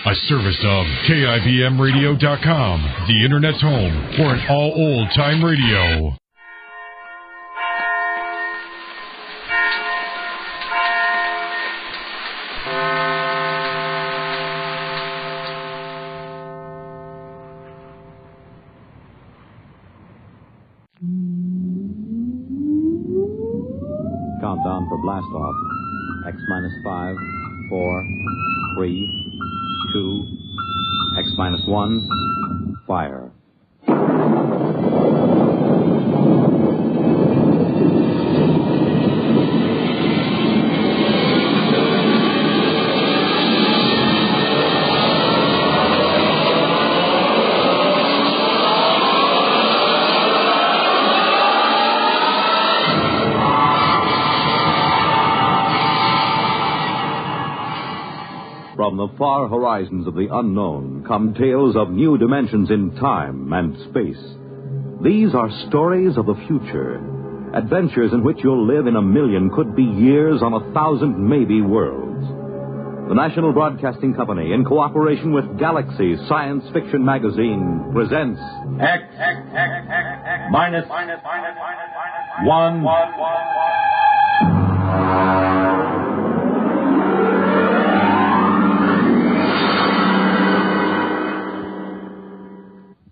A service of KIBMradio.com, the Internet's home for an all-old-time radio. Countdown for blast off. X minus 5, 4, 3, 2, X minus 1, fire. From the far horizons of the unknown come tales of new dimensions in time and space. These are stories of the future, adventures in which you'll live in a million, could be years, on 1,000 maybe worlds. The National Broadcasting Company, in cooperation with Galaxy Science Fiction Magazine, presents X minus 1.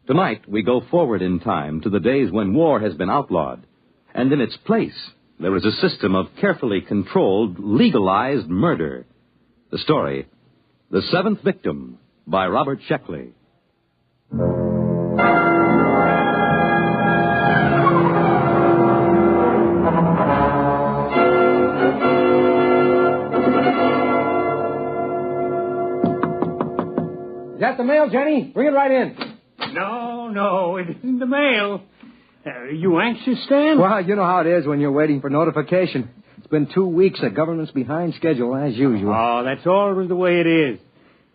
Tonight, we go forward in time to the days when war has been outlawed. And in its place, there is a system of carefully controlled, legalized murder. The story, The Seventh Victim, by Robert Sheckley. Is that the mail, Jenny? Bring it right in. No, it isn't the mail. Are you anxious, Stan? Well, you know how it is when you're waiting for notification. It's been 2 weeks. The government's behind schedule, as usual. Oh, that's always the way it is.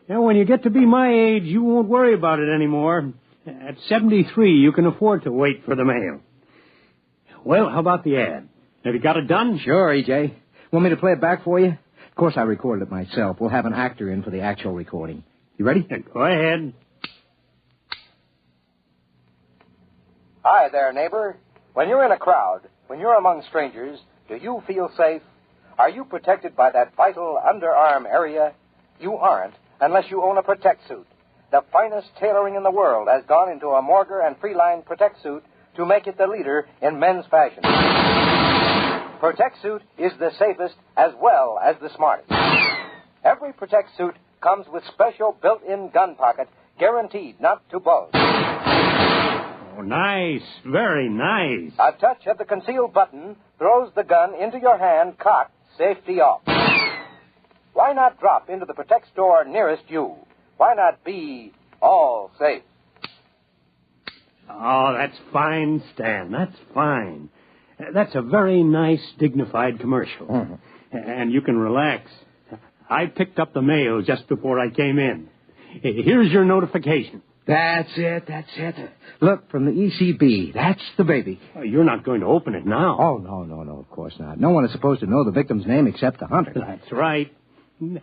Now, when you get to be my age, you won't worry about it anymore. At 73, you can afford to wait for the mail. Well, how about the ad? Have you got it done? Sure, E.J. Want me to play it back for you? Of course, I recorded it myself. We'll have an actor in for the actual recording. You ready? Go ahead. Hi there, neighbor. When you're in a crowd, when you're among strangers, do you feel safe? Are you protected by that vital underarm area? You aren't, unless you own a Protect suit. The finest tailoring in the world has gone into a Morger and Freeline Protect suit to make it the leader in men's fashion. Protect suit is the safest as well as the smartest. Every Protect suit comes with special built-in gun pocket, guaranteed not to bulge. Oh, nice. Very nice. A touch of the concealed button throws the gun into your hand, cocked, safety off. Why not drop into the Protect store nearest you? Why not be all safe? Oh, that's fine, Stan. That's fine. That's a very nice, dignified commercial. Mm-hmm. And you can relax. I picked up the mail just before I came in. Here's your notification. That's it. Look, from the ECB. That's the baby. Oh, you're not going to open it now. Oh, no, of course not. No one is supposed to know the victim's name except the hunter. That's right.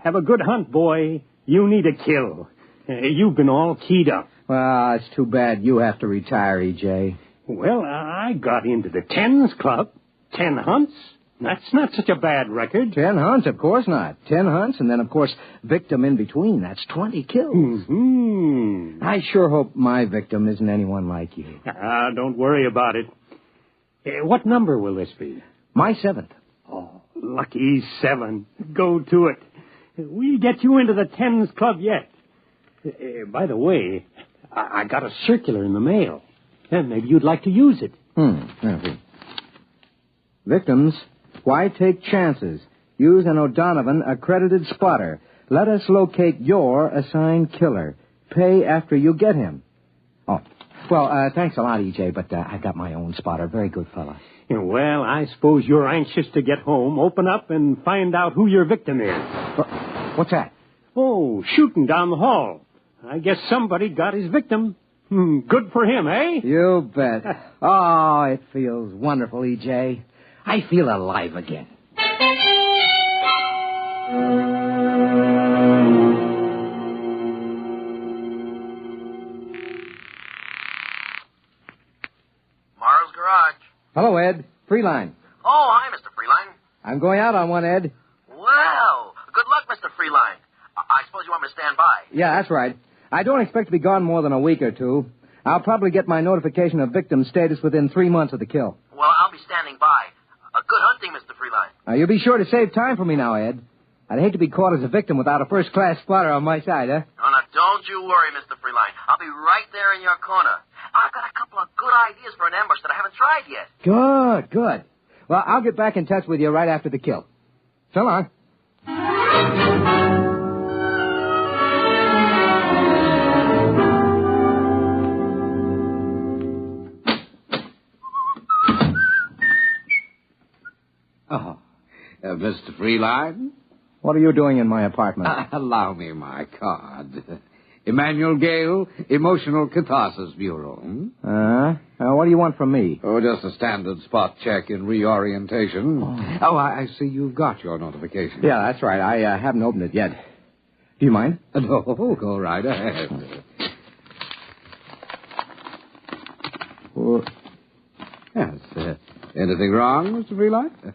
Have a good hunt, boy. You need a kill. You've been all keyed up. Well, it's too bad you have to retire, E.J. Well, I got into the 10s club. 10 hunts. That's not such a bad record. 10 hunts, of course not. 10 hunts, and then, of course, victim in between. That's 20 kills. Mm-hmm. I sure hope my victim isn't anyone like you. Don't worry about it. What number will this be? My 7th. Oh, lucky 7. Go to it. We'll get you into the 10s club yet. By the way, I got a circular in the mail. Maybe you'd like to use it. Victims, why take chances? Use an O'Donovan accredited spotter. Let us locate your assigned killer. Pay after you get him. Oh, well, thanks a lot, E.J., but I've got my own spotter. Very good fella. Well, I suppose you're anxious to get home, open up, and find out who your victim is. What's that? Oh, shooting down the hall. I guess somebody got his victim. Good for him, eh? You bet. Oh, it feels wonderful, E.J. I feel alive again. Hello, Ed. Freeline. Oh, hi, Mr. Freeline. I'm going out on one, Ed. Well, good luck, Mr. Freeline. I suppose you want me to stand by. Yeah, that's right. I don't expect to be gone more than a week or two. I'll probably get my notification of victim status within 3 months of the kill. Well, I'll be standing by. Good hunting, Mr. Freeline. Now, you'll be sure to save time for me now, Ed. I'd hate to be caught as a victim without a first-class spotter on my side, huh? Oh, now, don't you worry, Mr. Freeline. I'll be right there in your corner. I've got a couple of good ideas for an ambush that I haven't tried yet. Good. Well, I'll get back in touch with you right after the kill. So long. Oh, Mr. Freeline? What are you doing in my apartment? Allow me my card. Emmanuel Gale, Emotional Catharsis Bureau. What do you want from me? Oh, just a standard spot check in reorientation. Oh, I see you've got your notification. Yeah, that's right. I haven't opened it yet. Do you mind? No, go right ahead. Yes. Anything wrong, Mr. Freeline?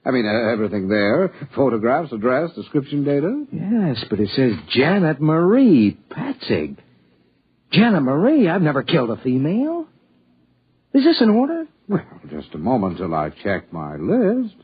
I mean, everything there. Photographs, address, description data. Yes, but it says Janet Marie Patzig. Janet Marie? I've never killed a female. Is this an order? Well, just a moment till I check my list.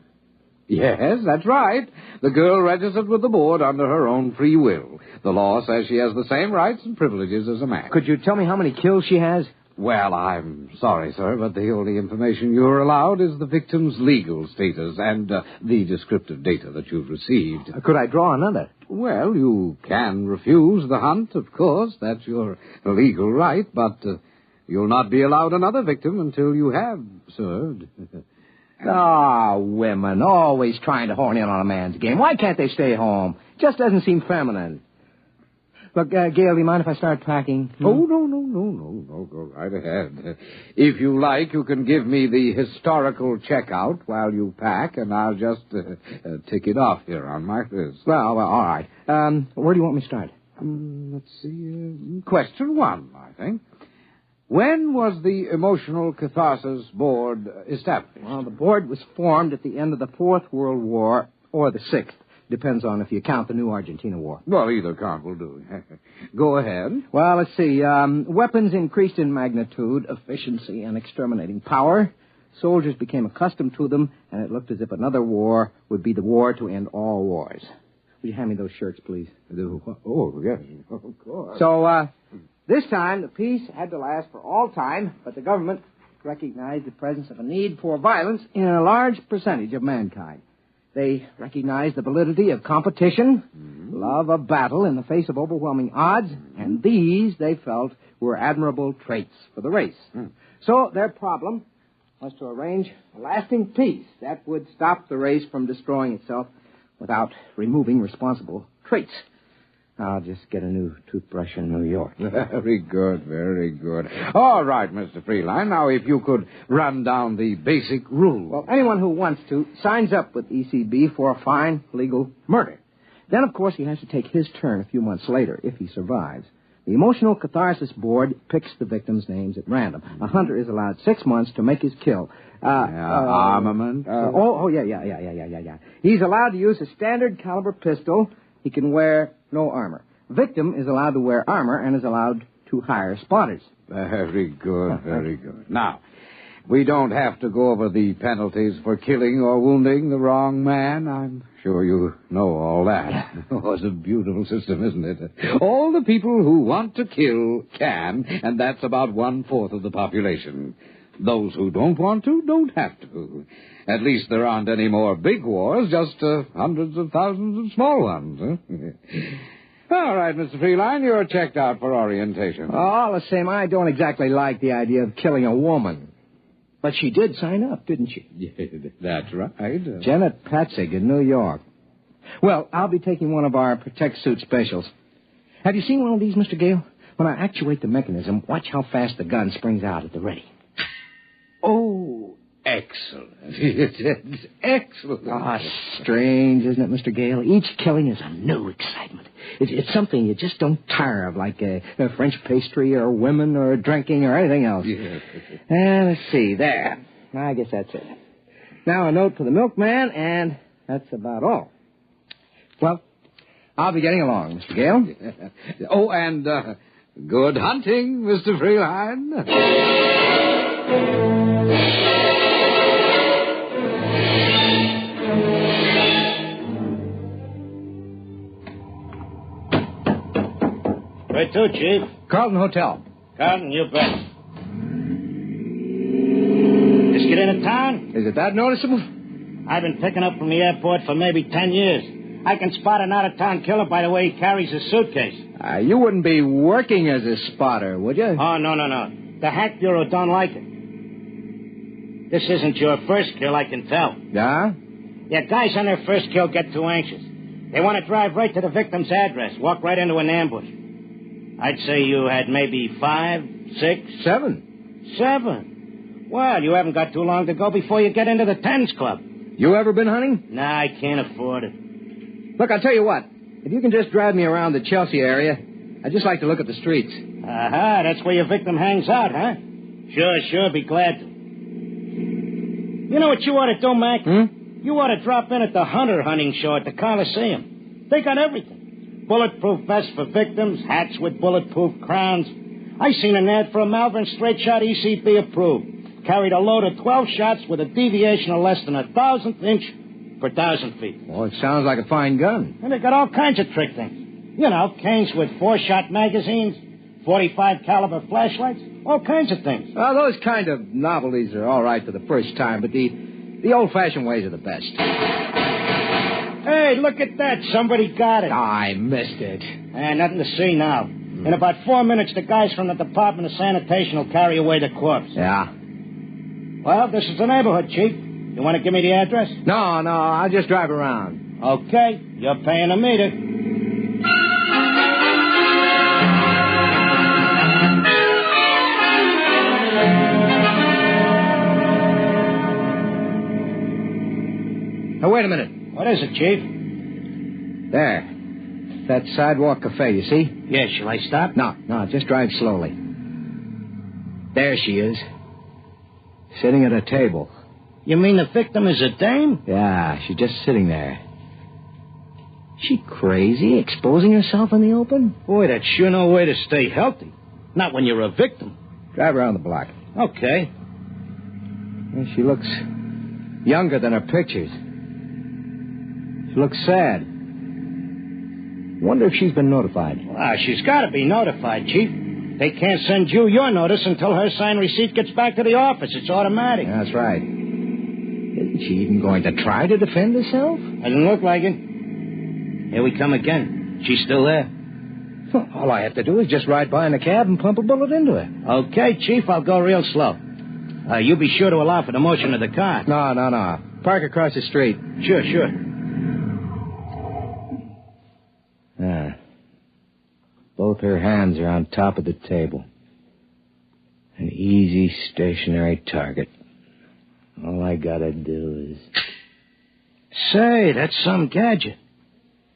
Yes, that's right. The girl registered with the board under her own free will. The law says she has the same rights and privileges as a man. Could you tell me how many kills she has? Well, I'm sorry, sir, but the only information you're allowed is the victim's legal status and the descriptive data that you've received. Could I draw another? Well, you can refuse the hunt, of course. That's your legal right, but you'll not be allowed another victim until you have served. Women, always trying to horn in on a man's game. Why can't they stay home? Just doesn't seem feminine. Look, Gail, do you mind if I start packing? Oh, no. Go right ahead. If you like, you can give me the historical checkout while you pack, and I'll just tick it off here on my list. Well, all right. Where do you want me to start? Let's see. Question 1, I think. When was the Emotional Catharsis Board established? Well, the board was formed at the end of the Fourth World War, or the Sixth. Depends on if you count the new Argentina War. Well, either count will do. Go ahead. Well, let's see. Weapons increased in magnitude, efficiency, and exterminating power. Soldiers became accustomed to them, and it looked as if another war would be the war to end all wars. Will you hand me those shirts, please? Oh, yes, of course. So, this time, the peace had to last for all time, but the government recognized the presence of a need for violence in a large percentage of mankind. They recognized the validity of competition, love of battle in the face of overwhelming odds, and these, they felt, were admirable traits for the race. So their problem was to arrange a lasting peace that would stop the race from destroying itself without removing responsible traits. I'll just get a new toothbrush in New York. Very good. All right, Mr. Freeline. Now, if you could run down the basic rules. Well, anyone who wants to signs up with ECB for a fine legal murder. Then, of course, he has to take his turn a few months later, if he survives. The Emotional Catharsis Board picks the victims' names at random. A hunter is allowed 6 months to make his kill. Armament? Yeah. He's allowed to use a standard caliber pistol. He can wear no armor. Victim is allowed to wear armor and is allowed to hire spotters. Very good. Now, we don't have to go over the penalties for killing or wounding the wrong man. I'm sure you know all that. Oh, it's a beautiful system, isn't it? All the people who want to kill can, and that's about 1/4 of the population. Those who don't want to don't have to. At least there aren't any more big wars, just hundreds of thousands of small ones. All right, Mr. Freeline, you're checked out for orientation. All the same, I don't exactly like the idea of killing a woman. But she did sign up, didn't she? Yeah, that's right. Janet Patzig in New York. Well, I'll be taking one of our Protect Suit specials. Have you seen one of these, Mr. Gale? When I actuate the mechanism, watch how fast the gun springs out at the ready. Oh, excellent. It's excellent. Strange, isn't it, Mr. Gale? Each killing is a new excitement. It's something you just don't tire of, like a French pastry or women or drinking or anything else. Yes. Let's see, there. I guess that's it. Now a note for the milkman, and that's about all. Well, I'll be getting along, Mr. Gale. Oh, and good hunting, Mr. Freeline. Where to, Chief? Carlton Hotel. Carlton, you bet. Just get into town? Is it that noticeable? I've been picking up from the airport for maybe 10 years. I can spot an out-of-town killer by the way he carries his suitcase. You wouldn't be working as a spotter, would you? Oh, no. The Hack Bureau don't like it. This isn't your first kill, I can tell. Yeah? Yeah, guys on their first kill get too anxious. They want to drive right to the victim's address, walk right into an ambush. I'd say you had maybe 5, 6... 7. 7? Well, you haven't got too long to go before you get into the Tens Club. You ever been hunting? Nah, I can't afford it. Look, I'll tell you what. If you can just drive me around the Chelsea area, I'd just like to look at the streets. Aha, that's where your victim hangs out, huh? Sure, be glad to. You know what you ought to do, Mac? You ought to drop in at the Hunter hunting show at the Coliseum. They got everything. Bulletproof vests for victims, hats with bulletproof crowns. I seen an ad for a Malvern straight shot ECB approved. Carried a load of 12 shots with a deviation of less than 1,000th inch per 1,000 feet. Well, it sounds like a fine gun. And they got all kinds of trick things. You know, canes with 4-shot magazines, 45 caliber flashlights, all kinds of things. Well, those kind of novelties are all right for the first time, but the old-fashioned ways are the best. Hey, look at that. Somebody got it. I missed it. Nothing to see now. In about 4 minutes, the guys from the Department of Sanitation will carry away the corpse. Yeah. Well, this is the neighborhood, Chief. You want to give me the address? No, I'll just drive around. Okay, you're paying a meter. Now, wait a minute. What is it, Chief? There. That sidewalk cafe, you see? Yeah, shall I stop? No, just drive slowly. There she is. Sitting at a table. You mean the victim is a dame? Yeah, she's just sitting there. She crazy, exposing herself in the open? Boy, that's sure no way to stay healthy. Not when you're a victim. Drive around the block. Okay. Well, she looks younger than her pictures. She looks sad. Wonder if she's been notified. Well, she's got to be notified, Chief. They can't send you your notice until her signed receipt gets back to the office. It's automatic. That's right. Isn't she even going to try to defend herself? Doesn't look like it. Here we come again. She's still there. Well, all I have to do is just ride by in a cab and pump a bullet into her. Okay, Chief, I'll go real slow. You be sure to allow for the motion of the car. No. Park across the street. Sure. Both her hands are on top of the table. An easy, stationary target. All I gotta do is... Say, that's some gadget.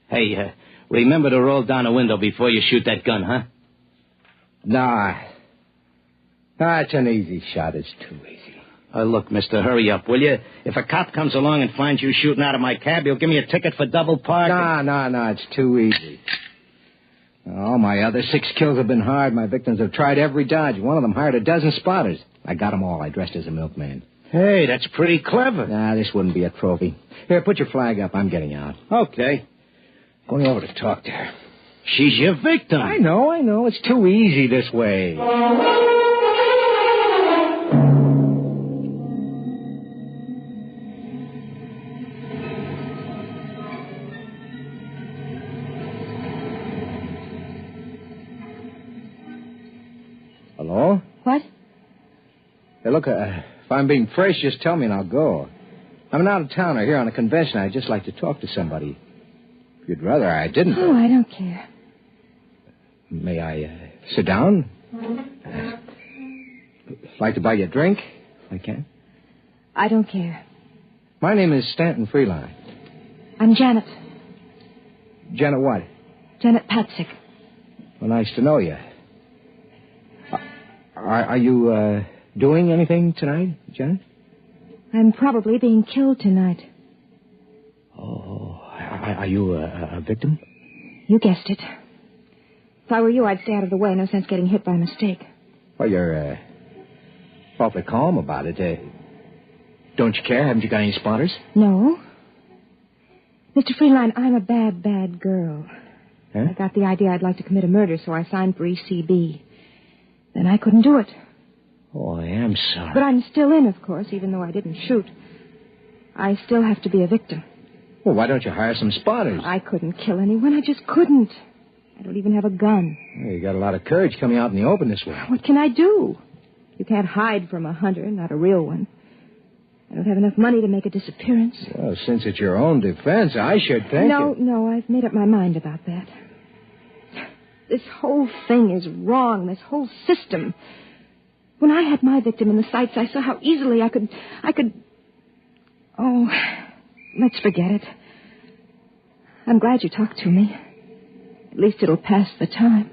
Hey, remember to roll down a window before you shoot that gun, huh? Nah, it's an easy shot. It's too easy. Look, mister, hurry up, will you? If a cop comes along and finds you shooting out of my cab, he'll give me a ticket for double parking. No, it's too easy. All my other 6 kills have been hard. My victims have tried every dodge. One of them hired a dozen spotters. I got them all. I dressed as a milkman. Hey, that's pretty clever. Nah, this wouldn't be a trophy. Here, put your flag up. I'm getting out. Okay. Going over to talk to her. She's your victim. I know. It's too easy this way. Hello? What? Hey, look, if I'm being fresh, just tell me and I'll go. I'm an out-of-towner here on a convention. I'd just like to talk to somebody. If you'd rather I didn't. Oh, I don't care. May I sit down? Like to buy you a drink? If I can. I don't care. My name is Stanton Freeline. I'm Janet. Janet what? Janet Patzik. Well, nice to know you. Are you doing anything tonight, Janet? I'm probably being killed tonight. Oh, are you a victim? You guessed it. If I were you, I'd stay out of the way. No sense getting hit by mistake. Well, you're awfully calm about it. Don't you care? Haven't you got any spotters? No. Mr. Freeline, I'm a bad, bad girl. Huh? I got the idea I'd like to commit a murder, so I signed for ECB. Then I couldn't do it. Oh, I am sorry. But I'm still in, of course, even though I didn't shoot. I still have to be a victim. Well, why don't you hire some spotters? I couldn't kill anyone. I just couldn't. I don't even have a gun. Well, you got a lot of courage coming out in the open this way. What can I do? You can't hide from a hunter, not a real one. I don't have enough money to make a disappearance. Well, since it's your own defense, I should think... No, I've made up my mind about that. This whole thing is wrong, this whole system. When I had my victim in the sights, I saw how easily I could... Oh, let's forget it. I'm glad you talked to me. At least it'll pass the time.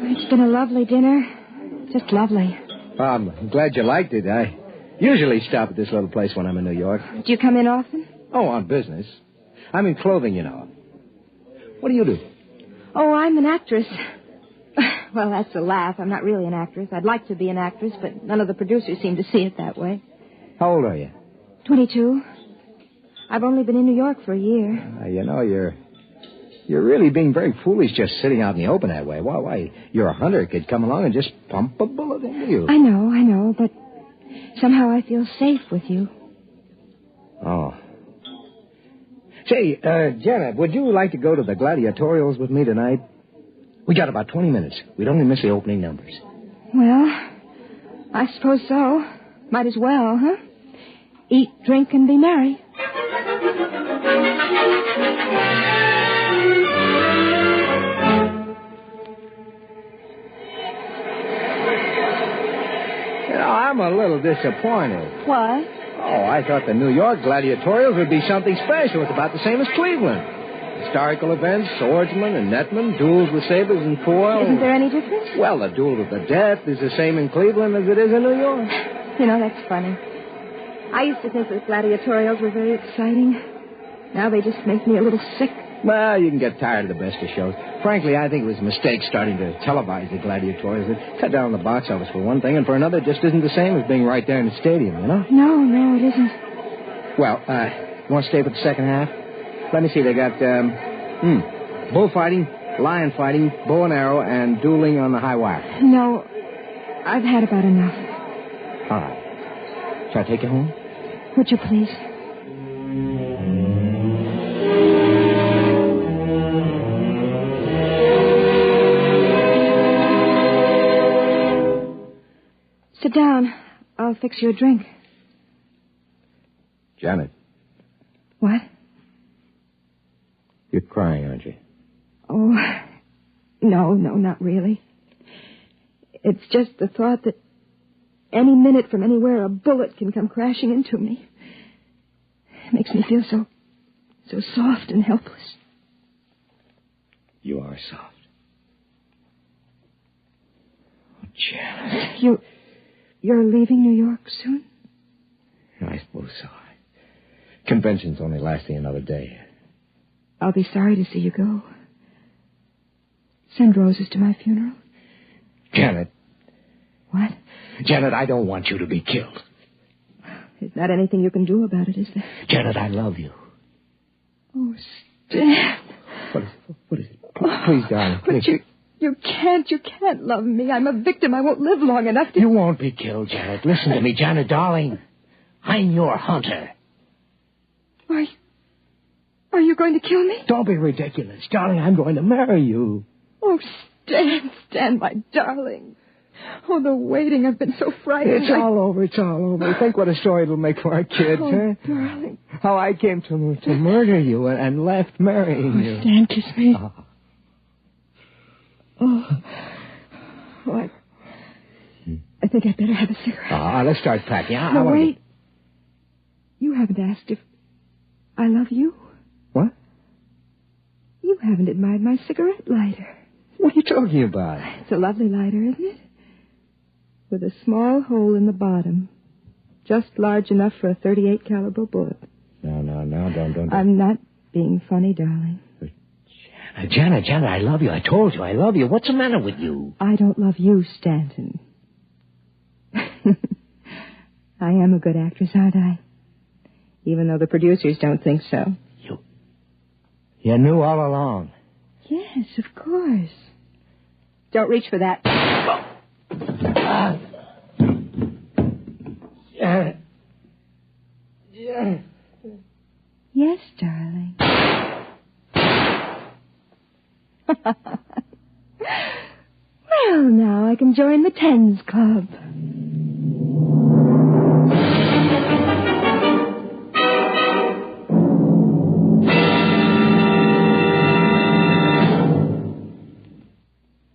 It's been a lovely dinner. Just lovely. I'm glad you liked it. I usually stop at this little place when I'm in New York. Do you come in often? Oh, on business. I'm in clothing, you know. What do you do? Oh, I'm an actress. Well, that's a laugh. I'm not really an actress. I'd like to be an actress, but none of the producers seem to see it that way. How old are you? 22. I've only been in New York for a year. You know, you're really being very foolish just sitting out in the open that way. Why, you're a hunter. Could come along and just pump a bullet into you. I know, but somehow I feel safe with you. Oh. Say, Janet, would you like to go to the gladiatorials with me tonight? We got about 20 minutes. We'd only miss the opening numbers. Well, I suppose so. Might as well, huh? Eat, drink, and be merry. You know, I'm a little disappointed. What? Oh, I thought the New York gladiatorials would be something special. It's about the same as Cleveland. Historical events, swordsmen and netmen, duels with sabers and foil. Isn't there any difference? Well, the duel to the death is the same in Cleveland as it is in New York. You know, that's funny. I used to think that gladiatorials were very exciting. Now they just make me a little sick. Well, you can get tired of the best of shows. Frankly, I think it was a mistake starting to televise the gladiatorials. It cut down on the box office for one thing, and for another, it just isn't the same as being right there in the stadium, you know? No, it isn't. Well, you want to stay for the second half? Let me see. They got bullfighting, lion fighting, bow and arrow, and dueling on the high wire. No, I've had about enough. All right. Shall I take you home? Would you please? Sit down. I'll fix you a drink. Janet. What? You're crying, aren't you? Oh, no, not really. It's just the thought that any minute from anywhere a bullet can come crashing into me. It makes me feel so soft and helpless. You are soft. Oh, Janet. You're leaving New York soon? I suppose so. Convention's only lasting another day. I'll be sorry to see you go. Send roses to my funeral. Janet. What? Janet, I don't want you to be killed. There's not anything you can do about it, is there? Janet, I love you. Oh, Stan. What is it? Please, darling. But please. You can't love me. I'm a victim. I won't live long enough to... You won't be killed, Janet. Listen to me, Janet, darling. I'm your hunter. Are you going to kill me? Don't be ridiculous. Darling, I'm going to marry you. Oh, Stan, my darling. Oh, the waiting. I've been so frightened. It's all over. Think what a story it'll make for our kids, huh? Darling. How I came to murder you and left marrying you. Stan, kiss me. Oh, I think I'd better have a cigarette. Let's start packing. No, wait. You haven't asked if I love you. What? You haven't admired my cigarette lighter. What are you talking about? It's a lovely lighter, isn't it? With a small hole in the bottom. Just large enough for a .38 caliber bullet. No, don't. I'm not being funny, darling. Janet, I love you. I told you I love you. What's the matter with you? I don't love you, Stanton. I am a good actress, aren't I? Even though the producers don't think so. You knew all along. Yes, of course. Don't reach for that. Yes, darling. Well, now I can join the Tens Club.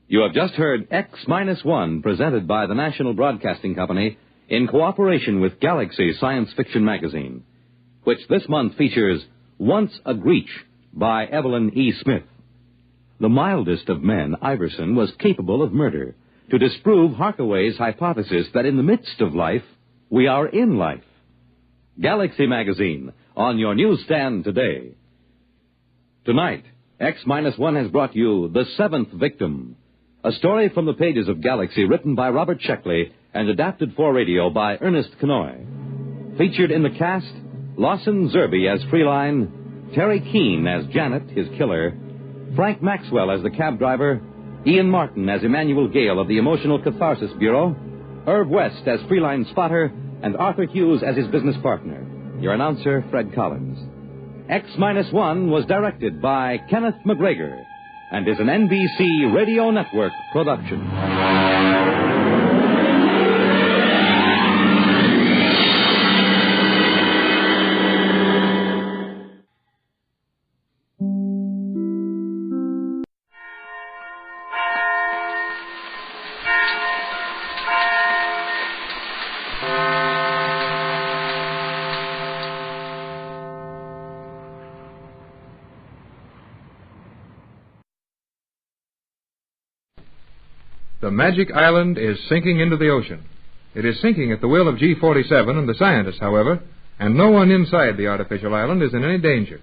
You have just heard X-1, presented by the National Broadcasting Company in cooperation with Galaxy Science Fiction Magazine, which this month features Once a Greach by Evelyn E. Smith. The mildest of men, Iverson, was capable of murder to disprove Harkaway's hypothesis that in the midst of life, we are in life. Galaxy Magazine, on your newsstand today. Tonight, X-1 has brought you The Seventh Victim, a story from the pages of Galaxy written by Robert Sheckley and adapted for radio by Ernest Kenoy. Featured in the cast, Lawson Zerbe as Freeline, Terry Keane as Janet, his killer, Frank Maxwell as the cab driver, Ian Martin as Emmanuel Gale of the Emotional Catharsis Bureau, Irv West as Freeline's spotter, and Arthur Hughes as his business partner. Your announcer, Fred Collins. X-1 was directed by Kenneth McGregor and is an NBC Radio Network production. The Magic Island is sinking into the ocean. It is sinking at the will of G-47 and the scientists, however, and no one inside the artificial island is in any danger.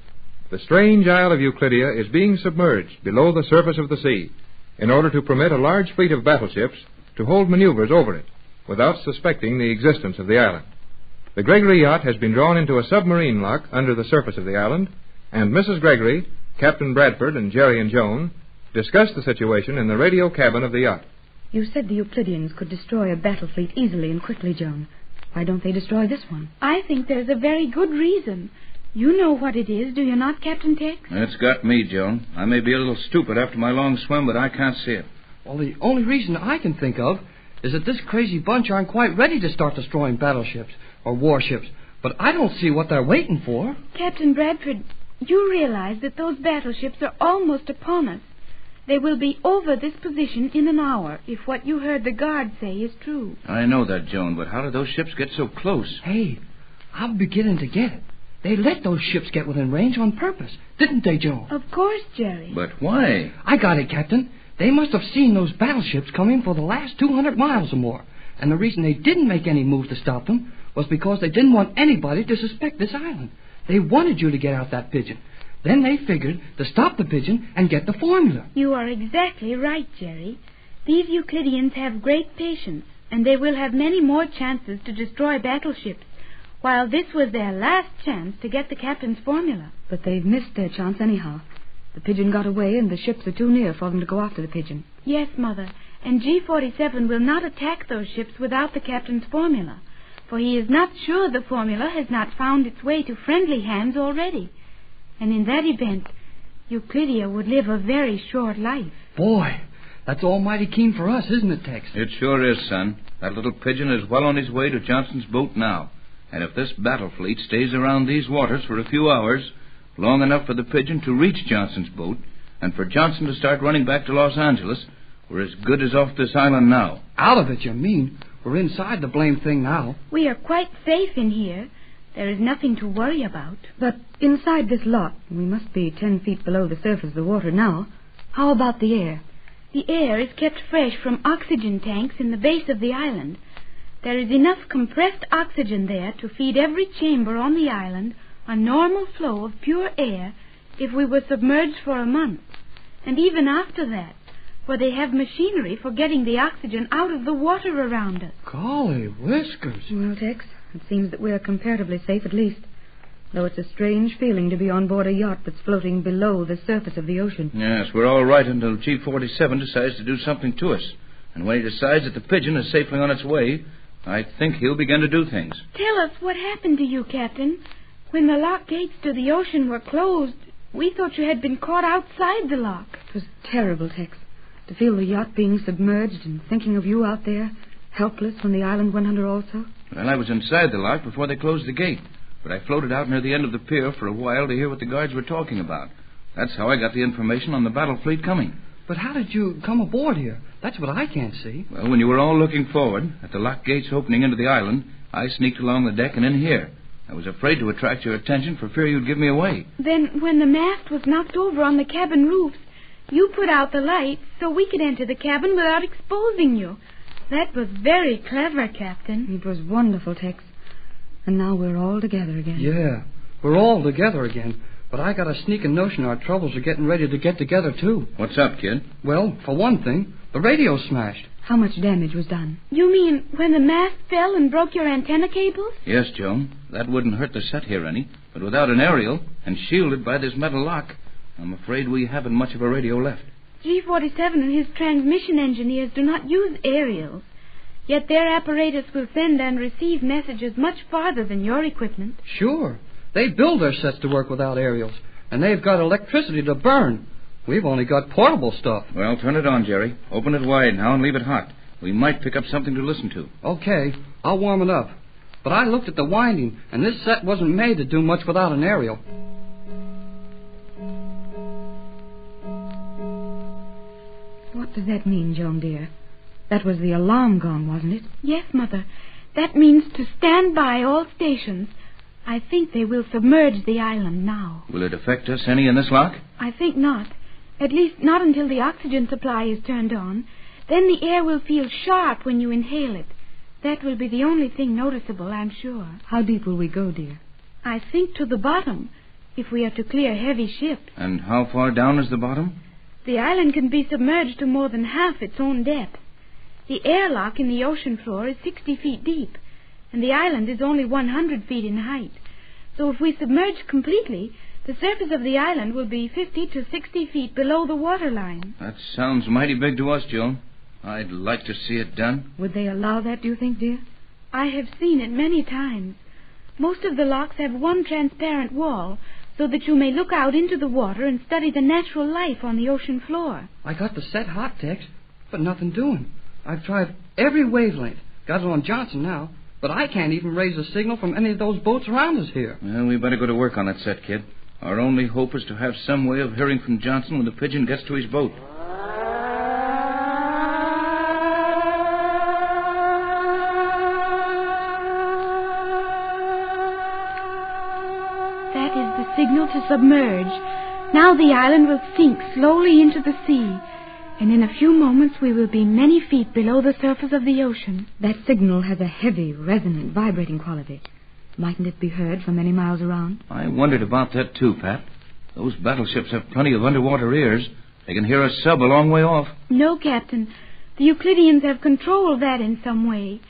The strange isle of Euclidia is being submerged below the surface of the sea in order to permit a large fleet of battleships to hold maneuvers over it without suspecting the existence of the island. The Gregory yacht has been drawn into a submarine lock under the surface of the island, and Mrs. Gregory, Captain Bradford, and Jerry and Joan discussed the situation in the radio cabin of the yacht. You said the Euclideans could destroy a battle fleet easily and quickly, Joan. Why don't they destroy this one? I think there's a very good reason. You know what it is, do you not, Captain Tex? It's got me, Joan. I may be a little stupid after my long swim, but I can't see it. Well, the only reason I can think of is that this crazy bunch aren't quite ready to start destroying battleships or warships. But I don't see what they're waiting for. Captain Bradford, you realize that those battleships are almost upon us. They will be over this position in an hour, if what you heard the guard say is true. I know that, Joan, but how did those ships get so close? Hey, I'm beginning to get it. They let those ships get within range on purpose, didn't they, Joan? Of course, Jerry. But why? I got it, Captain. They must have seen those battleships coming for the last 200 miles or more. And the reason they didn't make any move to stop them was because they didn't want anybody to suspect this island. They wanted you to get out that pigeon. Then they figured to stop the pigeon and get the formula. You are exactly right, Jerry. These Euclideans have great patience, and they will have many more chances to destroy battleships, while this was their last chance to get the captain's formula. But they've missed their chance anyhow. The pigeon got away, and the ships are too near for them to go after the pigeon. Yes, Mother, and G-47 will not attack those ships without the captain's formula, for he is not sure the formula has not found its way to friendly hands already. And in that event, Euclidia would live a very short life. Boy, that's almighty keen for us, isn't it, Tex? It sure is, son. That little pigeon is well on his way to Johnson's boat now. And if this battle fleet stays around these waters for a few hours, long enough for the pigeon to reach Johnson's boat, and for Johnson to start running back to Los Angeles, we're as good as off this island now. Out of it, you mean? We're inside the blamed thing now. We are quite safe in here. There is nothing to worry about. But inside this lot, we must be 10 feet below the surface of the water now. How about the air? The air is kept fresh from oxygen tanks in the base of the island. There is enough compressed oxygen there to feed every chamber on the island a normal flow of pure air if we were submerged for a month. And even after that, for they have machinery for getting the oxygen out of the water around us. Golly whiskers. Well, Tex, it seems that we're comparatively safe at least. Though it's a strange feeling to be on board a yacht that's floating below the surface of the ocean. Yes, we're all right until G47 decides to do something to us. And when he decides that the Pigeon is safely on its way, I think he'll begin to do things. Tell us what happened to you, Captain. When the lock gates to the ocean were closed, we thought you had been caught outside the lock. It was terrible, Tex, to feel the yacht being submerged and thinking of you out there, helpless when the island went under also. Well, I was inside the lock before they closed the gate, but I floated out near the end of the pier for a while to hear what the guards were talking about. That's how I got the information on the battle fleet coming. But how did you come aboard here? That's what I can't see. Well, when you were all looking forward, at the lock gates opening into the island, I sneaked along the deck and in here. I was afraid to attract your attention for fear you'd give me away. Then, when the mast was knocked over on the cabin roofs, you put out the light so we could enter the cabin without exposing you. That was very clever, Captain. It was wonderful, Tex. And now we're all together again. Yeah, we're all together again. But I got a sneaking notion our troubles are getting ready to get together, too. What's up, kid? Well, for one thing, the radio's smashed. How much damage was done? You mean when the mast fell and broke your antenna cables? Yes, Joan. That wouldn't hurt the set here any. But without an aerial and shielded by this metal lock, I'm afraid we haven't much of a radio left. G47 and his transmission engineers do not use aerials. Yet their apparatus will send and receive messages much farther than your equipment. Sure. They build their sets to work without aerials, and they've got electricity to burn. We've only got portable stuff. Well, turn it on, Jerry. Open it wide now and leave it hot. We might pick up something to listen to. Okay, I'll warm it up. But I looked at the winding, and this set wasn't made to do much without an aerial. What does that mean, Joan, dear? That was the alarm gong, wasn't it? Yes, Mother. That means to stand by all stations. I think they will submerge the island now. Will it affect us any in this lock? I think not. At least not until the oxygen supply is turned on. Then the air will feel sharp when you inhale it. That will be the only thing noticeable, I'm sure. How deep will we go, dear? I think to the bottom, if we are to clear heavy ships. And how far down is the bottom? The island can be submerged to more than half its own depth. The airlock in the ocean floor is 60 feet deep, and the island is only 100 feet in height. So if we submerge completely, the surface of the island will be 50 to 60 feet below the waterline. That sounds mighty big to us, Joan. I'd like to see it done. Would they allow that, do you think, dear? I have seen it many times. Most of the locks have one transparent wall, so that you may look out into the water and study the natural life on the ocean floor. I got the set hot, Tex, but nothing doing. I've tried every wavelength. Got it on Johnson now, but I can't even raise a signal from any of those boats around us here. Well, we better go to work on that set, kid. Our only hope is to have some way of hearing from Johnson when the Pigeon gets to his boat. That is the signal to submerge. Now the island will sink slowly into the sea, and in a few moments we will be many feet below the surface of the ocean. That signal has a heavy, resonant, vibrating quality. Mightn't it be heard for many miles around? I wondered about that too, Pat. Those battleships have plenty of underwater ears. They can hear a sub a long way off. No, Captain. The Euclideans have controlled that in some way.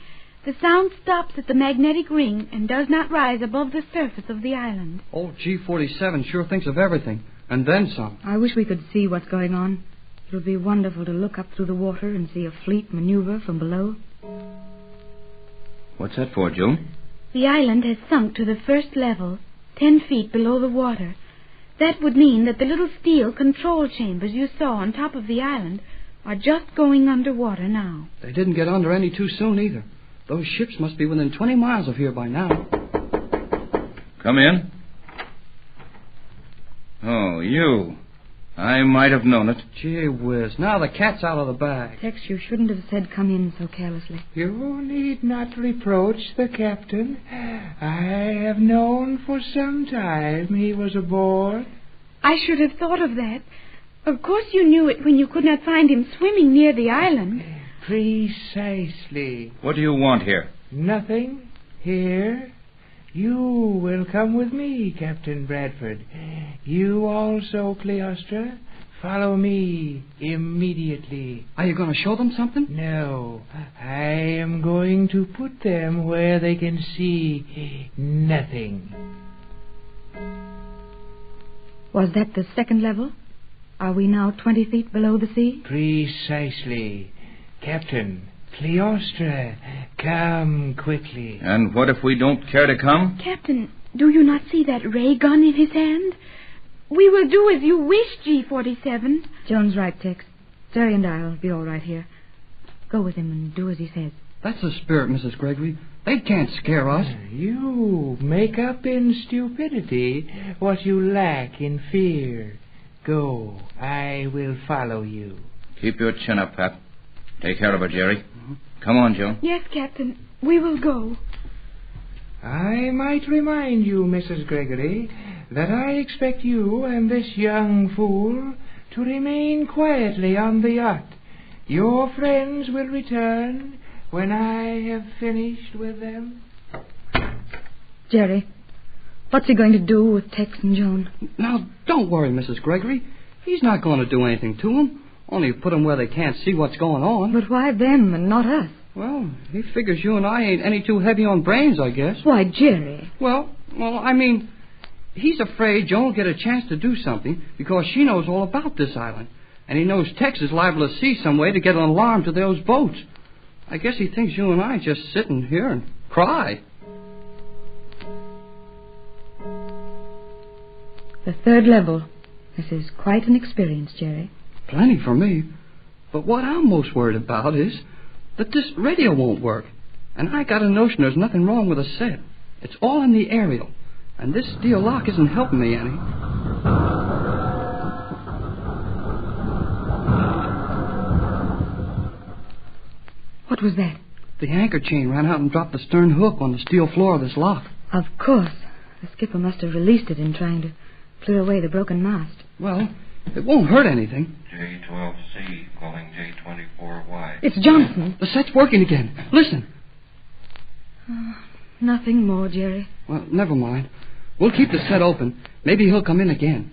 The sound stops at the magnetic ring and does not rise above the surface of the island. Old G47 sure thinks of everything, and then some. I wish we could see what's going on. It would be wonderful to look up through the water and see a fleet maneuver from below. What's that for, Joan? The island has sunk to the first level, 10 feet below the water. That would mean that the little steel control chambers you saw on top of the island are just going underwater now. They didn't get under any too soon either. Those ships must be within 20 miles of here by now. Come in. Oh, you. I might have known it. Gee whiz, now the cat's out of the bag. Tex, you shouldn't have said come in so carelessly. You need not reproach the captain. I have known for some time he was aboard. I should have thought of that. Of course you knew it when you could not find him swimming near the island. Precisely. What do you want here? Nothing. Here. You will come with me, Captain Bradford. You also, Cleostra. Follow me immediately. Are you going to show them something? No. I am going to put them where they can see nothing. Was that the second level? Are we now 20 feet below the sea? Precisely. Captain, Cleostra, come quickly. And what if we don't care to come? Captain, do you not see that ray gun in his hand? We will do as you wish, G47. Joan's right, Tex. Jerry and I'll be all right here. Go with him and do as he says. That's the spirit, Mrs. Gregory. They can't scare us. You make up in stupidity what you lack in fear. Go. I will follow you. Keep your chin up, Pap. Take care of her, Jerry. Mm-hmm. Come on, Joan. Yes, Captain. We will go. I might remind you, Mrs. Gregory, that I expect you and this young fool to remain quietly on the yacht. Your friends will return when I have finished with them. Jerry, what's he going to do with Tex and Joan? Now, don't worry, Mrs. Gregory. He's not going to do anything to them. Only put them where they can't see what's going on. But why them and not us? Well, he figures you and I ain't any too heavy on brains, I guess. Why, Jerry? Well, I mean, he's afraid Joan will get a chance to do something because she knows all about this island. And he knows Tex is liable to see some way to get an alarm to those boats. I guess he thinks you and I just sit in here and cry. The third level. This is quite an experience, Jerry. Plenty for me. But what I'm most worried about is that this radio won't work. And I got a notion there's nothing wrong with the set. It's all in the aerial. And this steel lock isn't helping me any. What was that? The anchor chain ran out and dropped the stern hook on the steel floor of this lock. Of course. The skipper must have released it in trying to clear away the broken mast. Well, it won't hurt anything. J12C calling J24Y. It's Johnson. The set's working again. Listen. Nothing more, Jerry. Well, never mind. We'll keep the set open. Maybe he'll come in again.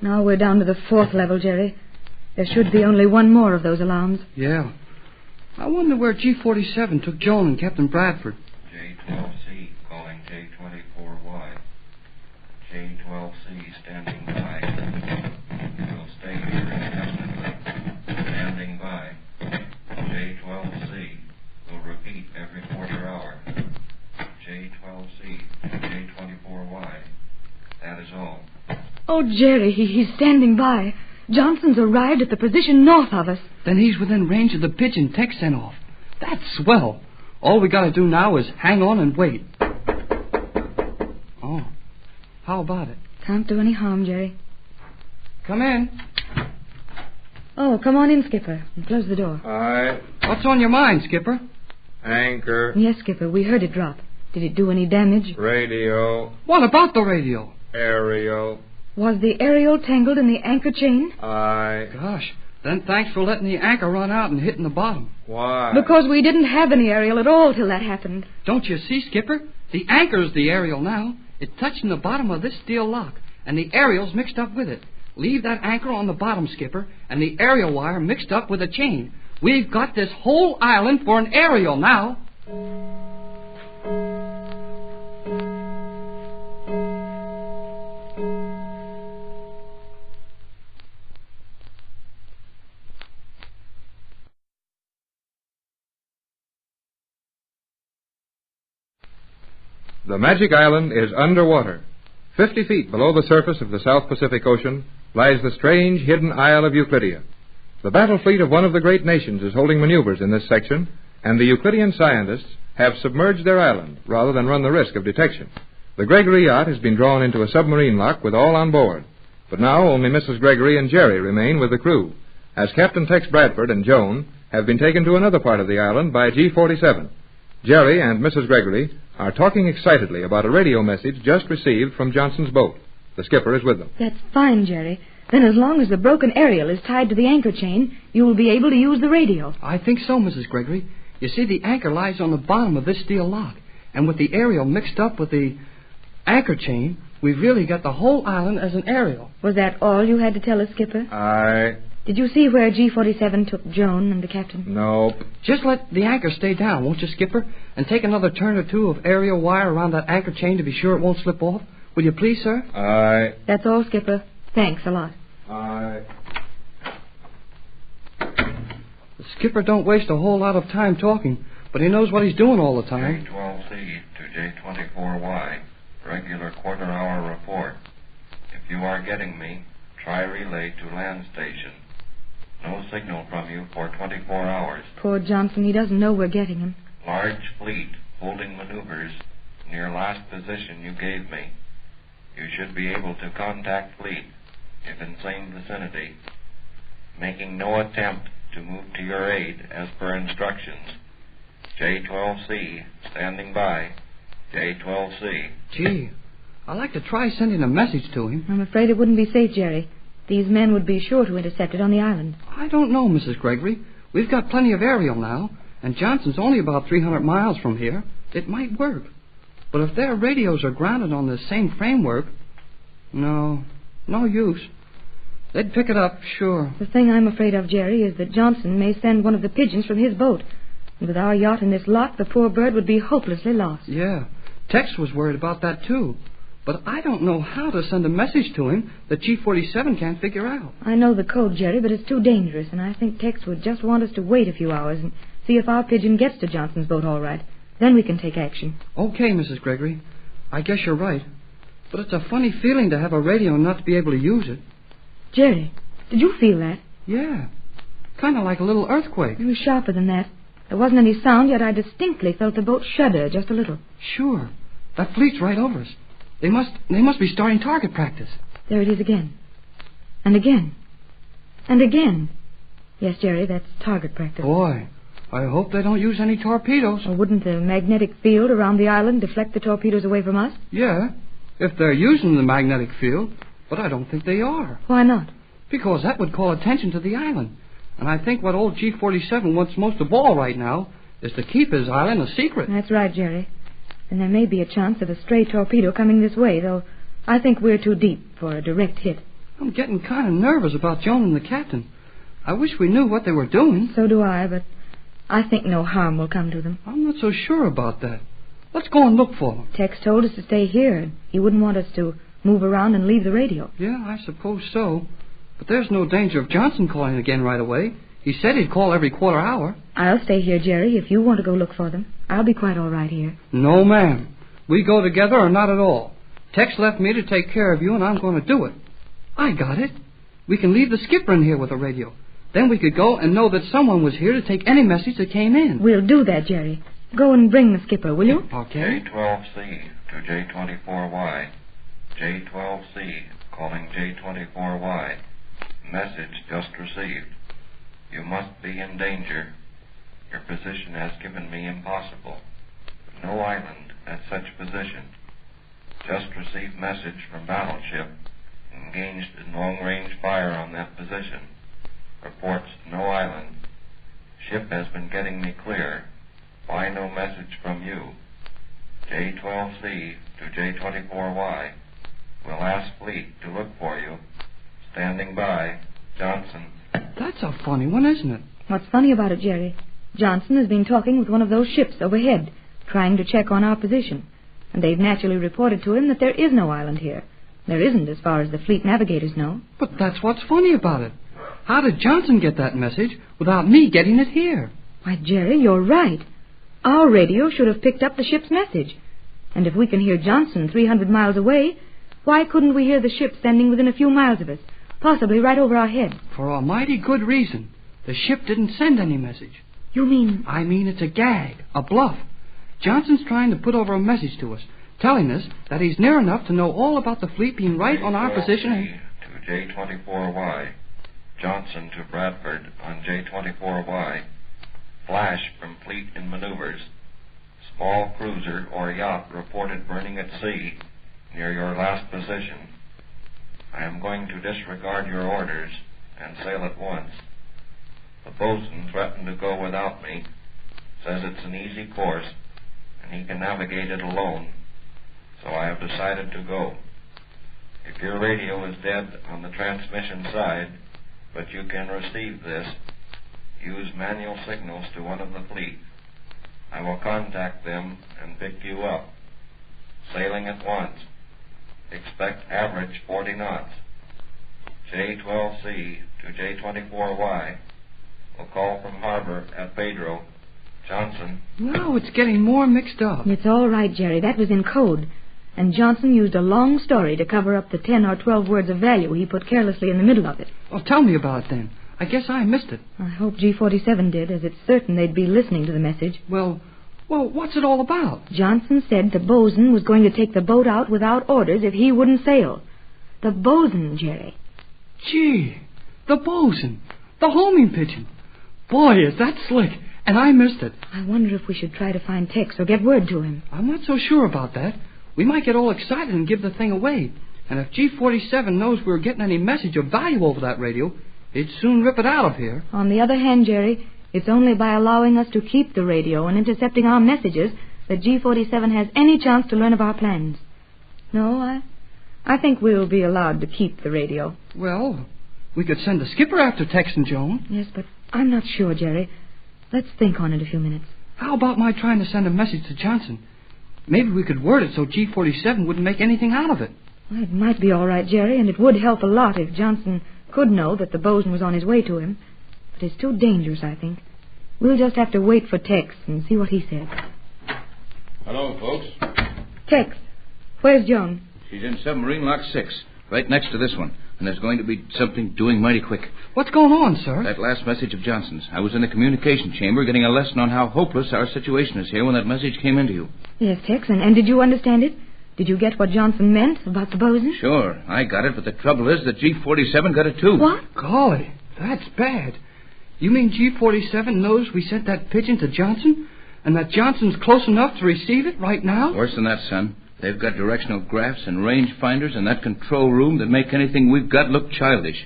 Now we're down to the fourth level, Jerry. There should be only one more of those alarms. Yeah. I wonder where G47 took Joan and Captain Bradford. J12C calling J24Y. J12C standing by. We'll stay here indefinitely. Standing by. J12C. We'll repeat every quarter hour. J12C, J24Y. That is all. Oh, Jerry, he's standing by. Johnson's arrived at the position north of us. Then he's within range of the pigeon Tex sent off. That's swell. All we got to do now is hang on and wait. Oh, how about it? Can't do any harm, Jerry. Come in. Oh, come on in, Skipper, and close the door. Aye. What's on your mind, Skipper? Anchor. Yes, Skipper, we heard it drop. Did it do any damage? Radio. What about the radio? Aerial. Was the aerial tangled in the anchor chain? Aye. Gosh, then thanks for letting the anchor run out and hitting the bottom. Why? Because we didn't have any aerial at all till that happened. Don't you see, Skipper? The anchor's the aerial now. It's touching the bottom of this steel lock, and the aerial's mixed up with it. Leave that anchor on the bottom, Skipper, and the aerial wire mixed up with the chain. We've got this whole island for an aerial now. The Magic Island is underwater. 50 feet below the surface of the South Pacific Ocean lies the strange hidden Isle of Euclidia. The battle fleet of one of the great nations is holding maneuvers in this section, and the Euclidean scientists have submerged their island rather than run the risk of detection. The Gregory yacht has been drawn into a submarine lock with all on board. But now only Mrs. Gregory and Jerry remain with the crew, as Captain Tex Bradford and Joan have been taken to another part of the island by G-47. Jerry and Mrs. Gregory are talking excitedly about a radio message just received from Johnson's boat. The skipper is with them. That's fine, Jerry. Then as long as the broken aerial is tied to the anchor chain, you will be able to use the radio. I think so, Mrs. Gregory. You see, the anchor lies on the bottom of this steel lock, and with the aerial mixed up with the anchor chain, we've really got the whole island as an aerial. Was that all you had to tell us, Skipper? Did you see where G-47 took Joan and the captain? Nope. Just let the anchor stay down, won't you, Skipper? And take another turn or two of aerial wire around that anchor chain to be sure it won't slip off. Will you please, sir? Aye. That's all, Skipper. Thanks a lot. Aye. The skipper don't waste a whole lot of time talking, but he knows what he's doing all the time. J12C to J24Y. Regular quarter-hour report. If you are getting me, try relay to land station. No signal from you for 24 hours. Poor Johnson, he doesn't know we're getting him. Large fleet holding maneuvers near last position you gave me. You should be able to contact fleet if in same vicinity. Making no attempt to move to your aid as per instructions. J12C standing by. J12C. Gee, I'd like to try sending a message to him. I'm afraid it wouldn't be safe, Jerry. These men would be sure to intercept it on the island. I don't know, Mrs. Gregory. We've got plenty of aerial now, and Johnson's only about 300 miles from here. It might work. But if their radios are grounded on the same framework, no use. They'd pick it up, sure. The thing I'm afraid of, Jerry, is that Johnson may send one of the pigeons from his boat. And with our yacht in this lock, the poor bird would be hopelessly lost. Yeah, Tex was worried about that, too. But I don't know how to send a message to him that G-47 can't figure out. I know the code, Jerry, but it's too dangerous, and I think Tex would just want us to wait a few hours and see if our pigeon gets to Johnson's boat all right. Then we can take action. Okay, Mrs. Gregory. I guess you're right. But it's a funny feeling to have a radio and not to be able to use it. Jerry, did you feel that? Yeah. Kind of like a little earthquake. It was sharper than that. There wasn't any sound, yet I distinctly felt the boat shudder just a little. Sure. That fleet's right over us. They must be starting target practice. There it is again. And again. And again. Yes, Jerry, that's target practice. Boy, I hope they don't use any torpedoes. Or wouldn't the magnetic field around the island deflect the torpedoes away from us? Yeah, if they're using the magnetic field. But I don't think they are. Why not? Because that would call attention to the island. And I think what old G-47 wants most of all right now is to keep his island a secret. That's right, Jerry. And there may be a chance of a stray torpedo coming this way, though I think we're too deep for a direct hit. I'm getting kind of nervous about Joan and the captain. I wish we knew what they were doing. So do I, but I think no harm will come to them. I'm not so sure about that. Let's go and look for them. Tex told us to stay here. He wouldn't want us to move around and leave the radio. Yeah, I suppose so. But there's no danger of Johnson calling again right away. He said he'd call every quarter hour. I'll stay here, Jerry, if you want to go look for them. I'll be quite all right here. No, ma'am. We go together or not at all. Tex left me to take care of you, and I'm going to do it. I got it. We can leave the skipper in here with a radio. Then we could go and know that someone was here to take any message that came in. We'll do that, Jerry. Go and bring the skipper, will you? Okay. J12C to J24Y. J12C calling J24Y. Message just received. You must be in danger. Your position has given me impossible. No island at such position. Just received message from battleship. Engaged in long-range fire on that position. Reports no island. Ship has been getting me clear. Why no message from you? J12C to J24Y. We'll ask fleet to look for you. Standing by. Johnson. That's a funny one, isn't it? What's funny about it, Jerry? Johnson has been talking with one of those ships overhead, trying to check on our position. And they've naturally reported to him that there is no island here. There isn't, as far as the fleet navigators know. But that's what's funny about it. How did Johnson get that message without me getting it here? Why, Jerry, you're right. Our radio should have picked up the ship's message. And if we can hear Johnson 300 miles away, why couldn't we hear the ship standing within a few miles of us, possibly right over our head? For a mighty good reason. The ship didn't send any message. You mean? I mean it's a gag, a bluff. Johnson's trying to put over a message to us, telling us that he's near enough to know all about the fleet being right on our position and... To J24Y. Johnson to Bradford on J24Y. Flash from fleet in maneuvers. Small cruiser or yacht reported burning at sea near your last position. I am going to disregard your orders and sail at once. The bosun threatened to go without me, says it's an easy course, and he can navigate it alone, so I have decided to go. If your radio is dead on the transmission side, but you can receive this, use manual signals to one of the fleet. I will contact them and pick you up. Sailing at once. Expect average 40 knots. J12C to J24Y. Will call from harbor at Pedro. Johnson. No, it's getting more mixed up. It's all right, Jerry. That was in code. And Johnson used a long story to cover up the 10 or 12 words of value he put carelessly in the middle of it. Well, tell me about it then. I guess I missed it. I hope G47 did, as it's certain they'd be listening to the message. Well, what's it all about? Johnson said the bosun was going to take the boat out without orders if he wouldn't sail. The bosun, Jerry. Gee, the bosun. The homing pigeon. Boy, is that slick. And I missed it. I wonder if we should try to find Tex or get word to him. I'm not so sure about that. We might get all excited and give the thing away. And if G47 knows we're getting any message of value over that radio, he'd soon rip it out of here. On the other hand, Jerry, it's only by allowing us to keep the radio and intercepting our messages that G47 has any chance to learn of our plans. No, I think we'll be allowed to keep the radio. Well, we could send the skipper after Tex and Joan. Yes, but I'm not sure, Jerry. Let's think on it a few minutes. How about my trying to send a message to Johnson? Maybe we could word it so G47 wouldn't make anything out of it. Well, it might be all right, Jerry, and it would help a lot if Johnson could know that the bosun was on his way to him. But it's too dangerous, I think. We'll just have to wait for Tex and see what he says. Hello, folks. Tex, where's Joan? She's in submarine lock 6, right next to this one. And there's going to be something doing mighty quick. What's going on, sir? That last message of Johnson's. I was in the communication chamber getting a lesson on how hopeless our situation is here when that message came into you. Yes, Tex, and did you understand it? Did you get what Johnson meant about the bosun? Sure, I got it, but the trouble is that G47 got it too. What? Golly, that's bad. You mean G47 knows we sent that pigeon to Johnson? And that Johnson's close enough to receive it right now? Worse than that, son. They've got directional graphs and range finders in that control room that make anything we've got look childish.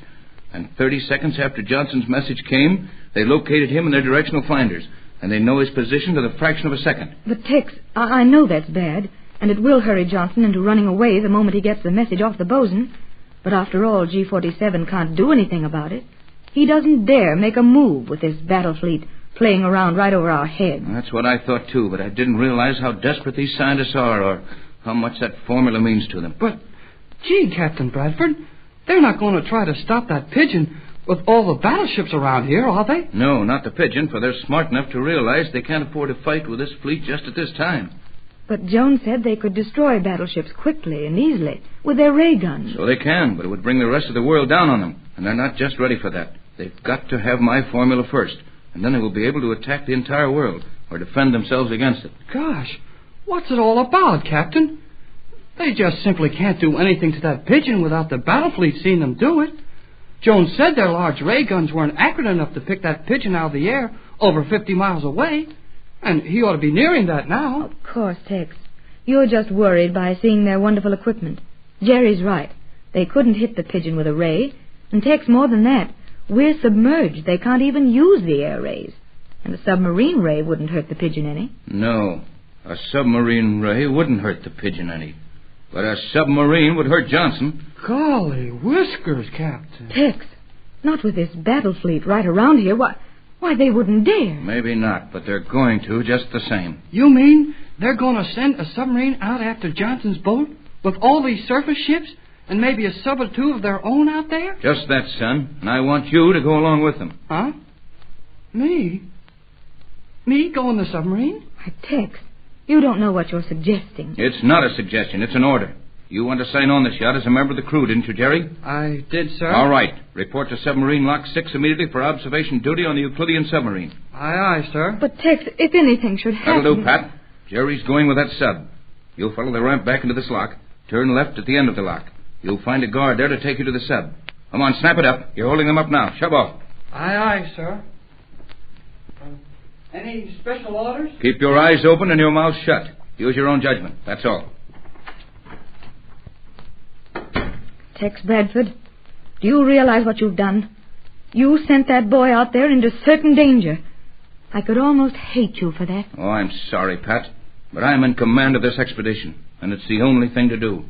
And 30 seconds after Johnson's message came, they located him in their directional finders. And they know his position to the fraction of a second. But, Tex, I know that's bad. And it will hurry Johnson into running away the moment he gets the message off the bosun. But after all, G47 can't do anything about it. He doesn't dare make a move with this battle fleet playing around right over our heads. That's what I thought, too, but I didn't realize how desperate these scientists are or how much that formula means to them. But, gee, Captain Bradford, they're not going to try to stop that pigeon with all the battleships around here, are they? No, not the pigeon, for they're smart enough to realize they can't afford to fight with this fleet just at this time. But Joan said they could destroy battleships quickly and easily with their ray guns. So they can, but it would bring the rest of the world down on them. And they're not just ready for that. They've got to have my formula first. And then they will be able to attack the entire world or defend themselves against it. Gosh, what's it all about, Captain? They just simply can't do anything to that pigeon without the battle fleet seeing them do it. Jones said their large ray guns weren't accurate enough to pick that pigeon out of the air over 50 miles away. And he ought to be nearing that now. Of course, Tex. You're just worried by seeing their wonderful equipment. Jerry's right. They couldn't hit the pigeon with a ray. And, Tex, more than that, we're submerged. They can't even use the air rays. And a submarine ray wouldn't hurt the pigeon any. No, a submarine ray wouldn't hurt the pigeon any. But a submarine would hurt Johnson. Golly whiskers, Captain. Tex, not with this battle fleet right around here. Why, they wouldn't dare. Maybe not, but they're going to just the same. You mean they're going to send a submarine out after Johnson's boat with all these surface ships and maybe a sub or two of their own out there? Just that, son. And I want you to go along with them. Huh? Me? Me go in the submarine? Why, Tex, you don't know what you're suggesting. It's not a suggestion. It's an order. You want to sign on this yacht as a member of the crew, didn't you, Jerry? I did, sir. All right. Report to submarine lock 6 immediately for observation duty on the Euclidean submarine. Aye, aye, sir. But, Tex, if anything should happen... That'll do, Pat. Jerry's going with that sub. You'll follow the ramp back into this lock. Turn left at the end of the lock. You'll find a guard there to take you to the sub. Come on, snap it up. You're holding them up now. Shove off. Aye, aye, sir. Any special orders? Keep your eyes open and your mouth shut. Use your own judgment. That's all. Tex Bradford, do you realize what you've done? You sent that boy out there into certain danger. I could almost hate you for that. Oh, I'm sorry, Pat. But I'm in command of this expedition, and it's the only thing to do.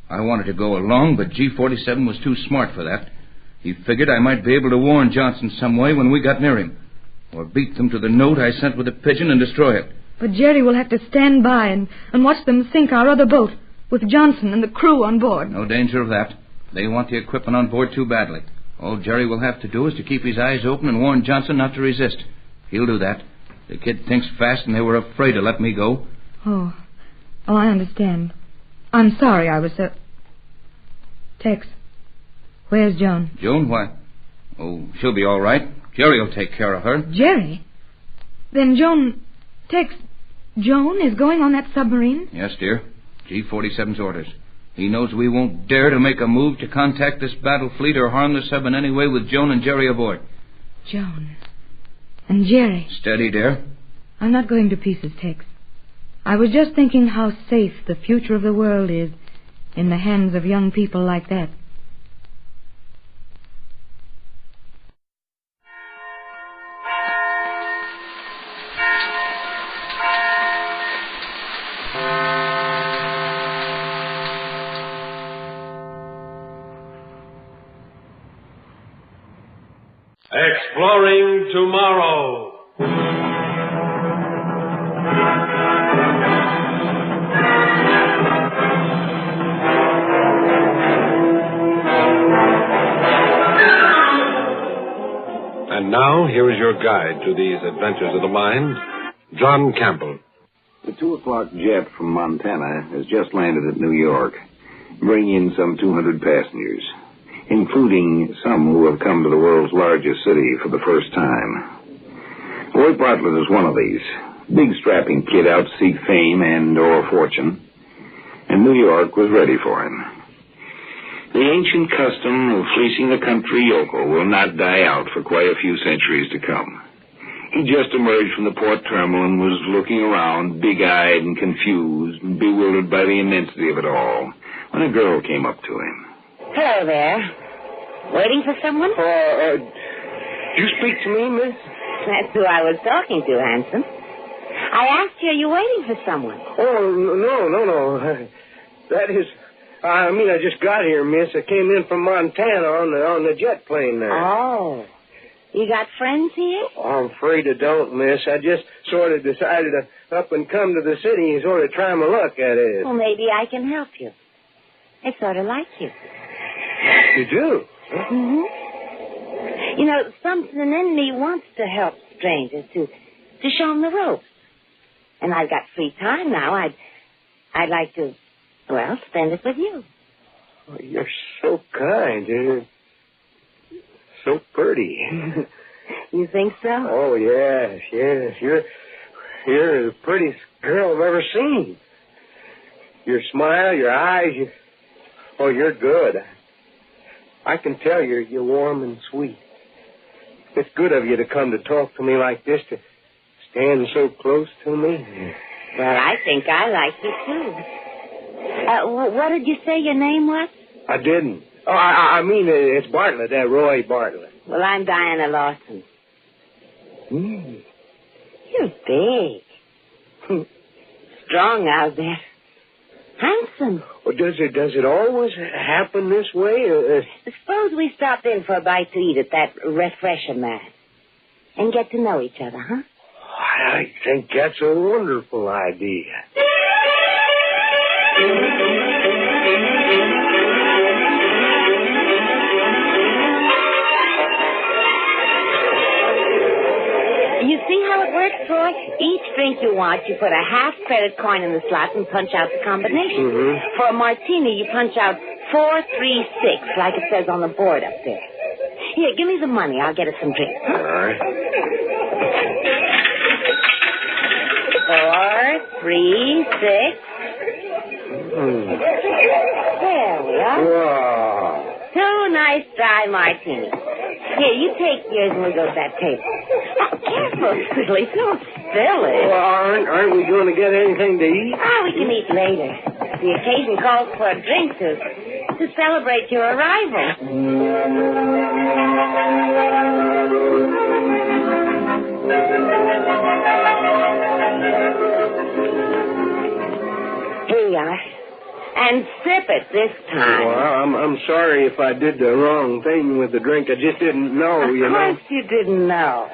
I wanted to go along, but G47 was too smart for that. He figured I might be able to warn Johnson some way when we got near him, or beat them to the note I sent with the pigeon and destroy it. But Jerry will have to stand by and watch them sink our other boat, with Johnson and the crew on board. No danger of that. They want the equipment on board too badly. All Jerry will have to do is to keep his eyes open and warn Johnson not to resist. He'll do that. The kid thinks fast, and they were afraid to let me go. Oh, I understand. I'm sorry I was so... Tex, where's Joan? Joan? Why? Oh, she'll be all right. Jerry will take care of her. Jerry? Then Joan... Tex, Joan is going on that submarine? Yes, dear. G47's orders. He knows we won't dare to make a move to contact this battle fleet or harm the sub in any way with Joan and Jerry aboard. Joan. And Jerry. Steady, dear. I'm not going to pieces, Tex. I was just thinking how safe the future of the world is in the hands of young people like that. Exploring tomorrow. And now, here is your guide to these adventures of the mind, John Campbell. The 2 o'clock jet from Montana has just landed at New York, bringing in some 200 passengers, including some who have come to the world's largest city for the first time. Roy Bartlett is one of these. Big strapping kid out to seek fame and/or fortune. And New York was ready for him. The ancient custom of fleecing the country yokel will not die out for quite a few centuries to come. He just emerged from the port terminal and was looking around, big-eyed and confused and bewildered by the immensity of it all, when a girl came up to him. Hello there. Waiting for someone? You speak to me, miss? That's who I was talking to, handsome. I asked you, are you waiting for someone? Oh, no. That is... I just got here, miss. I came in from Montana on the jet plane there. Oh. You got friends here? Oh, I'm afraid I don't, miss. I just sort of decided to up and come to the city and sort of try my luck at it. Well, maybe I can help you. I sort of like you. You do? Mm-hmm. You know, something in me wants to help strangers, to show them the ropes. And I've got free time now. I'd like to, spend it with you. Oh, you're so kind. You're so pretty. You think so? Oh, yes. You're the prettiest girl I've ever seen. Your smile, your eyes, you're good. I can tell you're warm and sweet. It's good of you to come to talk to me like this, to stand so close to me. Well, I think I like you, too. What did you say your name was? I didn't. Oh, I mean, it's Bartlett, Roy Bartlett. Well, I'm Diana Lawson. You're big. Strong out there. Handsome. Well, does it always happen this way? Suppose we stop in for a bite to eat at that refresher mat and get to know each other, huh? I think that's a wonderful idea. You see how it works, Troy? Each drink you want, you put a half credit coin in the slot and punch out the combination. Mm-hmm. For a martini, you punch out 436, like it says on the board up there. Here, give me the money. I'll get us some drinks. Huh? All right. 3, 6. There we are. Wow. 2 nice dry martinis. Here, you take yours and we'll go to that table. Oh, careful, silly. Don't spill it. Well, aren't we going to get anything to eat? Oh, we can eat later. The occasion calls for a drink to celebrate your arrival. Here you are. And sip it this time. Well, I'm sorry if I did the wrong thing with the drink. I just didn't know, you know. Of course you didn't know.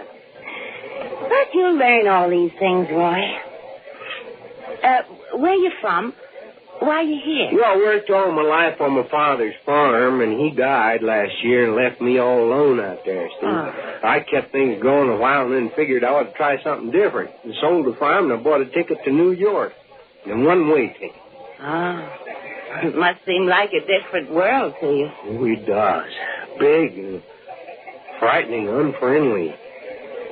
But you'll learn all these things, Roy. Where you from? Why are you here? Well, I worked all my life on my father's farm, and he died last year and left me all alone out there, Steve. Oh. I kept things going a while and then figured I ought to try something different. And sold the farm and I bought a ticket to New York. A one-way ticket. Oh. It must seem like a different world to you. Oh, it does. Big and frightening, unfriendly.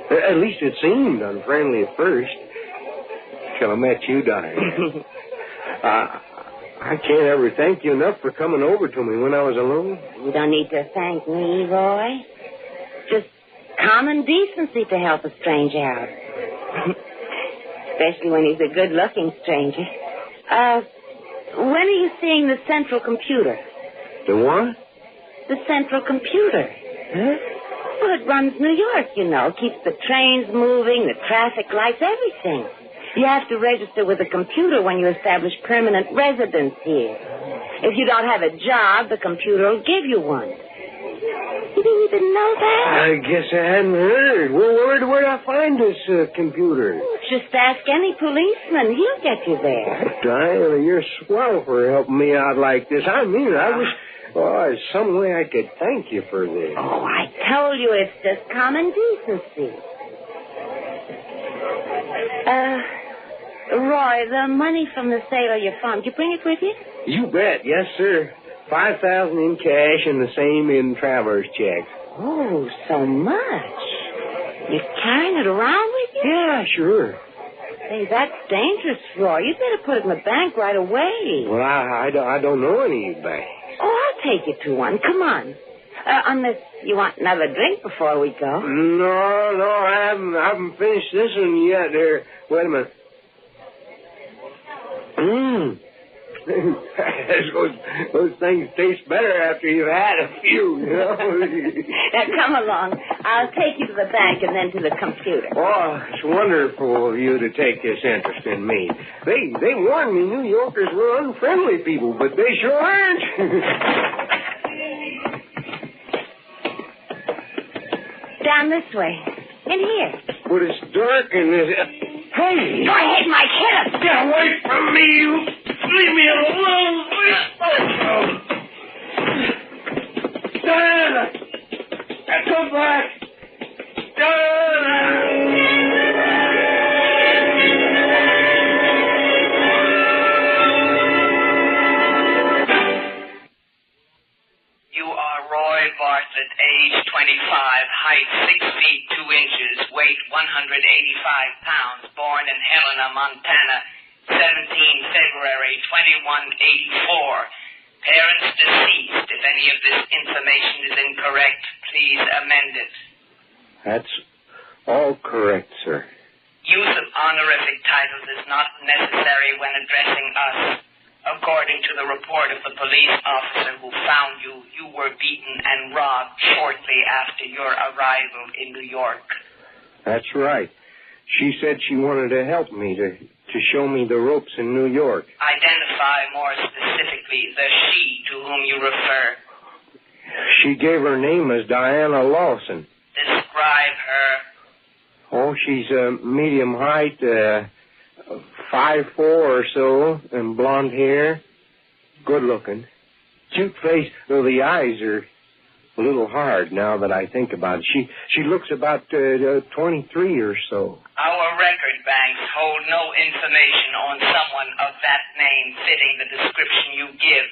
At least it seemed unfriendly at first. Till I met you, Diane. I can't ever thank you enough for coming over to me when I was alone. You don't need to thank me, Roy. Just common decency to help a stranger out. Especially when he's a good-looking stranger. When are you seeing the central computer? The what? The central computer. Huh? Well, it runs New York, you know. Keeps the trains moving, the traffic lights, everything. You have to register with the computer when you establish permanent residence here. If you don't have a job, the computer will give you one. You didn't know that? I guess I hadn't heard. Well, where'd I find this computer? Just ask any policeman. He'll get you there. Diana, you're swell for helping me out like this. I mean, I wish... Oh, there's some way I could thank you for this. Oh, I told you it's just common decency. Roy, the money from the sale of your farm, did you bring it with you? You bet. Yes, sir. $5,000 in cash and the same in traveler's checks. Oh, so much. You're carrying it around with you? Yeah, sure. Hey, that's dangerous, Roy. You better put it in the bank right away. Well, I don't know any banks. Oh, I'll take you to one. Come on. Unless you want another drink before we go. No, I haven't finished this one yet. There. Wait a minute. Those things taste better after you've had a few, you know. Now, come along. I'll take you to the bank and then to the computer. Oh, it's wonderful of you to take this interest in me. They warned me New Yorkers were unfriendly people, but they sure aren't. Down this way. In here. But it's dark and there's... Hey! Go ahead, Mike. Hit him. Get away from me, you... Leave me alone. Diana! Come back! Diana! You are Roy Bartlett, age 25, height 6 feet 2 inches, weight 185 pounds, born in Helena, Montana, 17 February 2184. Parents deceased. If any of this information is incorrect, please amend it. That's all correct, sir. Use of honorific titles is not necessary when addressing us. According to the report of the police officer who found you, you were beaten and robbed shortly after your arrival in New York. That's right. She said she wanted to help me to show me the ropes in New York. Identify more specifically the she to whom you refer. She gave her name as Diana Lawson. Describe her. Oh, she's medium height, 5'4" or so, and blonde hair. Good looking. Cute face, though the eyes are a little hard now that I think about it. She looks about 23 or so. Our record banks hold no information on someone of that name fitting the description you give.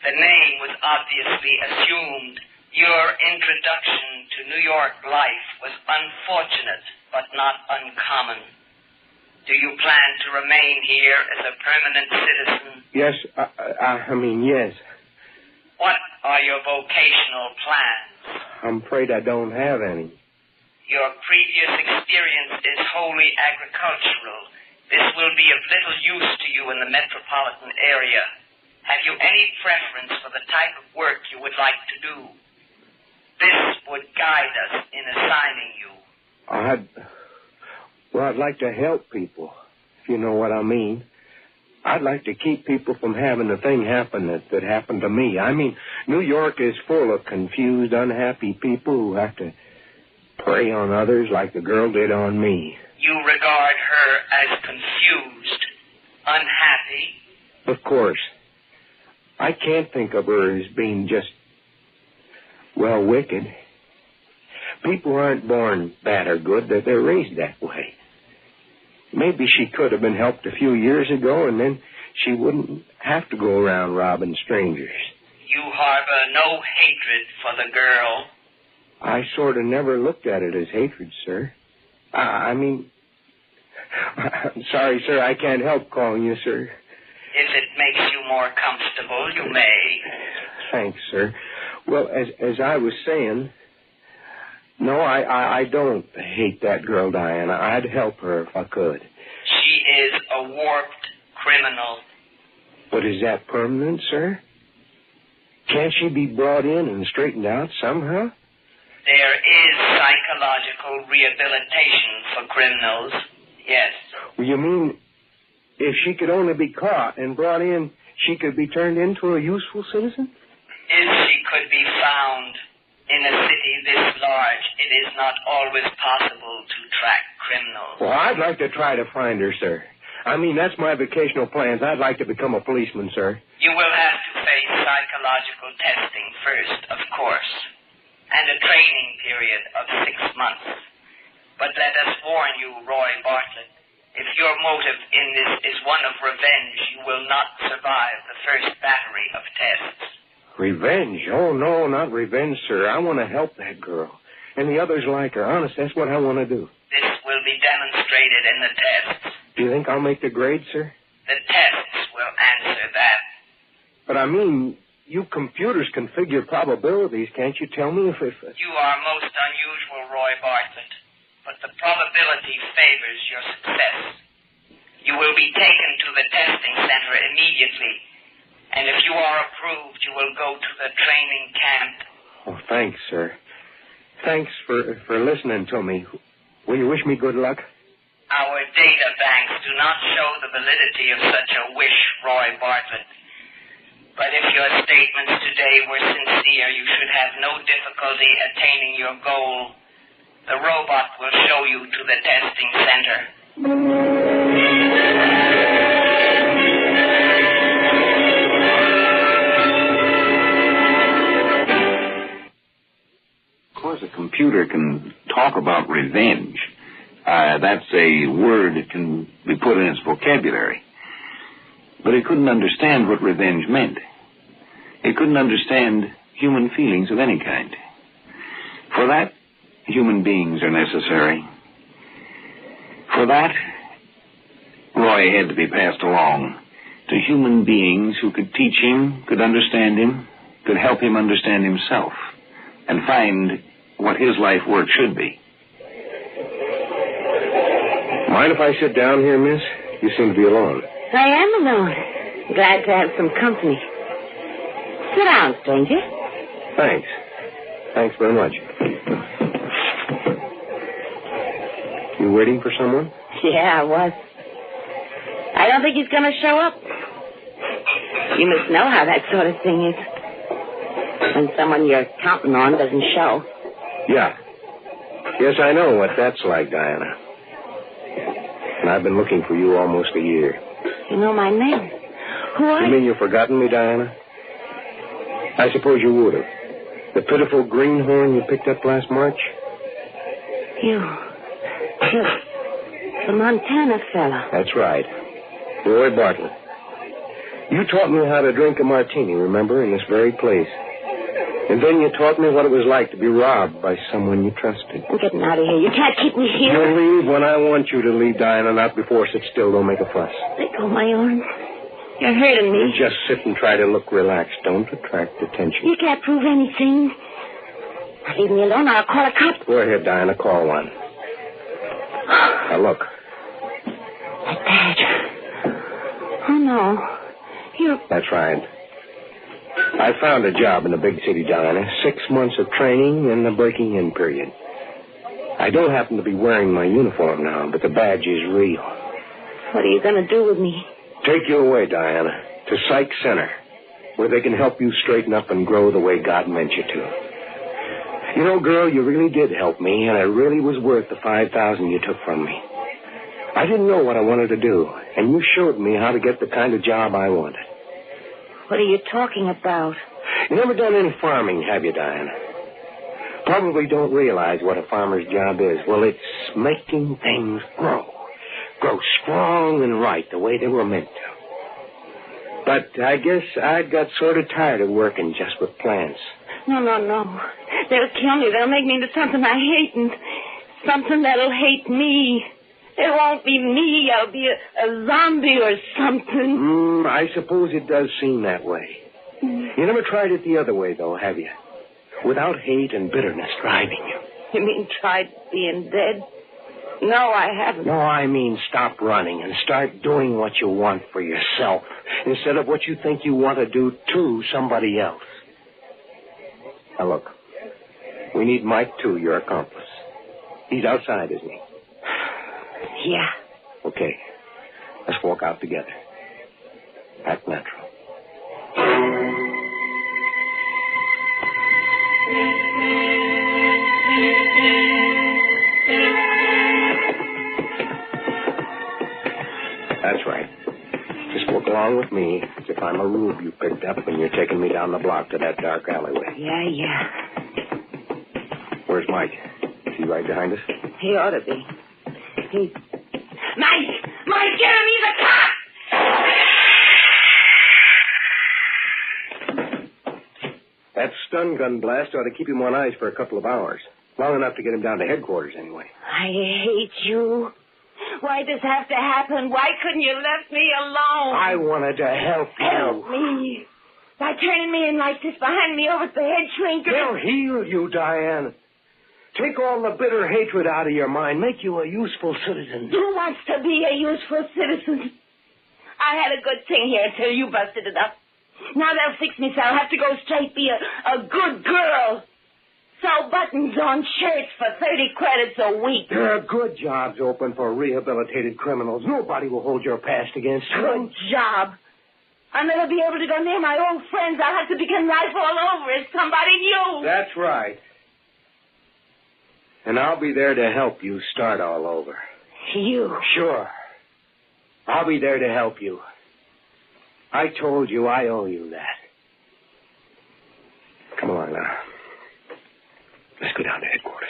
The name was obviously assumed. Your introduction to New York life was unfortunate, but not uncommon. Do you plan to remain here as a permanent citizen? Yes, I mean, yes. What are your vocational plans? I'm afraid I don't have any. Your previous experience is wholly agricultural. This will be of little use to you in the metropolitan area. Have you any preference for the type of work you would like to do? This would guide us in assigning you. I'd like to help people, if you know what I mean. I'd like to keep people from having the thing happen that happened to me. I mean, New York is full of confused, unhappy people who have to prey on others like the girl did on me. You regard her as confused, unhappy? Of course. I can't think of her as being just, well, wicked. People aren't born bad or good, they're raised that way. Maybe she could have been helped a few years ago, and then she wouldn't have to go around robbing strangers. You harbor no hatred for the girl? I sort of never looked at it as hatred, sir. I'm sorry, sir, I can't help calling you, sir. If it makes you more comfortable, you may. Thanks, sir. Well, as I was saying, no, I don't hate that girl, Diana. I'd help her if I could. She is a warped criminal. But is that permanent, sir? Can't she be brought in and straightened out somehow? There is psychological rehabilitation for criminals, yes. Well, you mean if she could only be caught and brought in, she could be turned into a useful citizen? If she could be found in a city this large, it is not always possible to track criminals. Well, I'd like to try to find her, sir. I mean, that's my vocational plans. I'd like to become a policeman, sir. You will have to face psychological testing first, of course, and a training period of 6 months. But let us warn you, Roy Bartlett, if your motive in this is one of revenge, you will not survive the first battery of tests. Revenge? Oh, no, not revenge, sir. I want to help that girl. And the others like her. Honest, that's what I want to do. This will be demonstrated in the tests. Do you think I'll make the grade, sir? The tests will answer that. But I mean, you computers can figure probabilities. Can't you tell me if... You are most unusual, Roy Bartlett. But the probability favors your success. You will be taken to the testing center immediately. And if you are approved, you will go to the training camp. Oh, thanks, sir. Thanks for listening to me. Will you wish me good luck? Our data banks do not show the validity of such a wish, Roy Bartlett. But if your statements today were sincere, you should have no difficulty attaining your goal. The robot will show you to the testing center. Of course, a computer can talk about revenge. That's a word that can be put in its vocabulary. But it couldn't understand what revenge meant. It couldn't understand human feelings of any kind. For that, human beings are necessary. For that, Roy had to be passed along to human beings who could teach him, could understand him, could help him understand himself, and find what his life work should be. Mind if I sit down here, miss? You seem to be alone. I am alone. Glad to have some company. Sit down, stranger. Thanks. Thanks very much. You waiting for someone? Yeah, I was. I don't think he's going to show up. You must know how that sort of thing is. When someone you're counting on doesn't show. Yeah. Yes, I know what that's like, Diana. And I've been looking for you almost a year. You know my name. Who are you? You mean you've forgotten me, Diana? I suppose you would have. The pitiful greenhorn you picked up last March? The Montana fella. That's right. Roy Bartlett. You taught me how to drink a martini, remember, in this very place. And then you taught me what it was like to be robbed by someone you trusted. I'm getting out of here. You can't keep me here. You'll leave when I want you to leave, Diana, not before. Sit still. Don't make a fuss. Let go of my arm. You're hurting me. You just sit and try to look relaxed. Don't attract attention. You can't prove anything. Leave me alone. I'll call a cop. Go ahead, Diana. Call one. Now, look. That badge. Oh, no. That's right. I found a job in the big city, Diana. 6 months of training and the breaking-in period. I don't happen to be wearing my uniform now, but the badge is real. What are you going to do with me? Take you away, Diana, to Psych Center, where they can help you straighten up and grow the way God meant you to. You know, girl, you really did help me, and it really was worth the $5,000 you took from me. I didn't know what I wanted to do, and you showed me how to get the kind of job I wanted. What are you talking about? You never done any farming, have you, Diana? Probably don't realize what a farmer's job is. Well, it's making things grow strong and right the way they were meant to. But I guess I got sort of tired of working just with plants. No. They'll kill me. They'll make me into something I hate, and something that'll hate me. It won't be me. I'll be a zombie or something. I suppose it does seem that way. You never tried it the other way, though, have you? Without hate and bitterness driving you. You mean tried being dead? No, I haven't. No, I mean stop running and start doing what you want for yourself instead of what you think you want to do to somebody else. Now, look. We need Mike, too, your accomplice. He's outside, isn't he? Yeah. Okay. Let's walk out together. Act natural. That's right. Just walk along with me as if I'm a rube you picked up and you're taking me down the block to that dark alleyway. Yeah. Where's Mike? Is he right behind us? He ought to be. Mike, get him! He's a cop! That stun gun blast ought to keep him on ice for a couple of hours. Long enough to get him down to headquarters, anyway. I hate you. Why does this have to happen? Why couldn't you left me alone? I wanted to help you. Help me? By turning me in like this behind me over the head shrinker. They'll heal you, Diane. Take all the bitter hatred out of your mind. Make you a useful citizen. Who wants to be a useful citizen? I had a good thing here until you busted it up. Now they'll fix me so I'll have to go straight be a good girl. Sew buttons on shirts for 30 credits a week. There are good jobs open for rehabilitated criminals. Nobody will hold your past against you. Good job. I'll never be able to go near my old friends. I'll have to begin life all over as somebody new. That's right. And I'll be there to help you start all over. You? Sure. I'll be there to help you. I told you I owe you that. Come along now. Let's go down to headquarters.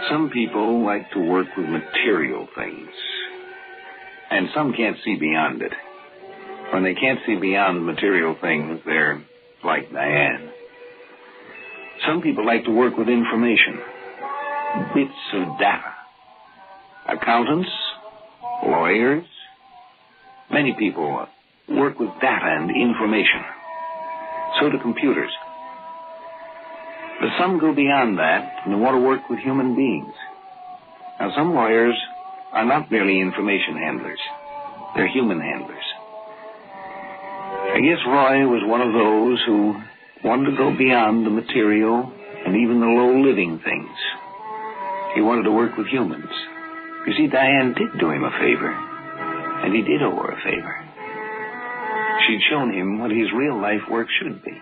Some people like to work with material things, and some can't see beyond it. When they can't see beyond material things, they're like Diane. Some people like to work with information, bits of data. Accountants, lawyers, many people work with data and information. So do computers. But some go beyond that and want to work with human beings. Now, some lawyers are not merely information handlers. They're human handlers. I guess Roy was one of those who wanted to go beyond the material and even the low-living things. He wanted to work with humans. You see, Diane did do him a favor, and he did owe her a favor. She'd shown him what his real-life work should be.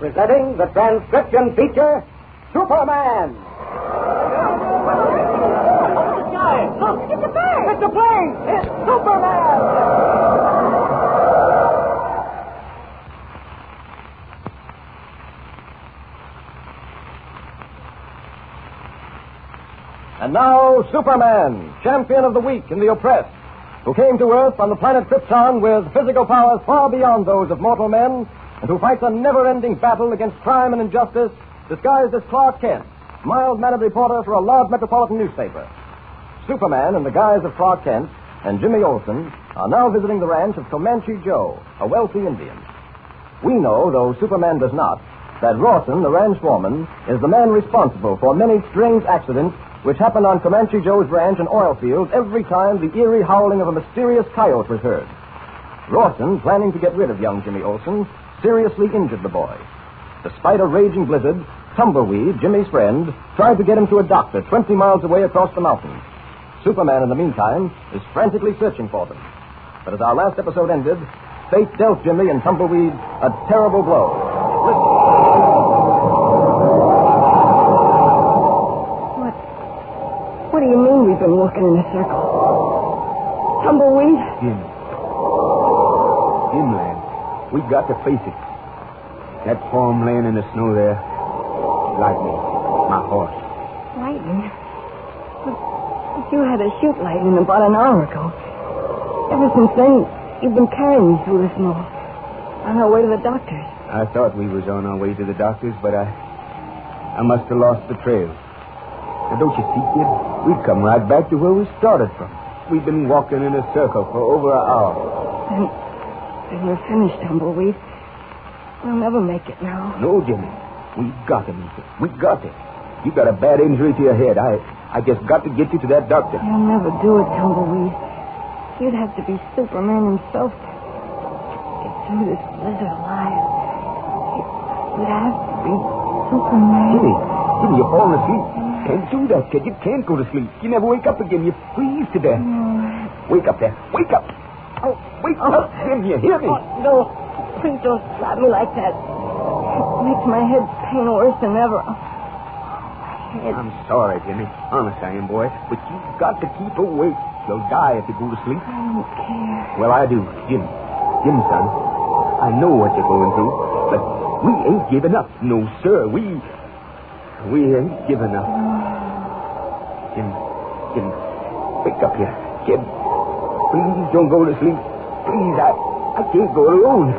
presenting the transcription feature, Superman. Look, it's a bird. It's a plane. It's Superman. And now, Superman, champion of the weak and the oppressed, who came to Earth on the planet Krypton with physical powers far beyond those of mortal men, and who fights a never-ending battle against crime and injustice, disguised as Clark Kent, mild-mannered reporter for a large metropolitan newspaper. Superman, in the guise of Clark Kent, and Jimmy Olsen are now visiting the ranch of Comanche Joe, a wealthy Indian. We know, though Superman does not, that Rawson, the ranch foreman, is the man responsible for many strange accidents which happen on Comanche Joe's ranch and oil fields every time the eerie howling of a mysterious coyote was heard. Rawson, planning to get rid of young Jimmy Olsen, seriously injured the boy. Despite a raging blizzard, Tumbleweed, Jimmy's friend, tried to get him to a doctor 20 miles away across the mountains. Superman, in the meantime, is frantically searching for them. But as our last episode ended, fate dealt Jimmy and Tumbleweed a terrible blow. What do you mean we've been walking in a circle? Tumbleweed? Jim, lad, we got to face it. That form laying in the snow there, Lightning, my horse. Lightning? But you had a shoot Lightning about an hour ago. Ever since then, you've been carrying me through the snow. On our way to the doctor's. I thought we was on our way to the doctor's, but I must have lost the trail. Now, don't you see, kid? We've come right back to where we started from. We've been walking in a circle for over an hour. Then we're finished, Tumbleweed. We'll never make it now. No, Jimmy. We got to make it. We got it. You got a bad injury to your head. I just got to get you to that doctor. You'll never do it, Tumbleweed. You'd have to be Superman himself to get through this blizzard alive. You'd have to be Superman. Jimmy, you're falling asleep. Can't do that, kid. You can't go to sleep. You never wake up again. You freeze to death. Wake up there. Wake up. Oh, wake up, Jim. You hear me? Oh, no. Please don't slap me like that. It makes my head pain worse than ever. I'm sorry, Jimmy. Honest I am, boy. But you've got to keep awake. You'll die if you go to sleep. I don't care. Well, I do. Jim, son. I know what you're going through. But we ain't giving up. No, sir. We ain't giving up. Jim, wake up here. Kid, please don't go to sleep. Please, I can't go alone.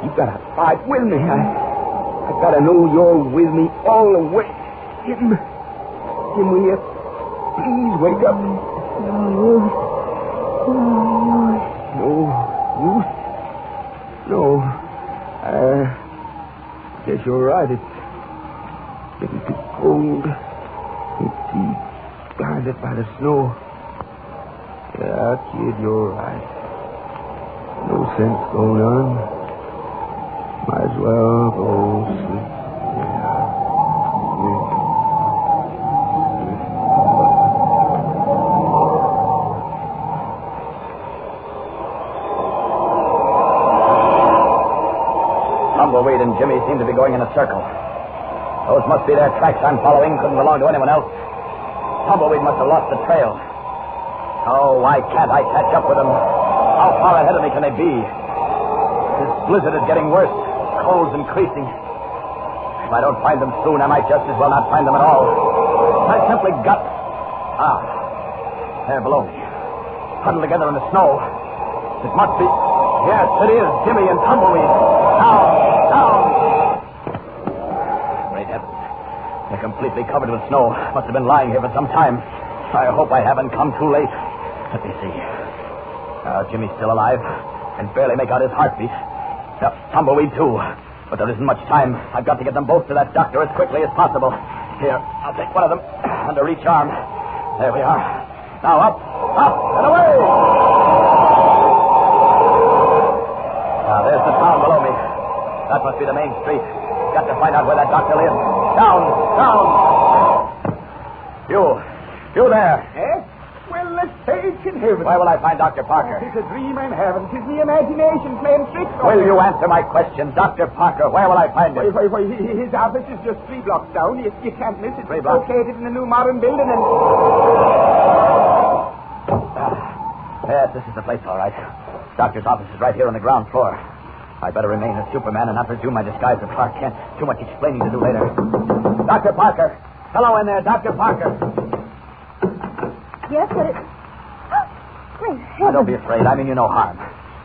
You gotta fight with me. I gotta know you're with me all the way. Jim, will you please wake up? No use. No. Guess you're right. It's getting too cold. It's blinded by the snow. Yeah, kid, you're right. No sense going on. Might as well go sleep. Tumbleweed and Jimmy seem to be going in a circle. Those must be their tracks I'm following. Couldn't belong to anyone else. Tumbleweed must have lost the trail. Oh, why can't I catch up with them? How far ahead of me can they be? This blizzard is getting worse. Cold's increasing. If I don't find them soon, I might just as well not find them at all. I simply got... there below me. Huddled together in the snow. It must be... Yes, it is. Jimmy and Tumbleweed. Down. Great heavens. They're completely covered with snow. Must have been lying here for some time. I hope I haven't come too late. Let me see. Jimmy's still alive and barely make out his heartbeat. Tumbleweed, too. But there isn't much time. I've got to get them both to that doctor as quickly as possible. Here, I'll take one of them under each arm. There we are. Now up, and away! Now, there's the town below me. That must be the main street. Got to find out where that doctor lives. Down! You there. Eh? Well, let's say in heaven. Where will I find Dr. Parker? It's a dream I'm having. It's the imagination playing tricks on Will me. you answer my question? Dr. Parker, where will I find him? Why, his office is just 3 blocks down. You can't miss it. 3 blocks. Located in the new modern building and... Yes, this is the place, all right. Doctor's office is right here on the ground floor. I'd better remain as Superman and not resume my disguise of Clark Kent. Too much explaining to do later. Dr. Parker. Hello in there, Dr. Parker. Yes, but it... Great Now, heavens. don't be afraid. I mean you no harm.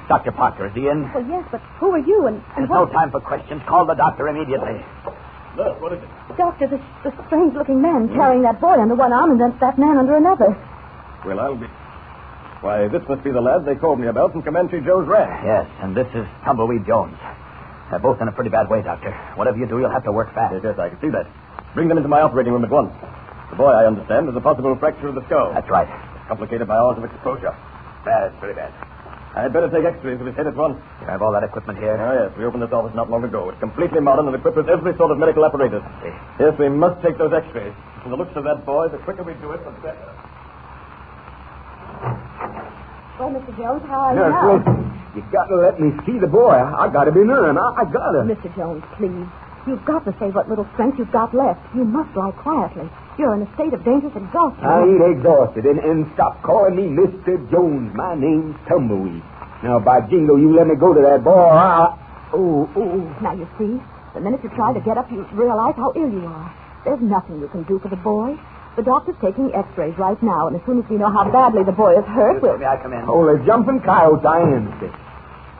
Dr. Parker, is he in? Well, yes, but who are you and There's what... no time for questions. Call the doctor immediately. Look, what is it? Doctor, the strange-looking man carrying that boy under one arm and that man under another. Well, I'll be... Why, this must be the lad they called me about from Comanche Joe's ranch. Yes, and this is Tumbleweed Jones. They're both in a pretty bad way, Doctor. Whatever you do, you'll have to work fast. Yes, I can see that. Bring them into my operating room at once. The boy, I understand, has a possible fracture of the skull. That's right. Complicated by hours of exposure. Bad, very bad. I'd better take x-rays of his head at once. You have all that equipment here? Oh, yes. We opened this office not long ago. It's completely modern and equipped with every sort of medical apparatus. Yes, we must take those x-rays. From the looks of that boy, the quicker we do it, the better. Well, Mr. Jones, how are you Nurse, now? well, you got to let me see the boy. I got to be near him. I got to. Mr. Jones, please. You've got to save what little strength you've got left. You must lie quietly. You're in a state of dangerous exhaustion. I ain't exhausted. And stop calling me Mr. Jones. My name's Tumbleweed. Now, by jingo, you let me go to that boy. Oh. Now, you see, the minute you try to get up, you realize how ill you are. There's nothing you can do for the boy. The doctor's taking x-rays right now, and as soon as we know how badly the boy is hurt, we'll... May I come in? Holy jumping coyotes, I am sick.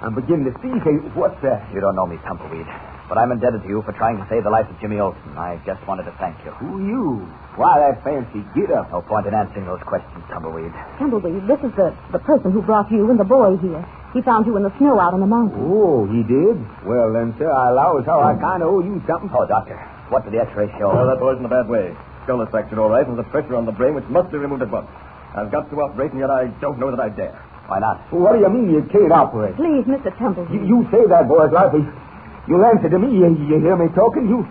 I'm beginning to see things. What's that? You don't know me, Tumbleweed. But I'm indebted to you for trying to save the life of Jimmy Olsen. I just wanted to thank you. Who you? Why that fancy get-up? No point in answering those questions, Tumbleweed. Tumbleweed, this is the person who brought you and the boy here. He found you in the snow out on the mountain. Oh, he did? Well, then, sir, I allow as how I kind of owe you something. Oh, Doctor, what did the x-ray show? Well, that boy's in a bad way. Skull is fractured, all right, and there's a pressure on the brain which must be removed at once. I've got to operate, and yet I don't know that I dare. Why not? Well, what do you mean you can't operate? Please, Mr. Tumbleweed. You save that boy's life. You'll answer to me. You hear me talking? You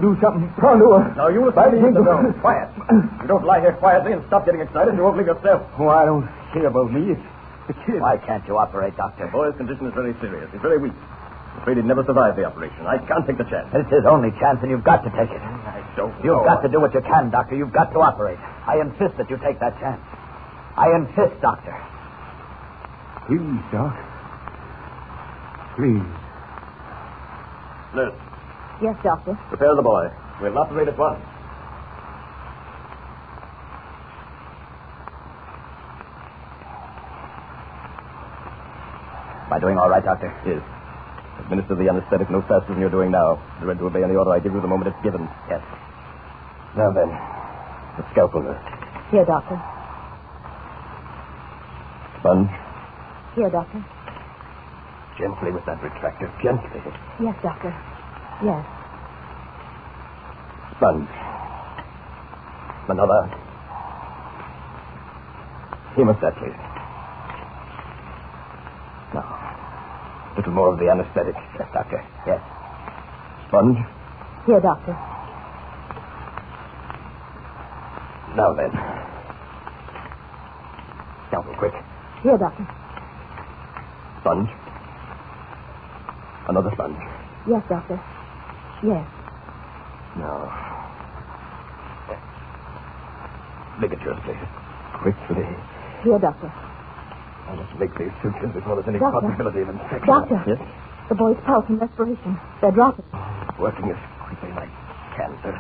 do something pronto. Now, you listen to me, Mr. Jones. Quiet. You don't lie here quietly and stop getting excited. You won't leave yourself. Oh, I don't care about me. It's the kid. Why can't you operate, Doctor? The boy's condition is very serious. He's very weak. I'm afraid he'd never survive the operation. I can't take the chance. It's his only chance, and you've got to take it. I don't You've know. got to do what you can, Doctor. You've got to operate. I insist that you take that chance. I insist, Doctor. Please, Doc. Please. Nurse, Yes, Doctor. prepare the boy. We'll operate at once. Am I doing all right, Doctor? Yes. Administer the anesthetic no faster than you're doing now. You're ready to obey any order I give you the moment it's given. Yes. Now then, the scalpel, nurse. Here, Doctor. Sponge. Here, Doctor. Gently with that retractor. Gently. Yes, Doctor. Yes. Sponge. Another. Hemostat, please. Now, a little more of the anesthetic. Yes, Doctor. Yes. Sponge. Here, Doctor. Now then. Scalpel, quick. Here, Doctor. Sponge. Another sponge. Yes, Doctor. Yes. Now. Ligatures, please. Quickly. Here, Doctor. I must make these sutures before there's any Doctor. possibility of infection. Doctor. Yes? The boy's pulse and respiration. They're dropping. Working as quickly as I can, sir.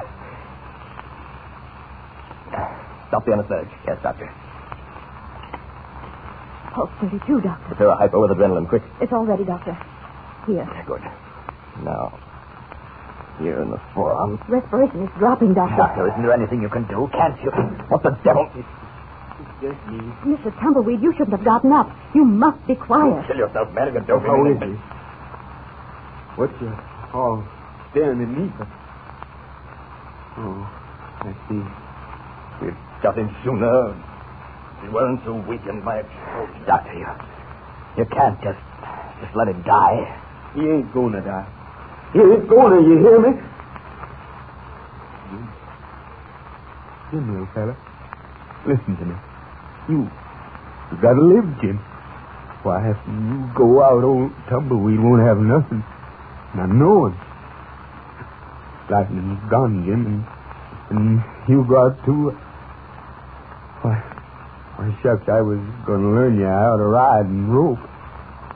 Stop the anesthetic. Yes, Doctor. Pulse 32, Doctor. Prepare a hypo with adrenaline, quick. It's all ready, Doctor. Here. Good. Now, here in the forearm. Respiration is dropping, Doctor. Doctor, isn't there anything you can do? Can't you? What the devil? Just me. Mr. Tumbleweed, you shouldn't have gotten up. You must be quiet. Kill yourself, man, if you don't How mean is anything. he? What's your all staring at me? Oh, I see. We've got him sooner. We weren't so weakened by explosion. Doctor, you can't just let him die. He ain't gonna die. He ain't gonna, you hear me? You little fella, listen to me. You gotta live, Jim. Why, if you go out, old Tumbleweed won't have nothing. Not knowing. Lightning's gone, Jim, and you got too. Why, shucks, I was going to learn you how to ride and rope.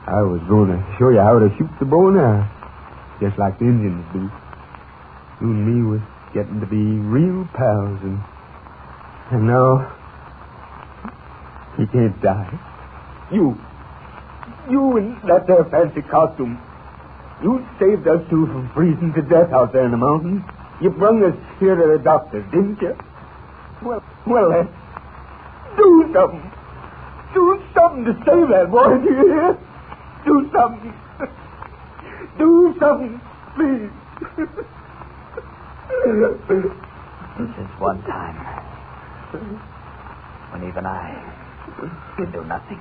I was going to show you how to shoot the bow now, just like the Indians do. You and me was getting to be real pals, and now he can't die. You in that there fancy costume, you saved us two from freezing to death out there in the mountains. You brung us here to the doctor, didn't you? Well, then, do something. Do something to save that boy, do you hear? Do something. Do something, please. This is one time when even I can do nothing.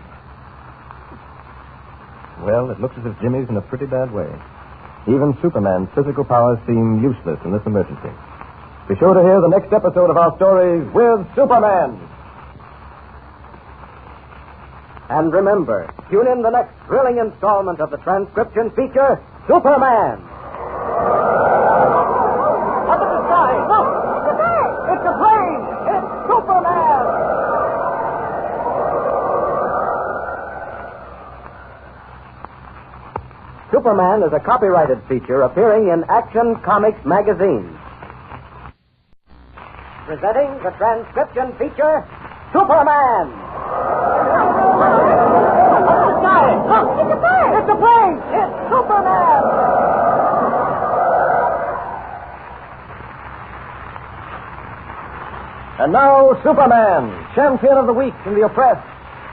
Well, it looks as if Jimmy's in a pretty bad way. Even Superman's physical powers seem useless in this emergency. Be sure to hear the next episode of our stories with Superman. And remember, tune in the next thrilling installment of the transcription feature, Superman. Up in the sky! Look! It's a bird! It's a plane! It's Superman! Superman is a copyrighted feature appearing in Action Comics magazine. Presenting the transcription feature, Superman! Look, it's a plane! It's a plane! It's Superman! And now, Superman, champion of the weak and the oppressed,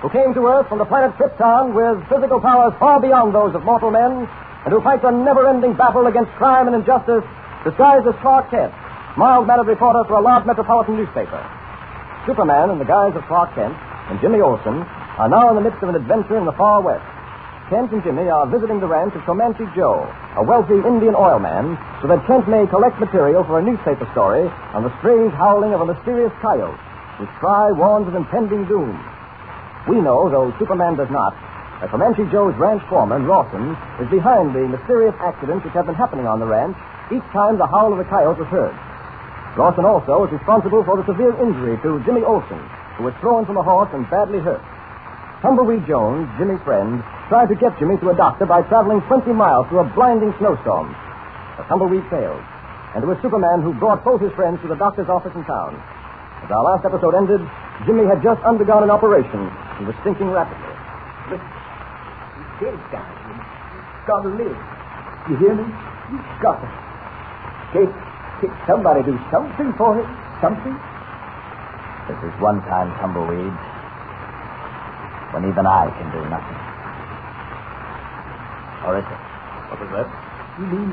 who came to Earth from the planet Krypton with physical powers far beyond those of mortal men, and who fights a never-ending battle against crime and injustice, disguised as Clark Kent, mild-mannered reporter for a large metropolitan newspaper. Superman, in the guise of Clark Kent, and Jimmy Olsen, are now in the midst of an adventure in the far west. Kent and Jimmy are visiting the ranch of Comanche Joe, a wealthy Indian oil man, so that Kent may collect material for a newspaper story on the strange howling of a mysterious coyote, whose cry warns of impending doom. We know, though Superman does not, that Comanche Joe's ranch foreman, Rawson, is behind the mysterious accidents which have been happening on the ranch each time the howl of the coyote was heard. Rawson also is responsible for the severe injury to Jimmy Olsen, who was thrown from a horse and badly hurt. Tumbleweed Jones, Jimmy's friend, tried to get Jimmy to a doctor by traveling 20 miles through a blinding snowstorm. But Tumbleweed failed, and it was Superman who brought both his friends to the doctor's office in town. As our last episode ended, Jimmy had just undergone an operation. He was sinking rapidly. Listen, he's dead, guys. He's got to live. You hear me? He's got to. Can't somebody do something for him? Something? This is one time, Tumbleweed, when even I can do nothing. Or is it? What was that? You mean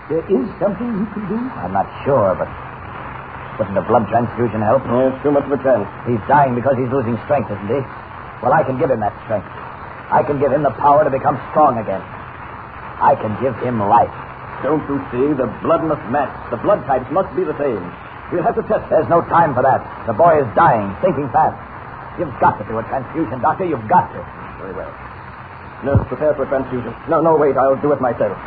there is something you can do? I'm not sure, but wouldn't a blood transfusion help? Yes, too much of a chance. He's dying because he's losing strength, isn't he? Well, I can give him that strength. I can give him the power to become strong again. I can give him life. Don't you see? The blood must match. The blood types must be the same. We'll have to test. There's no time for that. The boy is dying, sinking fast. You've got to do a transfusion, Doctor. You've got to. Very well. Nurse, prepare for a transfusion. No, wait. I'll do it myself.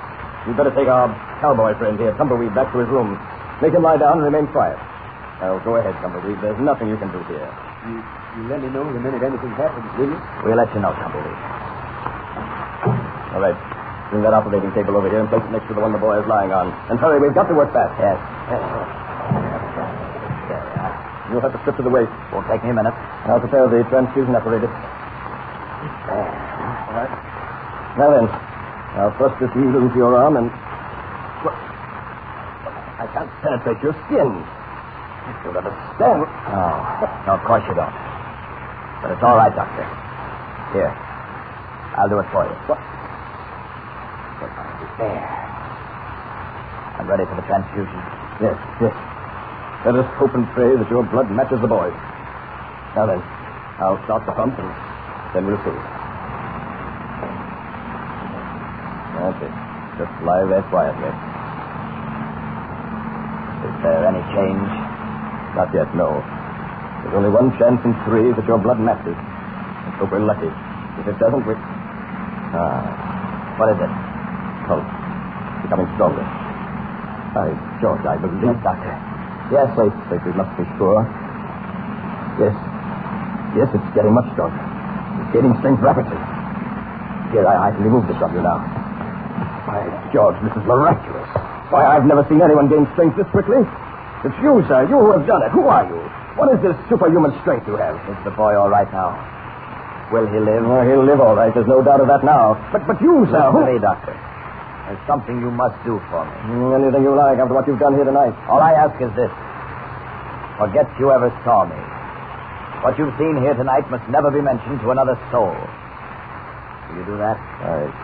You'd better take our cowboy friend here, Tumbleweed, back to his room. Make him lie down and remain quiet. Now, go ahead, Tumbleweed. There's nothing you can do here. You let me know the minute anything happens, will you? We'll let you know, Tumbleweed. All right. Bring that operating table over here and place it next to the one the boy is lying on. And hurry, we've got to work fast. Yes. You'll have to strip to the waist. Won't take me a minute. I'll prepare the transfusion apparatus. All right. Now then, I'll thrust this needle into your arm and... Well, I can't penetrate your skin. I don't understand. No, of course you don't. But it's all right, Doctor. Here. I'll do it for you. What? There. I'm ready for the transfusion. Yes. Let us hope and pray that your blood matches the boy's. Now then, I'll start the pump and then we'll see. That's it. Just lie there quietly. Is there any change? Not yet, no. There's only one chance in 3 that your blood matches. Super lucky. If it doesn't, we... what is it? Pulse. Becoming stronger. By George, I believe, Doctor. Yes, wait, we must be sure. Yes. Yes, it's getting much stronger. It's gaining strength rapidly. Here, I can remove this from you now. By George, this is miraculous. Why, I've never seen anyone gain strength this quickly. It's you, sir. You who have done it. Who are you? What is this superhuman strength you have? Is the boy all right now? Will he live? He'll live all right. There's no doubt of that now. But you, sir. Listen to me, Doctor. There's something you must do for me. Anything you like after what you've done here tonight. All I ask is this. Forget you ever saw me. What you've seen here tonight must never be mentioned to another soul. Will you do that?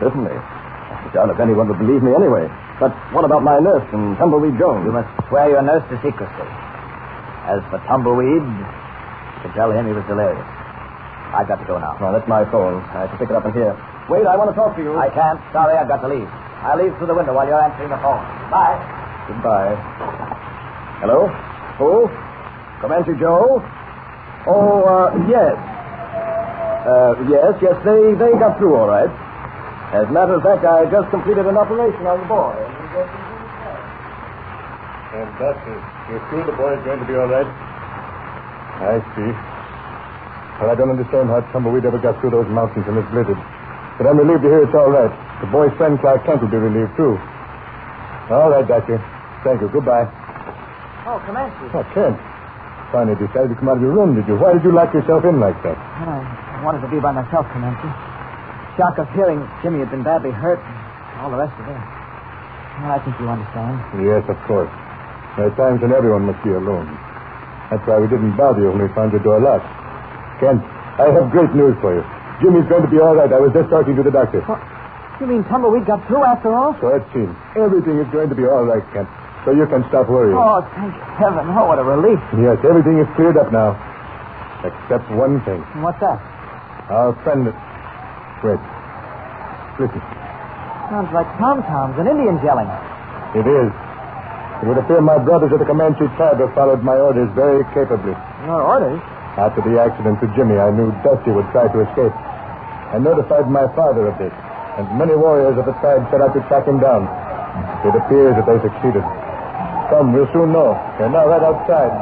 Certainly. I doubt if anyone would believe me anyway. But what about my nurse and Tumbleweed Jones? You must swear your nurse to secrecy. As for Tumbleweed, to tell him he was delirious. I've got to go now. That's my phone. I have to pick it up in here. Wait, I want to talk to you. I can't. Sorry, I've got to leave. I'll leave through the window while you're answering the phone. Bye. Goodbye. Hello? Who? Comanche Joe? Oh, yes. Yes, they got through all right. As a matter of fact, I just completed an operation on the boy. And Doctor, you're sure the boy's going to be all right? I see. Well, I don't understand how Tumbleweed ever got through those mountains in this blizzard. But I'm relieved to hear it's all right. The boy's friend, Clark Kent, will be relieved, too. All right, Doctor. Thank you. Goodbye. Oh, Comanche. Oh, Kent. Finally decided to come out of your room, did you? Why did you lock yourself in like that? I wanted to be by myself, Comanche. Shock of hearing Jimmy had been badly hurt and all the rest of it. Well, I think you understand. Yes, of course. There are times when everyone must be alone. That's why we didn't bother you when we found your door locked. Kent, I have great news for you. Jimmy's going to be all right. I was just talking to the doctor. What? You mean Tumbleweed got through after all? So it seems. Everything is going to be all right, Kent. So you can stop worrying. Oh, thank heaven. Oh, what a relief. Yes, everything is cleared up now. Except one thing. What's that? Our friend... Wait. Listen. Sounds like tom-toms and Indians yelling. It is. It would appear my brothers of the Comanche tribe have followed my orders very capably. Your orders? After the accident to Jimmy, I knew Dusty would try to escape. I notified my father of this, and many warriors of the tribe set out to track him down. It appears that they succeeded. Come, we'll soon know. They're now right outside.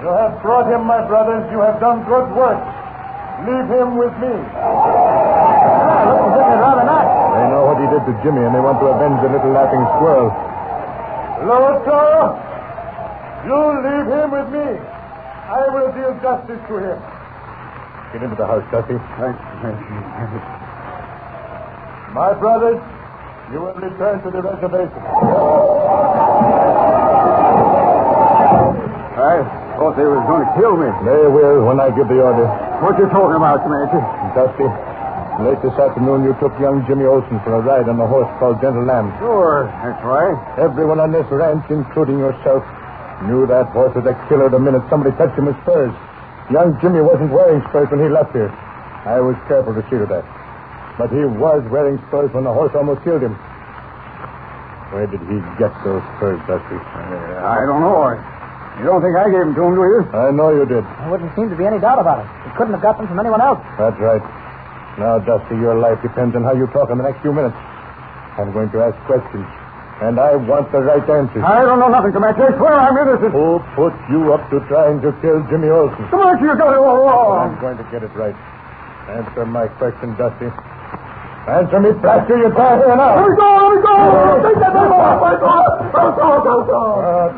You have brought him, my brothers. You have done good work. Leave him with me. Rather nice. They know what he did to Jimmy, and they want to avenge the little laughing squirrel. Lotto, you leave him with me. I will deal justice to him. Get into the house, Dusty. My brothers, you will return to the reservation. I thought they was going to kill me. They will when I give the order. What you talking about, Comanche? Dusty, late this afternoon you took young Jimmy Olsen for a ride on a horse called Gentle Lamb. Sure, that's right. Everyone on this ranch, including yourself, knew that horse was a killer the minute somebody touched him with spurs. Young Jimmy wasn't wearing spurs when he left here. I was careful to see to that. But he was wearing spurs when the horse almost killed him. Where did he get those spurs, Dusty? I don't know. You don't think I gave them to him, do you? I know you did. There wouldn't seem to be any doubt about it. He couldn't have got them from anyone else. That's right. Now, Dusty, your life depends on how you talk in the next few minutes. I'm going to ask questions, and I want the right answers. I don't know nothing, Comanche. I swear I'm innocent. Who put you up to trying to kill Jimmy Olsen? Comanche, you got it all wrong. I'm going to get it right. Answer my question, Dusty. Answer me, blast you die here now. Let me go. Take that knife off. Let go.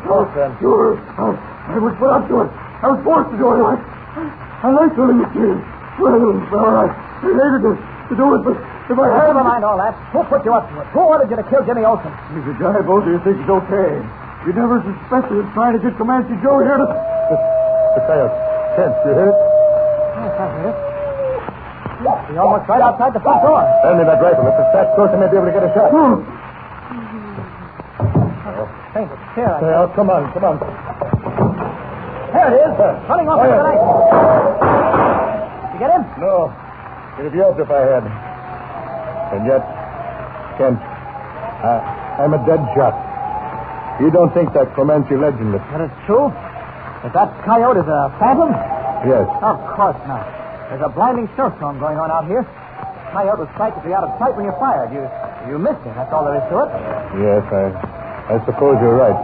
Talk then. Sure. I was put up to it. I was forced to do it. I like to leave you. Well, all right. I hated to do it, but if I had... Never mind all that. Who put you up to it? Who ordered you to kill Jimmy Olsen? He's a guy both of you think is okay. You never suspected of trying to get Comanche Joe here to... The coyote. Kent, you hear it? Yes, I heard it. He's almost right outside the front door. Hand me that rifle. If it's that close, I may be able to get a shot. Think it's here. Well, come on. There it is. Running off into the night. Did you get him? No. It'd be up if I had. And yet, Kent, I'm a dead shot. You don't think that Comanche legend is... That is true? That coyote is a phantom? Yes. Of course not. There's a blinding snowstorm going on out here. Coyote was practically out of sight when you fired. You missed him. That's all there is to it. Yes, I suppose you're right.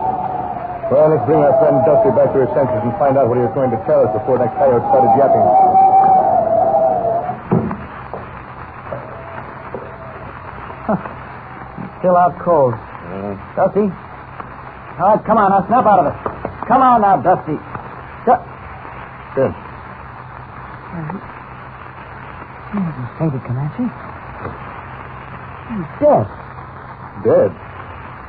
Well, let's bring our friend Dusty back to his senses and find out what he was going to tell us before that coyote started yapping. Still out cold. Dusty? All right, come on, now snap out of it. Come on now, Dusty. Good. He hasn't fainted, Comanche. He's dead. Dead?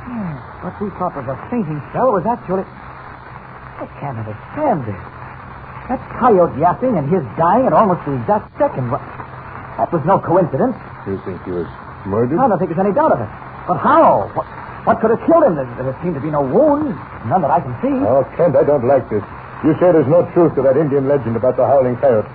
Yes, what we thought was a fainting spell was actually... I can't understand this. That coyote yapping and his dying at almost the exact second. That was no coincidence. You think he was murdered? I don't think there's any doubt of it. But how? What could have killed him? There seemed to be no wounds. None that I can see. Oh, Kent, I don't like this. You say there's no truth to that Indian legend about the howling coyote.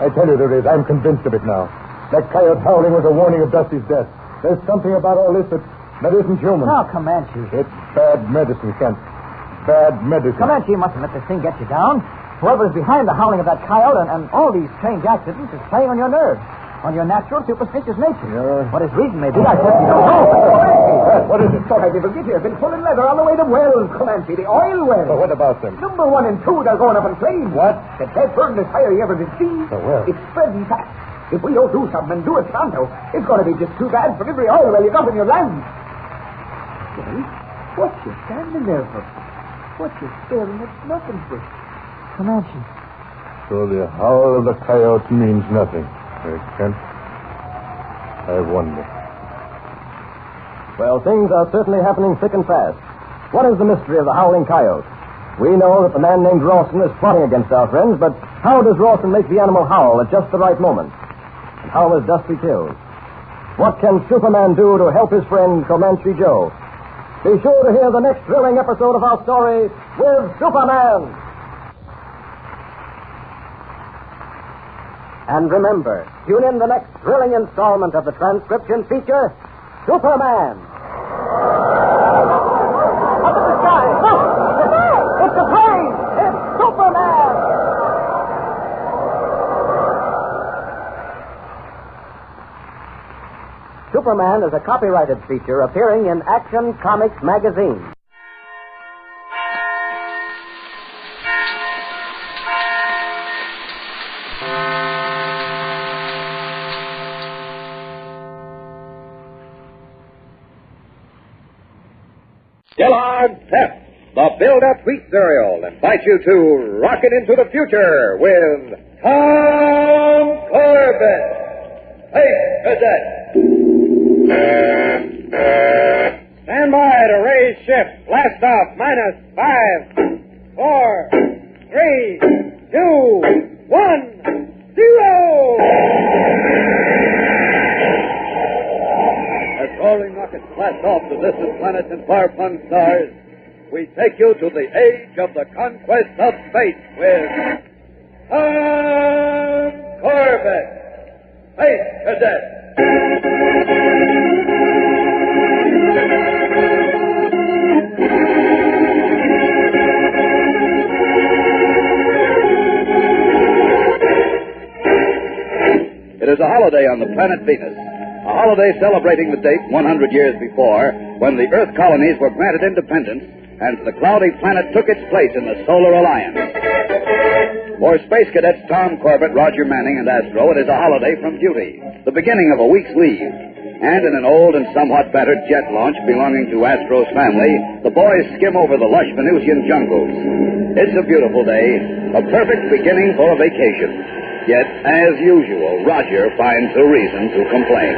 I tell you there is. I'm convinced of it now. That coyote howling was a warning of Dusty's death. There's something about all this that isn't human. Now, Comanche. It's bad medicine, Kent. Bad medicine. Comanche, you mustn't let this thing get you down. Whoever is behind the howling of that coyote and all these strange accidents is playing on your nerves. On your natural, superstitious nature. Yeah. What his reason may be, I certainly don't know. What is it? Thought I'd never get here. Been pulling leather on the way to wells, Comanche, the oil wells. Well, what about them? Number 1 and 2, they're going up in flames. What? The dead furnace fire you ever did see. Oh, well. It's spreading fast. If we don't do something and do it pronto, it's going to be just too bad for every oil well you got in your land. Well, what you standing there for? What you staring at nothing for? Comanche. So the howl of the coyote means nothing. Kent, I wonder. Well, things are certainly happening thick and fast. What is the mystery of the howling coyote? We know that the man named Rawson is plotting against our friends, but how does Rawson make the animal howl at just the right moment? And how was Dusty killed? What can Superman do to help his friend Comanche Joe? Be sure to hear the next thrilling episode of our story with Superman. And remember, tune in the next thrilling installment of the transcription feature, Superman. Up in the sky! Look! It's a plane! It's Superman! Superman is a copyrighted feature appearing in Action Comics magazine. Kellogg's Pep, the build-up wheat cereal, invites you to rocket into the future with Tom Corbett. Hey, Cadet. Stand by to raise ship. Blast off. -5, 4, 3, 2, 1, 0. As roaring rockets blast off to distant planets and far-flung stars, we take you to the age of the conquest of space with Tom Corbett, Space Cadet. It is a holiday on the planet Venus. A holiday celebrating the date 100 years before, when the Earth colonies were granted independence and the cloudy planet took its place in the Solar Alliance. For Space Cadets Tom Corbett, Roger Manning, and Astro, it is a holiday from duty, the beginning of a week's leave. And in an old and somewhat battered jet launch belonging to Astro's family, the boys skim over the lush Venusian jungles. It's a beautiful day, a perfect beginning for a vacation. Yet, as usual, Roger finds a reason to complain.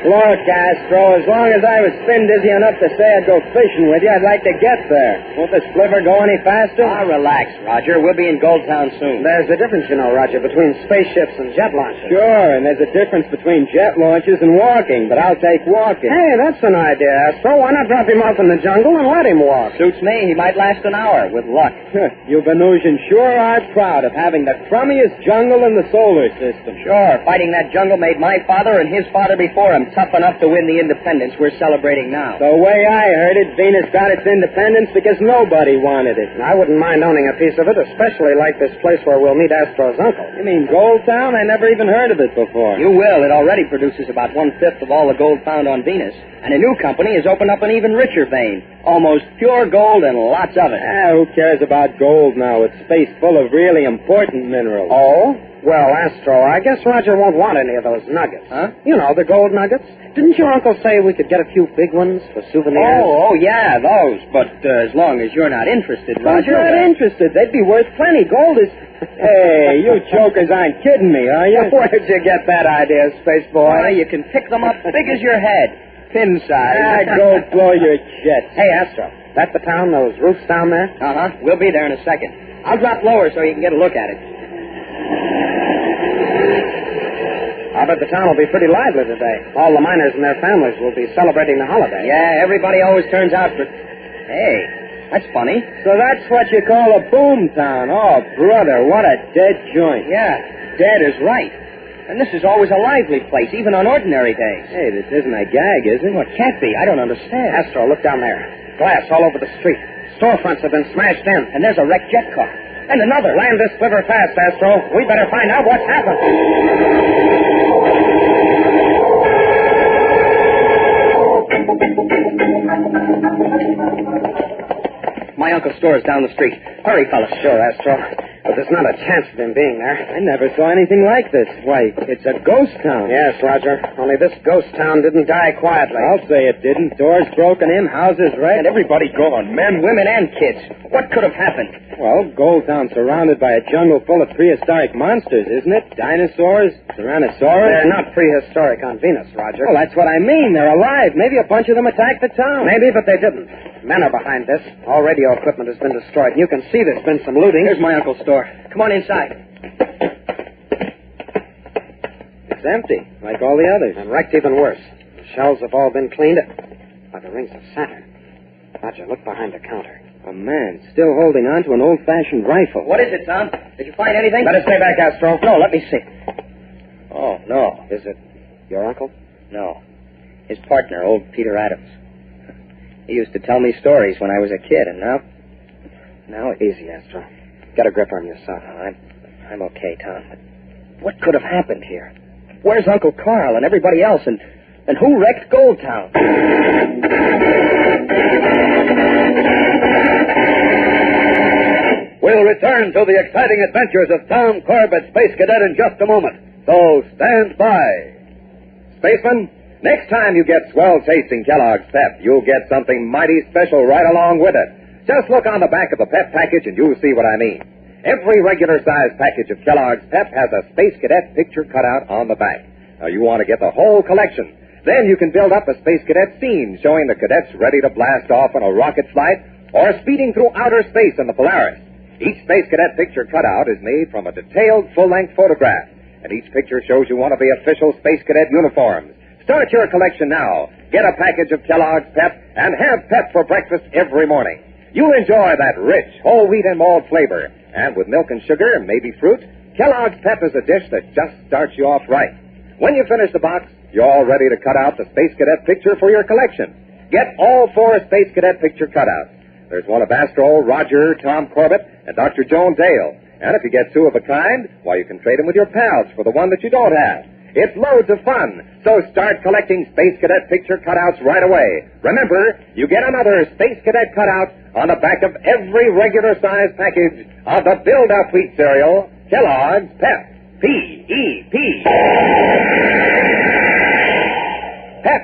Look, Astro, as long as I was spin dizzy enough to say I'd go fishing with you, I'd like to get there. Won't the sliver go any faster? Relax, Roger. We'll be in Goldtown soon. There's a difference, you know, Roger, between spaceships and jet launches. Sure, and there's a difference between jet launches and walking, but I'll take walking. Hey, that's an idea, Astro. Why not drop him off in the jungle and let him walk? Suits me. He might last an hour, with luck. You Venusians sure are proud of having the crummiest jungle in the solar system. Sure. Fighting that jungle made my father and his father before him tough enough to win the independence we're celebrating now. The way I heard it, Venus got its independence because nobody wanted it. I wouldn't mind owning a piece of it, especially like this place where we'll meet Astro's uncle. You mean Goldtown? I never even heard of it before. You will. It already produces about 1/5 of all the gold found on Venus. And a new company has opened up an even richer vein. Almost pure gold and lots of it. Who cares about gold now? It's space full of really important minerals. Oh? Well, Astro, I guess Roger won't want any of those nuggets. Huh? You know, the gold nuggets. Didn't your uncle say we could get a few big ones for souvenirs? Oh, yeah, those. But as long as you're not interested, Roger. I'm not interested. They'd be worth plenty. Gold is... Hey, you jokers aren't kidding me, are you? Where'd you get that idea, Space Boy? Why, you can pick them up big as your head. Pin size. Go blow your jets. Hey, Astro, that the town, those roofs down there? Uh-huh. We'll be there in a second. I'll drop lower so you can get a look at it. I bet the town will be pretty lively today. All the miners and their families will be celebrating the holiday. Yeah, everybody always turns out for... Hey, that's funny. So that's what you call a boom town. Oh, brother, what a dead joint. Yeah, dead is right. And this is always a lively place, even on ordinary days. Hey, this isn't a gag, is it? Well, it can't be. I don't understand. Astro, look down there. Glass all over the street. Storefronts have been smashed in. And there's a wrecked jet car. And another. Land this sliver fast, Astro. We better find out what's happened. My uncle's store is down the street. Hurry, fellas. Sure, Astro. But there's not a chance of him being there. I never saw anything like this. Why, it's a ghost town. Yes, Roger. Only this ghost town didn't die quietly. I'll say it didn't. Doors broken in, houses wrecked. And everybody gone. Men, women, and kids. What could have happened? Well, Goldtown's surrounded by a jungle full of prehistoric monsters, isn't it? Dinosaurs, Tyrannosaurus. They're not prehistoric on Venus, Roger. Well, that's what I mean. They're alive. Maybe a bunch of them attacked the town. Maybe, but they didn't. Men are behind this. All radio equipment has been destroyed. And you can see there's been some looting. Here's my uncle's store. Come on inside. It's empty, like all the others. And wrecked even worse. The shelves have all been cleaned up by the rings of Saturn. Roger, look behind the counter. A man still holding on to an old-fashioned rifle. What is it, Tom? Did you find anything? Better stay back, Astro. No, let me see. Oh, no. Is it your uncle? No. His partner, old Peter Adams. He used to tell me stories when I was a kid, and now... Easy, Astro. Get a grip on yourself. I'm okay, Tom. But what could have happened here? Where's Uncle Carl and everybody else, and who wrecked Goldtown? We'll return to the exciting adventures of Tom Corbett, Space Cadet, in just a moment. So stand by. Spaceman, next time you get swell-tasting Kellogg's Pep, you'll get something mighty special right along with it. Just look on the back of the Pep package and you'll see what I mean. Every regular-sized package of Kellogg's Pep has a Space Cadet picture cut out on the back. Now, you want to get the whole collection. Then you can build up a Space Cadet scene showing the cadets ready to blast off on a rocket flight or speeding through outer space in the Polaris. Each Space Cadet picture cutout is made from a detailed full-length photograph, and each picture shows you one of the official Space Cadet uniforms. Start your collection now. Get a package of Kellogg's Pep and have Pep for breakfast every morning. You'll enjoy that rich whole wheat and malt flavor. And with milk and sugar and maybe fruit, Kellogg's Pep is a dish that just starts you off right. When you finish the box, you're all ready to cut out the Space Cadet picture for your collection. Get all 4 Space Cadet picture cutouts. There's one of Astro, Roger, Tom Corbett, and Dr. Joan Dale. And if you get 2 of a kind, why, you can trade them with your pals for the one that you don't have. It's loads of fun, so start collecting Space Cadet picture cutouts right away. Remember, you get another Space Cadet cutout on the back of every regular-sized package of the Build-Up Wheat Cereal, Kellogg's Pep. P-E-P. Pep.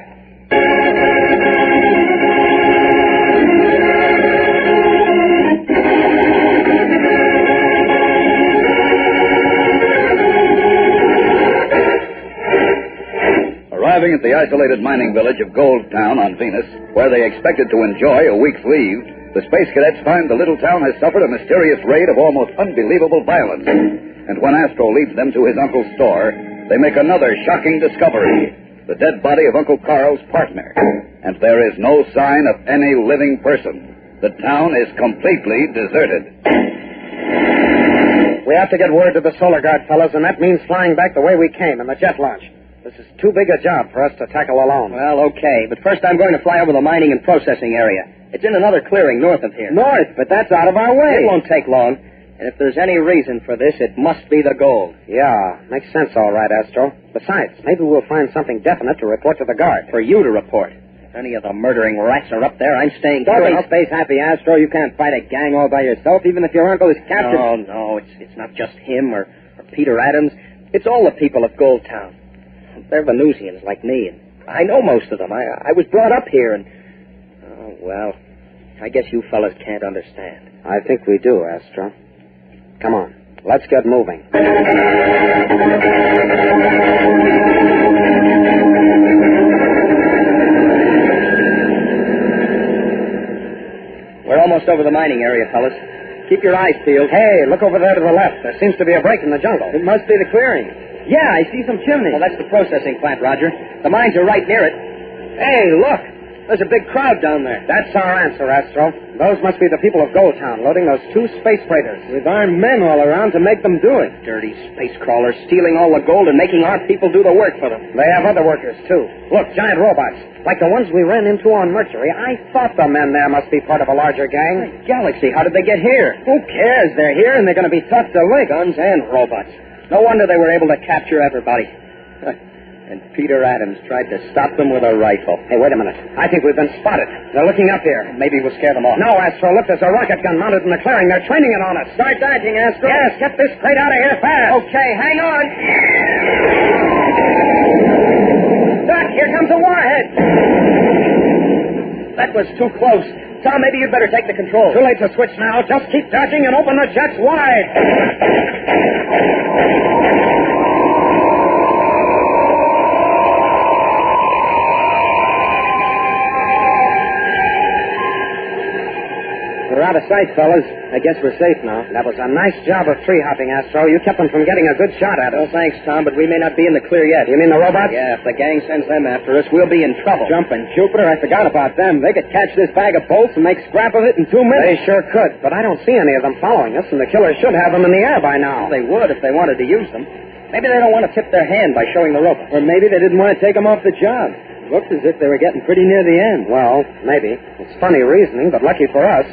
Arriving at the isolated mining village of Goldtown on Venus, where they expected to enjoy a week's leave, the space cadets find the little town has suffered a mysterious raid of almost unbelievable violence. And when Astro leads them to his uncle's store, they make another shocking discovery: the dead body of Uncle Carl's partner. And there is no sign of any living person. The town is completely deserted. We have to get word to the Solar Guard, fellas, and that means flying back the way we came in the jet launch. This is too big a job for us to tackle alone. Well, okay, but first I'm going to fly over the mining and processing area. It's in another clearing north of here. North, but that's out of our way. It won't take long. And if there's any reason for this, it must be the gold. Yeah, makes sense all right, Astro. Besides, maybe we'll find something definite to report to the guard. For you to report. If any of the murdering rats are up there, I'm staying Don't here. be space happy, Astro. You can't fight a gang all by yourself, even if your uncle is captured. No, it's not just him or Peter Adams. It's all the people of Goldtown. They're Venusians like me, and I know most of them. I was brought up here, and... Oh, well, I guess you fellas can't understand. I think we do, Astro. Come on, let's get moving. We're almost over the mining area, fellas. Keep your eyes peeled. Hey, look over there to the left. There seems to be a break in the jungle. It must be the clearing. Yeah, I see some chimneys. Well, that's the processing plant, Roger. The mines are right near it. Hey, look. There's a big crowd down there. That's our answer, Astro. Those must be the people of Goldtown loading those 2 space freighters. With armed men all around to make them do it. Dirty space crawlers stealing all the gold and making our people do the work for them. They have other workers, too. Look, giant robots. Like the ones we ran into on Mercury. I thought the men there must be part of a larger gang. Galaxy, how did they get here? Who cares? They're here and they're going to be tough to lick. Guns and robots. No wonder they were able to capture everybody. And Peter Adams tried to stop them with a rifle. Hey, wait a minute. I think we've been spotted. They're looking up here. Maybe we'll scare them off. No, Astro, look, there's a rocket gun mounted in the clearing. They're training it on us. Start dodging, Astro. Yes, get this crate out of here fast. Okay, hang on. Doc, here comes a warhead. That was too close. Tom, maybe you'd better take the controls. Too late to switch now. Just keep dodging and open the jets wide. We're out of sight, fellas. I guess we're safe now. That was a nice job of tree-hopping, Astro. You kept them from getting a good shot at us. Well, thanks, Tom, but we may not be in the clear yet. You mean the robots? Yeah, if the gang sends them after us, we'll be in trouble. Jumping Jupiter, I forgot about them. They could catch this bag of bolts and make scrap of it in 2 minutes. They sure could, but I don't see any of them following us, and the killers should have them in the air by now. Well, they would if they wanted to use them. Maybe they don't want to tip their hand by showing the robots. Or maybe they didn't want to take them off the job. Looks as if they were getting pretty near the end. Well, maybe. It's funny reasoning, but lucky for us.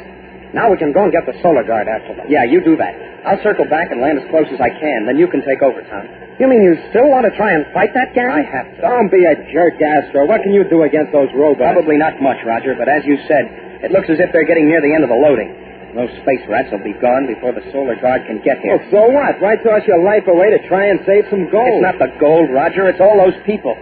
Now we can go and get the Solar Guard after them. Yeah, you do that. I'll circle back and land as close as I can. Then you can take over, Tom. You mean you still want to try and fight that gang? I have to. Don't be a jerk, Astro. What can you do against those robots? Probably not much, Roger, but as you said, it looks as if they're getting near the end of the loading. Those space rats will be gone before the Solar Guard can get here. Well, so what? Why toss your life away to try and save some gold? It's not the gold, Roger. It's all those people.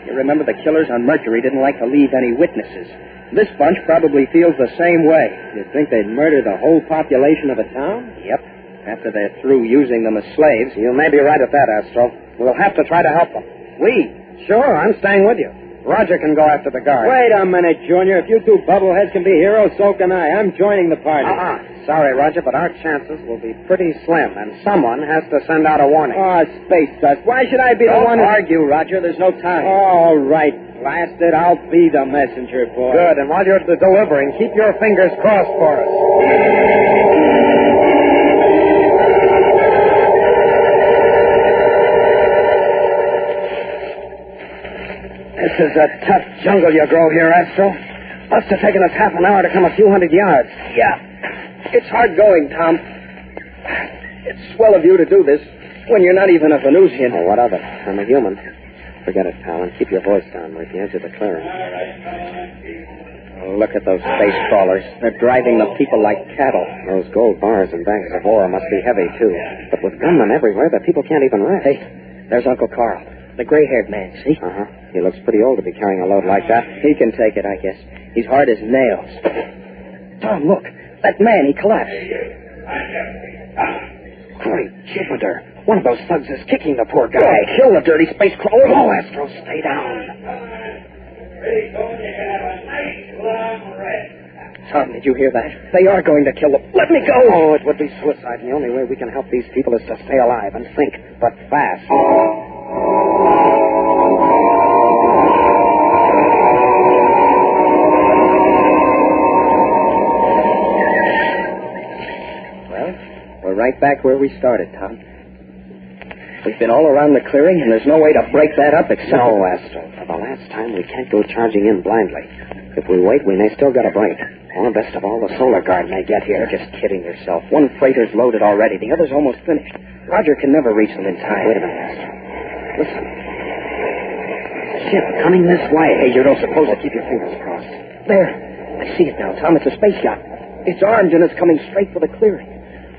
You remember the killers on Mercury didn't like to leave any witnesses. This bunch probably feels the same way. You think they'd murder the whole population of a town? Yep. After they're through using them as slaves. You may be right at that, Astro. We'll have to try to help them. We? Sure, I'm staying with you. Roger can go after the guard. Wait a minute, Junior. If you 2 bubbleheads can be heroes, so can I. I'm joining the party. Sorry, Roger, but our chances will be pretty slim, and someone has to send out a warning. Oh, space dust. Why should I be the one... Don't argue, Roger. There's no time. All right. Blast it. I'll be the messenger, boy. Good, and while you're delivering, keep your fingers crossed for us. This is a tough jungle you grow here, Astro. Must have taken us half an hour to come a few hundred yards. Yeah. It's hard going, Tom. It's swell of you to do this when you're not even a Venusian. Oh, what of it? I'm a human. Forget it, pal, and keep your voice down. We're at the edge of the clearing. Oh, look at those space crawlers. They're driving the people like cattle. Those gold bars and bags of ore must be heavy, too. But with gunmen everywhere, the people can't even rest. Hey, there's Uncle Carl. The gray-haired man, see? Uh-huh. He looks pretty old to be carrying a load like that. He can take it, I guess. He's hard as nails. Tom, look. That man, he collapsed. Great Jupiter. One of those thugs is kicking the poor guy. Oh, kill the dirty space crawler. Oh, Astro, stay down. Tom, did you hear that? They are going to kill them. Let me go. Oh, it would be suicide. And the only way we can help these people is to stay alive and think, but fast. We're right back where we started, Tom. We've been all around the clearing, and there's no way to break that up except... No, Astro. For the last time, we can't go charging in blindly. If we wait, we may still get a break. Or best of all, the solar guard may get here. You're just kidding yourself. One freighter's loaded already. The other's almost finished. Roger can never reach them in time. Wait a minute, Astro. Listen. Ship coming this way. Hey, you don't suppose I'll keep your fingers crossed. There. I see it now, Tom. It's a space yacht. It's armed, and it's coming straight for the clearing.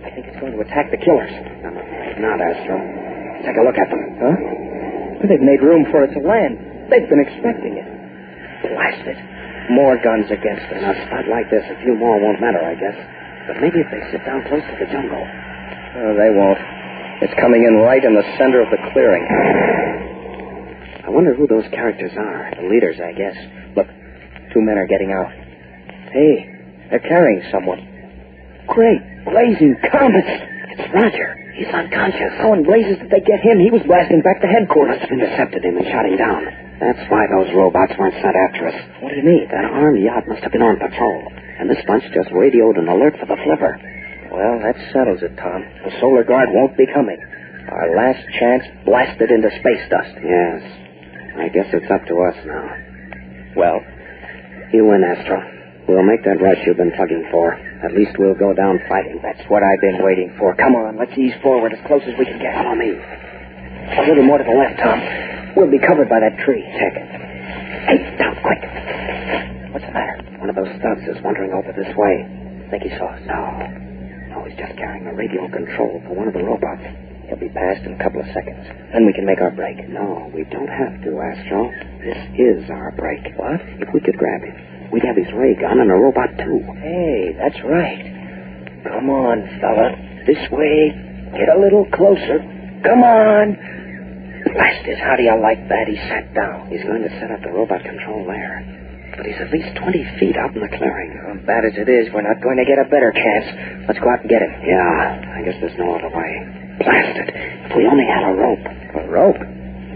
I think it's going to attack the killers. No, not Astro. Take a look at them. Huh? They've made room for it to land. They've been expecting it. Blast it. More guns against us. In a spot like this, a few more won't matter, I guess. But maybe if they sit down close to the jungle. Oh, they won't. It's coming in right in the center of the clearing. I wonder who those characters are. The leaders, I guess. Look, 2 men are getting out. Hey, they're carrying someone. Great blazing comets. It's Roger. He's unconscious. How in blazes did they get him? He was blasting back to headquarters. Must have intercepted him and shot him down. That's why those robots weren't sent after us. What do you mean? That armed yacht must have been on patrol. And this bunch just radioed an alert for the flipper. Well, that settles it, Tom. The solar guard won't be coming. Our last chance blasted into space dust. Yes. I guess it's up to us now. Well? You win, Astro. We'll make that rush you've been plugging for. At least we'll go down fighting. That's what I've been waiting for. Come on, let's ease forward as close as we can get. Follow me. A little more to the left, Tom. We'll be covered by that tree. Check it. Hey, down, quick. What's the matter? One of those thugs is wandering over this way. Think he saw us? No, he's just carrying a radio control for one of the robots. He'll be past in a couple of seconds. Then we can make our break. No, we don't have to, Astro. This is our break. What? If we could grab him, we'd have his ray gun and a robot, too. Hey, that's right. Come on, fella. This way. Get a little closer. Come on. Blast it. How do you like that? He sat down. He's going to set up the robot control there. But he's at least 20 feet out in the clearing. Bad as it is, we're not going to get a better chance. Let's go out and get him. Yeah, I guess there's no other way. Blast it. If we only had a rope. A rope?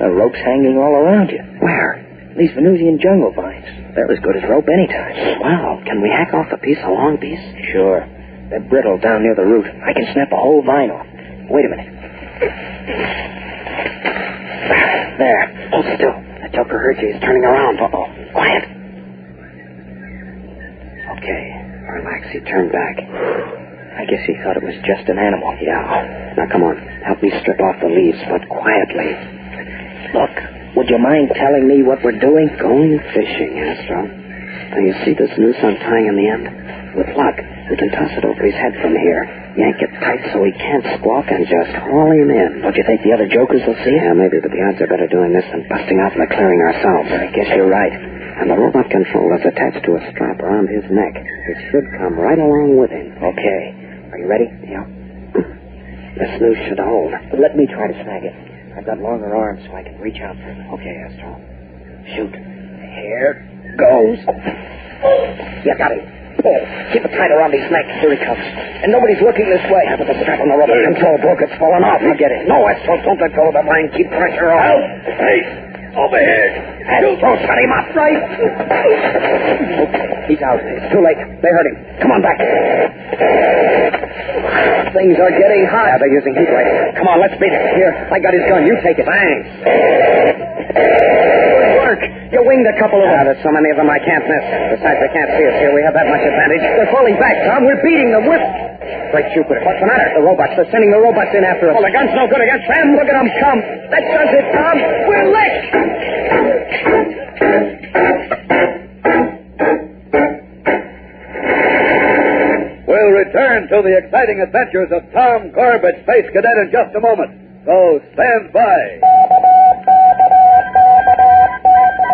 The rope's hanging all around you. Where? These Venusian jungle vines. They're as good as rope anytime. Well, can we hack off a piece, a long piece? Sure. They're brittle down near the root. I can snap a whole vine off. Wait a minute. There. Hold still. The joker heard you. He's turning around. Uh-oh. Quiet. Okay. Relax. He turned back. I guess he thought it was just an animal. Yeah. Now, come on. Help me strip off the leaves, but quietly. Look, would you mind telling me what we're doing? Going fishing, Astro. Now, you see this noose I'm tying in the end? With luck, we can toss it over his head from here. Yank it tight so he can't squawk and just haul him in. Don't you think the other jokers will see it? Yeah, maybe, but the odds are better doing this than busting out in the clearing ourselves. I guess you're right. And the robot controller is attached to a strap around his neck. It should come right along with him. Okay. Are you ready? Yeah. This noose should hold. Let me try to snag it. I've got longer arms so I can reach out for it. Okay, Astro. Shoot. Here goes. You got him. Pull. Keep it tight around his neck. Here he comes. And nobody's looking this way. Yeah, but the strap on the robot control broke. It's fallen off. I'll get it. No, Astro, don't let go of the line. Keep pressure on. Help! Hey! Over here! Astro, set him up. Right! Okay, he's out. It's too late. They heard him. Come on back. Things are getting hot. Yeah, they're using heat ray. Come on, let's beat it. Here, I got his gun. You take it. Thanks. Good work. You winged a couple of them. There's so many of them I can't miss. Besides, they can't see us here. We have that much advantage. They're falling back, Tom. We're beating them. Great Jupiter. What's the matter? The robots. They're sending the robots in after us. Well, the gun's no good against them. Look at them come. That does it, Tom. We're licked. We'll return to the exciting adventures of Tom Corbett, Space Cadet, in just a moment. So stand by.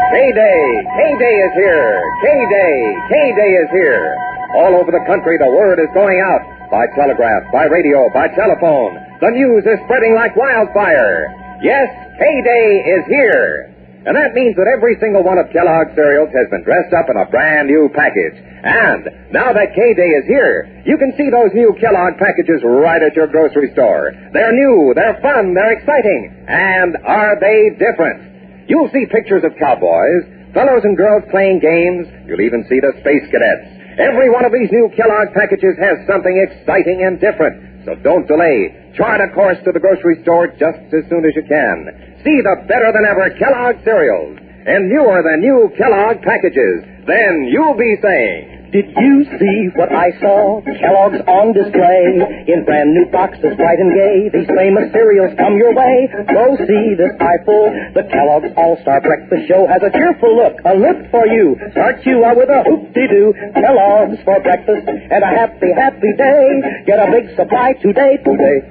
K-Day! K-Day is here! K-Day! K-Day is here! All over the country, the word is going out. by telegraph, by radio, by telephone. The news is spreading like wildfire. Yes, K-Day is here. And that means that every single one of Kellogg's cereals has been dressed up in a brand new package. And now that K-Day is here, you can see those new Kellogg packages right at your grocery store. They're new, they're fun, they're exciting. And are they different? You'll see pictures of cowboys, fellows and girls playing games. You'll even see the Space Cadets. Every one of these new Kellogg packages has something exciting and different. So don't delay. Chart a course to the grocery store just as soon as you can. See the better-than-ever Kellogg cereals and newer than new Kellogg packages. Then you'll be saying, did you see what I saw? Kellogg's on display in brand new boxes, bright and gay. These famous cereals come your way. Go see this eyeful. The Kellogg's All-Star Breakfast Show has a cheerful look, a lift for you. Start you out with a hoop-de-doo. Kellogg's for breakfast and a happy, happy day. Get a big supply today.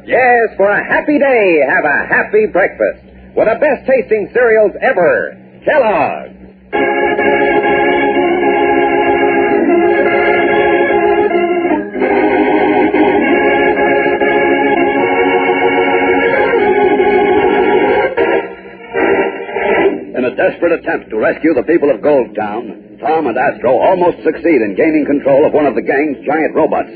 Yes, for a happy day, have a happy breakfast with the best-tasting cereals ever, Kellogg's. In a desperate attempt to rescue the people of Gold Town, Tom and Astro almost succeed in gaining control of one of the gang's giant robots.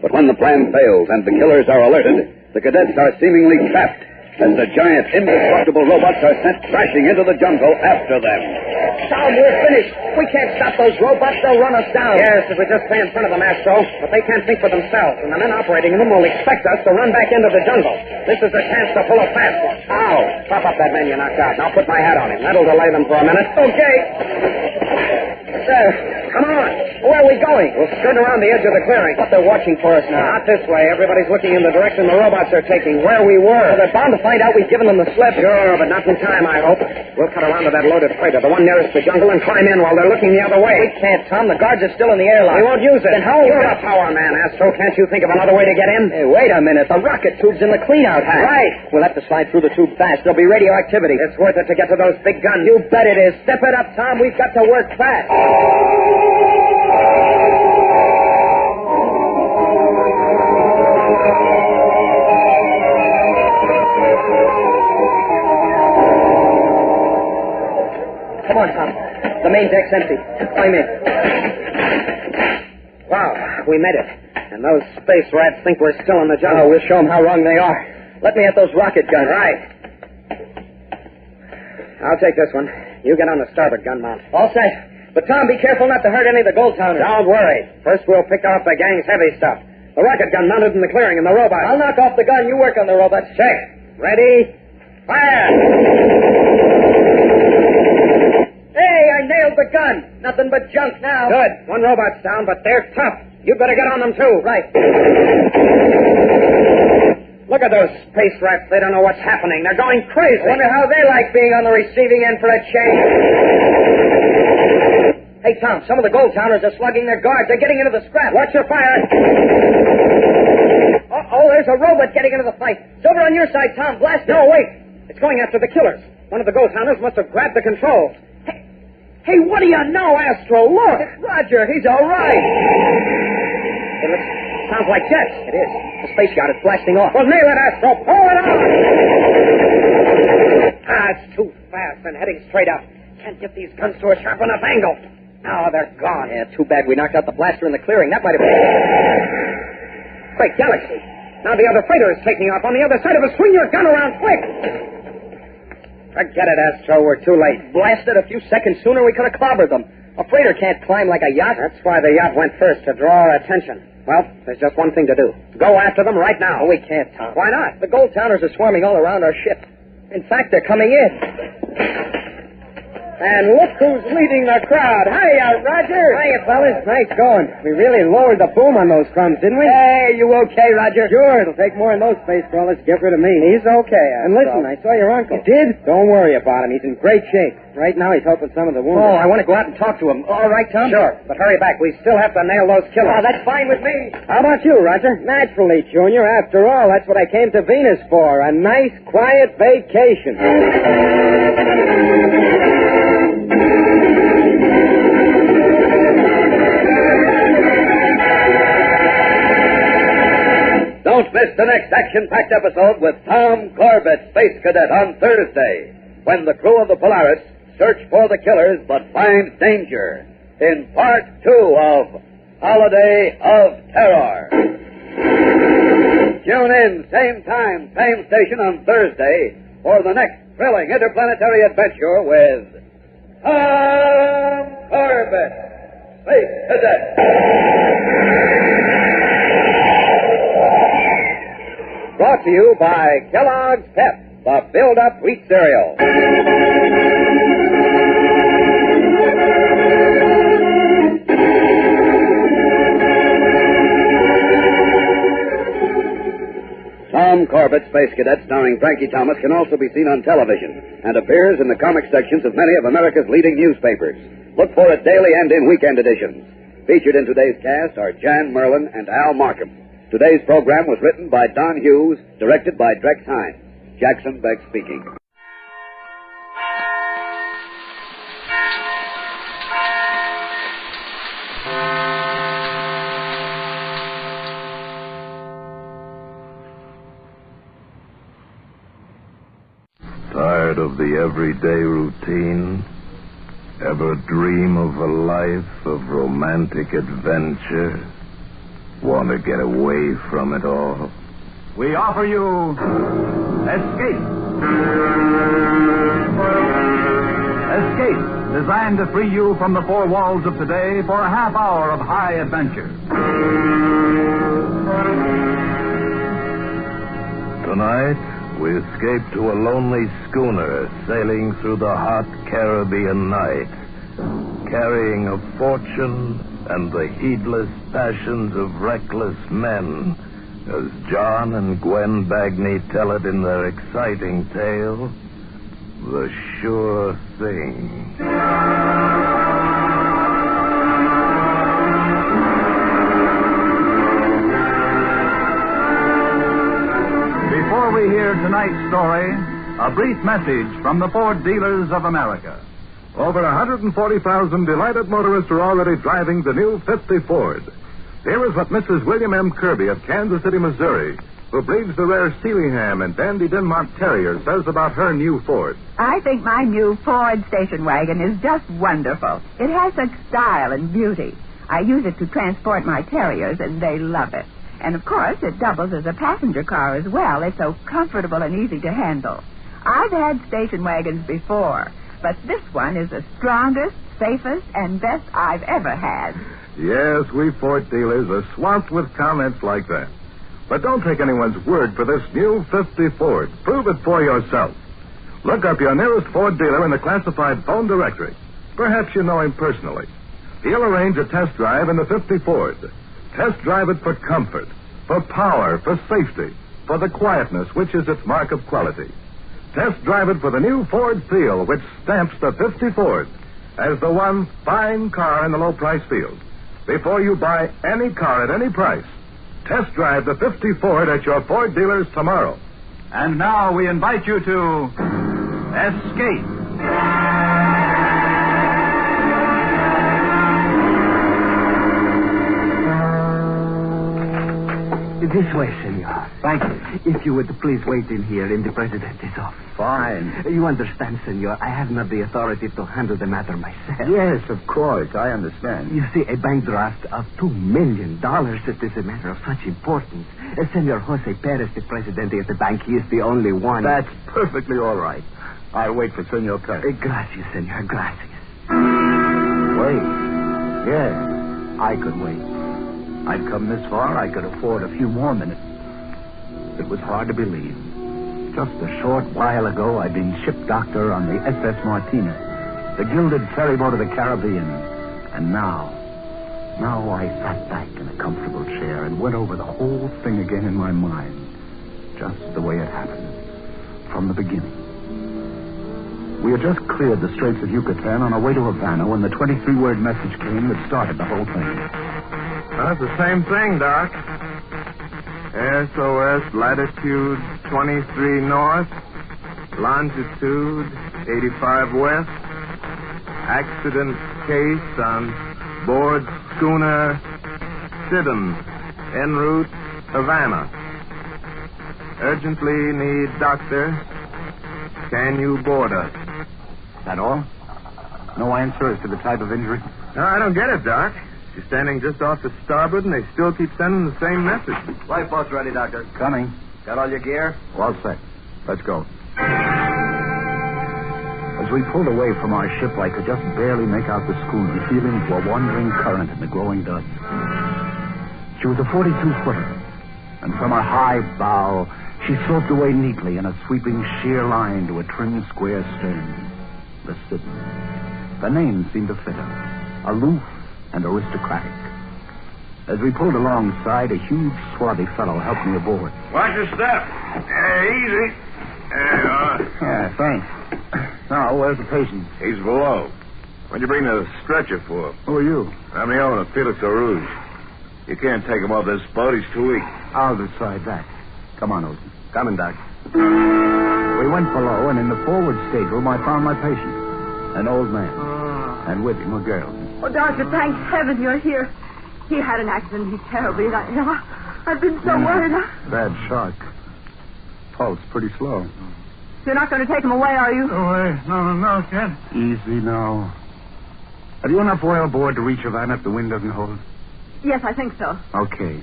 But when the plan fails and the killers are alerted, the cadets are seemingly trapped as the giant, indestructible robots are sent crashing into the jungle after them. Tom, we're finished. We can't stop those robots. They'll run us down. Yes, if we just stay in front of them, Astro. But they can't think for themselves, and the men operating them will expect us to run back into the jungle. This is a chance to pull a fast one. Ow! Pop up that man you knocked out, and I'll put my hat on him. That'll delay them for a minute. Okay. There. Come on. Where are we going? We'll skirt around the edge of the clearing. But they're watching for us now. Not this way. Everybody's looking in the direction the robots are taking, where we were. Well, they're bound to find out we've given them the slip. Sure, but not in time, I hope. We'll cut around to that loaded freighter, the one nearest the jungle, and climb in while they're looking the other way. We can't, Tom. The guards are still in the airlock. We won't use it. Then how? You're a power man, Astro. Can't you think of another way to get in? Hey, wait a minute. The rocket tube's in the clean-out hatch. Right. We'll have to slide through the tube fast. There'll be radioactivity. It's worth it to get to those big guns. You bet it is. Step it up, Tom. We've got to work fast. Come on, Tom. The main deck's empty. Climb in. Wow, we made it. And those space rats think we're still in the jungle. We'll show them how wrong they are. Let me at those rocket guns. Right. I'll take this one. You get on the starboard gun mount. All set. But, Tom, be careful not to hurt any of the Gold Towners. Don't worry. First, we'll pick off the gang's heavy stuff. The rocket gun mounted in the clearing and the robot. I'll knock off the gun. You work on the robots. Check. Ready? Fire! Hey, I nailed the gun. Nothing but junk now. Good. One robot's down, but they're tough. You better get on them, too. Right. Look at those space rats. They don't know what's happening. They're going crazy. I wonder how they like being on the receiving end for a change. Hey, Tom, some of the Gold Towners are slugging their guards. They're getting into the scrap. Watch your fire. Uh-oh, there's a robot getting into the fight. It's over on your side, Tom. Blast it. No, wait. It's going after the killers. One of the Gold Towners must have grabbed the controls. Hey, what do you know, Astro? Look! It's Roger. He's all right. Sounds like jets. It is. The space yacht is blasting off. Well, nail it, Astro. Pull it on! It's too fast and heading straight up. Can't get these guns to a sharp enough angle. Now they're gone. Yeah, too bad we knocked out the blaster in the clearing. That might have been... Great galaxy. Now the other freighter is taking off on the other side of us. Swing your gun around quick. Forget it, Astro. We're too late. Blasted a few seconds sooner, we could have clobbered them. A freighter can't climb like a yacht. That's why the yacht went first, to draw our attention. Well, there's just one thing to do. Go after them right now. Oh, we can't, Tom. Why not? The Gold Towners are swarming all around our ship. In fact, they're coming in. And look who's leading the crowd. Hiya, Roger. Hiya, fellas. Nice going. We really lowered the boom on those crumbs, didn't we? Hey, you okay, Roger? Sure. It'll take more than those space crawlers to get rid of me. He's okay. And listen, I saw your uncle. You did? Don't worry about him. He's in great shape. Right now, he's helping some of the wounded. Oh, I want to go out and talk to him. All right, Tom? Sure. But hurry back. We still have to nail those killers. Oh, that's fine with me. How about you, Roger? Naturally, Junior. After all, that's what I came to Venus for. A nice, quiet vacation. Don't miss the next action-packed episode with Tom Corbett, Space Cadet, on Thursday, when the crew of the Polaris search for the killers but find danger in Part 2 of Holiday of Terror. Tune in, same time, same station on Thursday for the next thrilling interplanetary adventure with Tom Corbett, Space Cadet. Brought to you by Kellogg's Pep, the build-up wheat cereal. Tom Corbett, Space Cadet, starring Frankie Thomas, can also be seen on television and appears in the comic sections of many of America's leading newspapers. Look for it daily and in weekend editions. Featured in today's cast are Jan Merlin and Al Markham. Today's program was written by Don Hughes, directed by Drex Hines. Jackson Beck speaking. Tired of the everyday routine? Ever dream of a life of romantic adventure? Want to get away from it all? We offer you Escape. Escape, designed to free you from the four walls of today for a half hour of high adventure. Tonight, we escape to a lonely schooner sailing through the hot Caribbean night, carrying a fortune and the heedless passions of reckless men, as John and Gwen Bagney tell it in their exciting tale, The Sure Thing. Before we hear tonight's story, a brief message from the Ford dealers of America. Over 140,000 delighted motorists are already driving the new 50 Ford. Here is what Mrs. William M. Kirby of Kansas City, Missouri, who breeds the rare Sealyham and Dandy Dinmont Terrier, says about her new Ford. I think my new Ford station wagon is just wonderful. It has such style and beauty. I use it to transport my terriers, and they love it. And, of course, it doubles as a passenger car as well. It's so comfortable and easy to handle. I've had station wagons before, but this one is the strongest, safest, and best I've ever had. Yes, we Ford dealers are swamped with comments like that. But don't take anyone's word for this new 50 Ford. Prove it for yourself. Look up your nearest Ford dealer in the classified phone directory. Perhaps you know him personally. He'll arrange a test drive in the 50 Ford. Test drive it for comfort, for power, for safety, for the quietness which is its mark of quality. Test drive it for the new Ford feel, which stamps the 50 Ford as the one fine car in the low-price field. Before you buy any car at any price, test drive the 50 Ford at your Ford dealers tomorrow. And now we invite you to Escape. This way, senor. Thank you. If you would please wait in here in the President's office. Fine. You understand, senor, I have not the authority to handle the matter myself. Yes, of course, I understand. You see, a bank draft of $2 million, it is a matter of such importance. Senor Jose Perez, the president of the bank, he is the only one. That's perfectly all right. I'll wait for Senor Perez. Gracias, senor, gracias. Wait. Yes, I could wait. I'd come this far, I could afford a few more minutes. It was hard to believe. Just a short while ago, I'd been ship doctor on the SS Martina, the gilded ferryboat of the Caribbean. And now I sat back in a comfortable chair and went over the whole thing again in my mind, just the way it happened, from the beginning. We had just cleared the Straits of Yucatan on our way to Havana when the 23-word message came that started the whole thing. That's the same thing, Doc. SOS latitude 23 north, longitude 85 west. Accident case on board schooner Sidon, en route Havana. Urgently need doctor. Can you board us? That all? No answer as to the type of injury? No, I don't get it, Doc. She's standing just off the starboard, and they still keep sending the same message. Lifeboat's ready, Doctor. Coming. Got all your gear? All set. Let's go. As we pulled away from our ship, I could just barely make out the schooner feeling to a wandering current in the growing dusk. She was a 42-footer, and from her high bow, she sloped away neatly in a sweeping sheer line to a trim square stern. The Sydney. The name seemed to fit her. Aloof and aristocratic. As we pulled alongside, a huge, swarthy fellow helped me aboard. Watch your step. Easy. There you are. Yeah, thanks. Now, where's the patient? He's below. What'd you bring the stretcher for? Who are you? I'm the owner of P604. You can't take him off this boat. He's too weak. I'll decide that. Come on, Olsen. Coming, Doc. We went below, and in the forward stateroom, I found my patient. An old man. And with him, a girl. Oh, Doctor, thank heaven you're here. He had an accident. He's terribly... I've been so worried. Bad shock. Pulse pretty slow. You're not going to take him away, are you? Away? No, kid. Easy now. Have you enough oil aboard to reach Havana if the wind doesn't hold? Yes, I think so. Okay.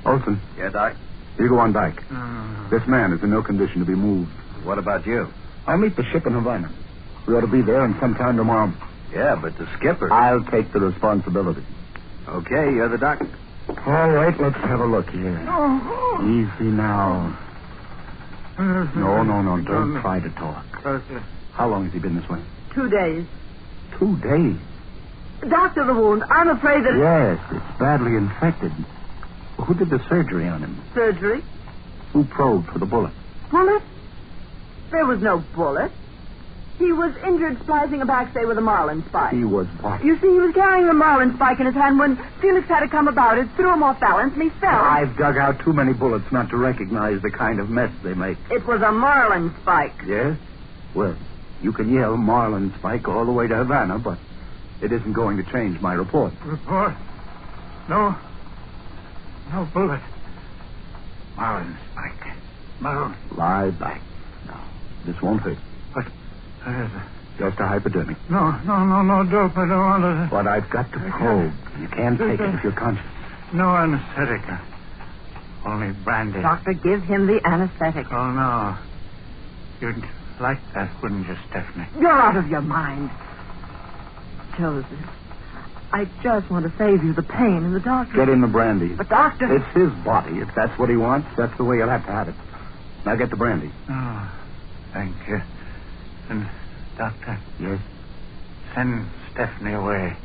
Olsen. Yeah, Doc? You go on back. This man is in no condition to be moved. What about you? I'll meet the ship in Havana. We ought to be there in some time tomorrow. Yeah, but the skipper... I'll take the responsibility. Okay, you're the doctor. All right, let's have a look here. Easy now. No, don't try to talk. How long has he been this way? 2 days. 2 days? Doctor, the wound. I'm afraid that... Yes, it's badly infected. Who did the surgery on him? Surgery? Who probed for the bullet? Bullet? There was no bullet. He was injured splicing a backstay with a marlin spike. He was what? You see, he was carrying the marlin spike in his hand when Felix had to come about it, threw him off balance, and he fell. I've dug out too many bullets not to recognize the kind of mess they make. It was a marlin spike. Yes? Well, you can yell marlin spike all the way to Havana, but it isn't going to change my report. Report? No bullet. Marlin spike. Marlin. Lie back. No, this won't hurt. What is it? Just a hypodermic. No, dope. I don't want to... But I've got to probe. You can't take it if you're conscious. No anesthetic. Only brandy. Doctor, give him the anesthetic. Oh, no. You'd like that, wouldn't you, Stephanie? You're out of your mind. Joseph, I just want to save you the pain and the doctor. Get him the brandy. But, Doctor... It's his body. If that's what he wants, that's the way he'll have to have it. Now get the brandy. Oh, thank you. And, Doctor? Yes? Send Stephanie away.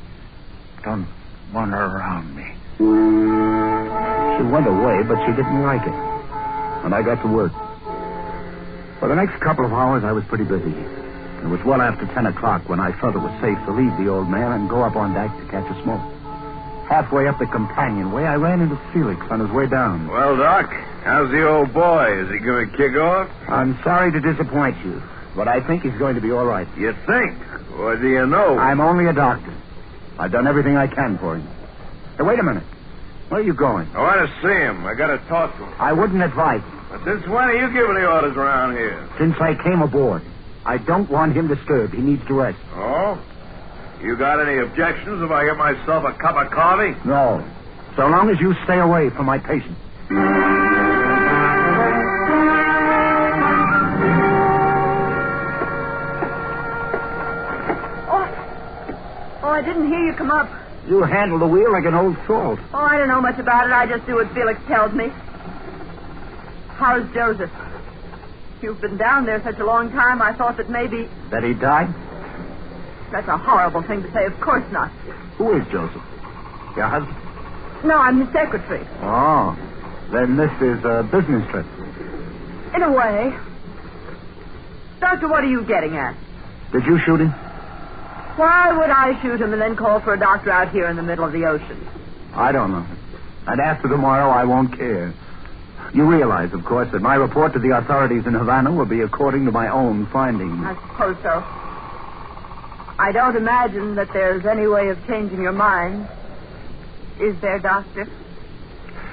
Don't want her around me. She went away, but she didn't like it. And I got to work. For the next couple of hours, I was pretty busy. It was well after 10 o'clock when I felt it was safe to leave the old man and go up on deck to catch a smoke. Halfway up the companionway, I ran into Felix on his way down. Well, Doc, how's the old boy? Is he going to kick off? I'm sorry to disappoint you, but I think he's going to be all right. You think? Or do you know? I'm only a doctor. I've done everything I can for him. Hey, wait a minute. Where are you going? I want to see him. I got to talk to him. I wouldn't advise him. But since when are you giving the orders around here? Since I came aboard. I don't want him disturbed. He needs to rest. Oh? You got any objections if I get myself a cup of coffee? No. So long as you stay away from my patient. Oh, I didn't hear you come up. You handle the wheel like an old salt. Oh, I don't know much about it. I just do what Felix tells me. How's Joseph? You've been down there such a long time, I thought that maybe... That he died? That's a horrible thing to say. Of course not. Who is Joseph? Your husband? No, I'm his secretary. Oh. Then this is a business trip. In a way. Doctor, what are you getting at? Did you shoot him? Why would I shoot him and then call for a doctor out here in the middle of the ocean? I don't know. And after tomorrow, I won't care. You realize, of course, that my report to the authorities in Havana will be according to my own findings. I suppose so. I don't imagine that there's any way of changing your mind. Is there, Doctor?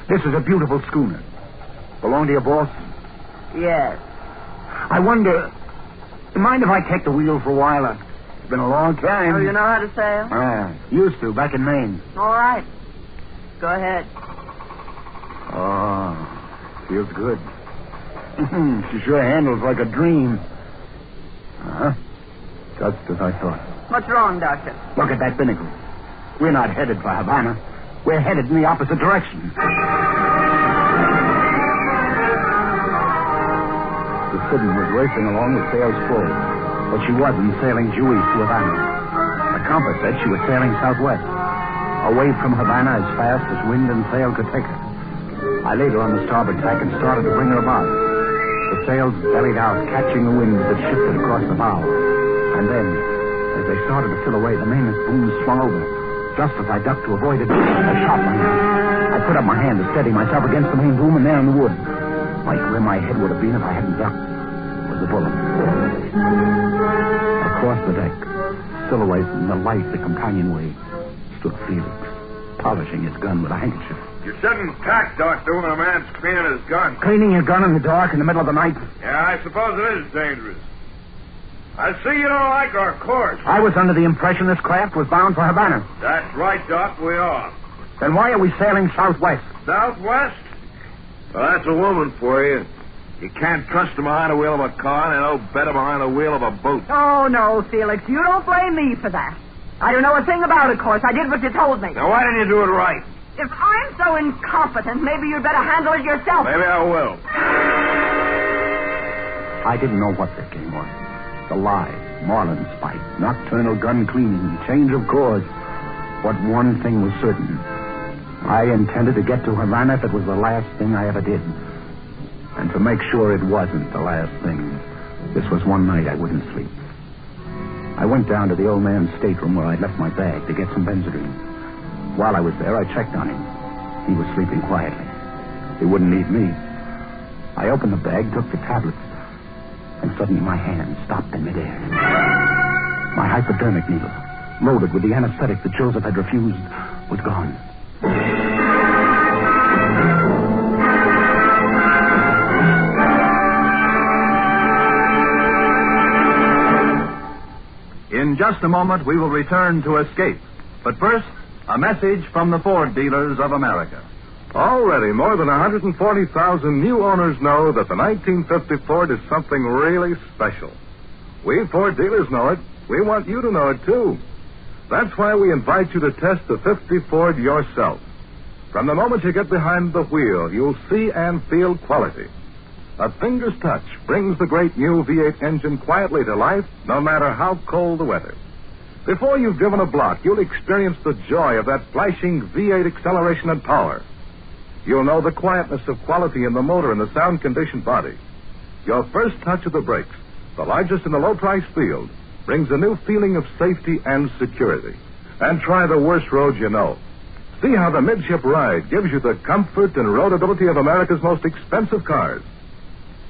This is a beautiful schooner. Belong to your boss? Yes. I wonder... You mind if I take the wheel for a while? It's been a long time. Oh, you know how to sail? Used to, back in Maine. All right. Go ahead. Oh, feels good. She sure handles like a dream. Uh-huh. Just as I thought. What's wrong, Doctor? Look at that binnacle. We're not headed for Havana. We're headed in the opposite direction. The Sidon was racing along with sails full, but she wasn't sailing due east to Havana. The compass said she was sailing southwest, away from Havana as fast as wind and sail could take her. I laid her on the starboard tack and started to bring her about. The sails bellied out, catching the wind as it shifted across the bow. And then, as they started to fill away, the mainmast boom swung over. Just as I ducked to avoid it, a shot rang out. I put up my hand to steady myself against the main boom, and there in the wood, like where my head would have been if I hadn't ducked, was a bullet. Across the deck, silhouetted in the light the companionway, stood Felix, polishing his gun with a handkerchief. You shouldn't tack, Doctor, when a man's cleaning his gun. Cleaning your gun in the dark in the middle of the night? Yeah, I suppose it is dangerous. I see you don't like our course. I was under the impression this craft was bound for Havana. That's right, Doc, we are. Then why are we sailing southwest? Southwest? Well, that's a woman for you. You can't trust her behind the wheel of a car and no better behind the wheel of a boat. Oh, no, Felix. You don't blame me for that. I don't know a thing about it, of course. I did what you told me. Now, why didn't you do it right? If I'm so incompetent, maybe you'd better handle it yourself. Maybe I will. I didn't know what that game was. The lie, marlin spite, nocturnal gun cleaning, change of course. But one thing was certain. I intended to get to Havana if it was the last thing I ever did. And to make sure it wasn't the last thing, this was one night I wouldn't sleep. I went down to the old man's stateroom where I'd left my bag to get some Benzedrine. While I was there, I checked on him. He was sleeping quietly. He wouldn't need me. I opened the bag, took the tablets, and suddenly my hand stopped in midair. My hypodermic needle, loaded with the anesthetic that Joseph had refused, was gone. In just a moment, we will return to Escape. But first, a message from the Ford dealers of America. Already, more than 140,000 new owners know that the 1950 Ford is something really special. We Ford dealers know it. We want you to know it, too. That's why we invite you to test the 50 Ford yourself. From the moment you get behind the wheel, you'll see and feel quality. A finger's touch brings the great new V8 engine quietly to life, no matter how cold the weather. Before you've driven a block, you'll experience the joy of that flashing V8 acceleration and power. You'll know the quietness of quality in the motor and the sound-conditioned body. Your first touch of the brakes, the largest in the low-price field, brings a new feeling of safety and security. And try the worst roads you know. See how the midship ride gives you the comfort and roadability of America's most expensive cars.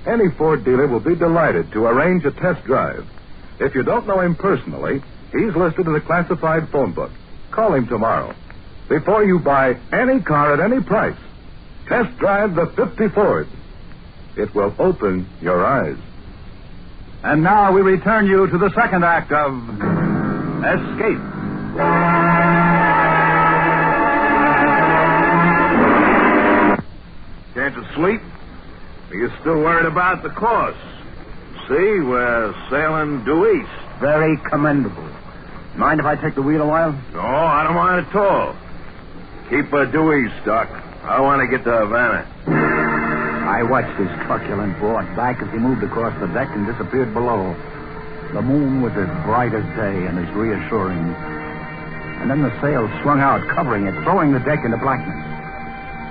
Any Ford dealer will be delighted to arrange a test drive. If you don't know him personally, he's listed in the classified phone book. Call him tomorrow. Before you buy any car at any price, test drive the 50 Ford. It will open your eyes. And now we return you to the second act of Escape. Can't you sleep? Are you still worried about the course? See, we're sailing due east. Very commendable. Mind if I take the wheel a while? No, I don't mind at all. Keep her due east, Doc. I want to get to Havana. I watched his truculent board back as he moved across the deck and disappeared below. The moon was as bright as day and as reassuring. And then the sails swung out, covering it, throwing the deck into blackness.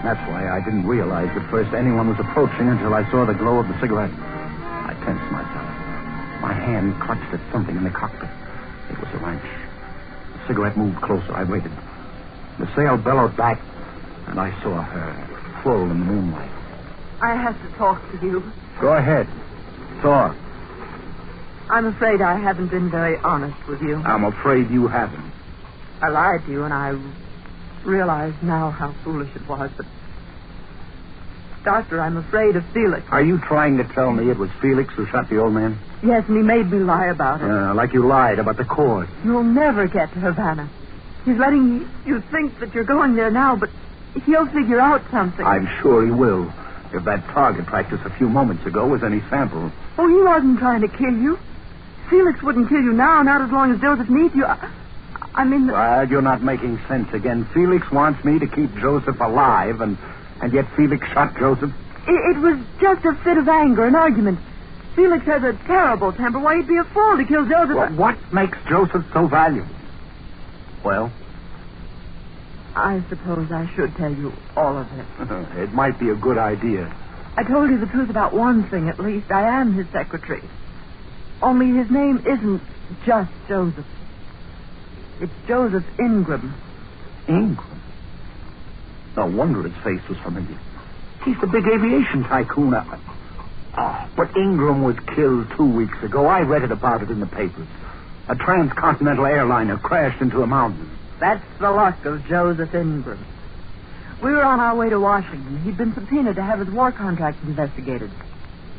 That's why I didn't realize at first anyone was approaching until I saw the glow of the cigarette. I tensed myself. My hand clutched at something in the cockpit. It was a wrench. The cigarette moved closer. I waited. The sail bellowed back, and I saw her, full in the moonlight. I have to talk to you. Go ahead. Talk. I'm afraid I haven't been very honest with you. I'm afraid you haven't. I lied to you, and I realize now how foolish it was, but Doctor, I'm afraid of Felix. Are you trying to tell me it was Felix who shot the old man? Yes, and he made me lie about it. Like you lied about the cord. You'll never get to Havana. He's letting you think that you're going there now, but he'll figure out something. I'm sure he will. If that target practice a few moments ago was any sample. Oh, he wasn't trying to kill you. Felix wouldn't kill you now, not as long as Joseph needs you. I mean... You're not making sense again. Felix wants me to keep Joseph alive, and yet Felix shot Joseph? It was just a fit of anger, an argument. Felix has a terrible temper. Why, he'd be a fool to kill Joseph. Well, what makes Joseph so valuable? Well? I suppose I should tell you all of it. It might be a good idea. I told you the truth about one thing, at least. I am his secretary. Only his name isn't just Joseph. It's Joseph Ingram. Ingram? No wonder his face was familiar. He's the big aviation tycoon. But Ingram was killed 2 weeks ago. I read it about it in the papers. A transcontinental airliner crashed into a mountain. That's the luck of Joseph Ingram. We were on our way to Washington. He'd been subpoenaed to have his war contracts investigated.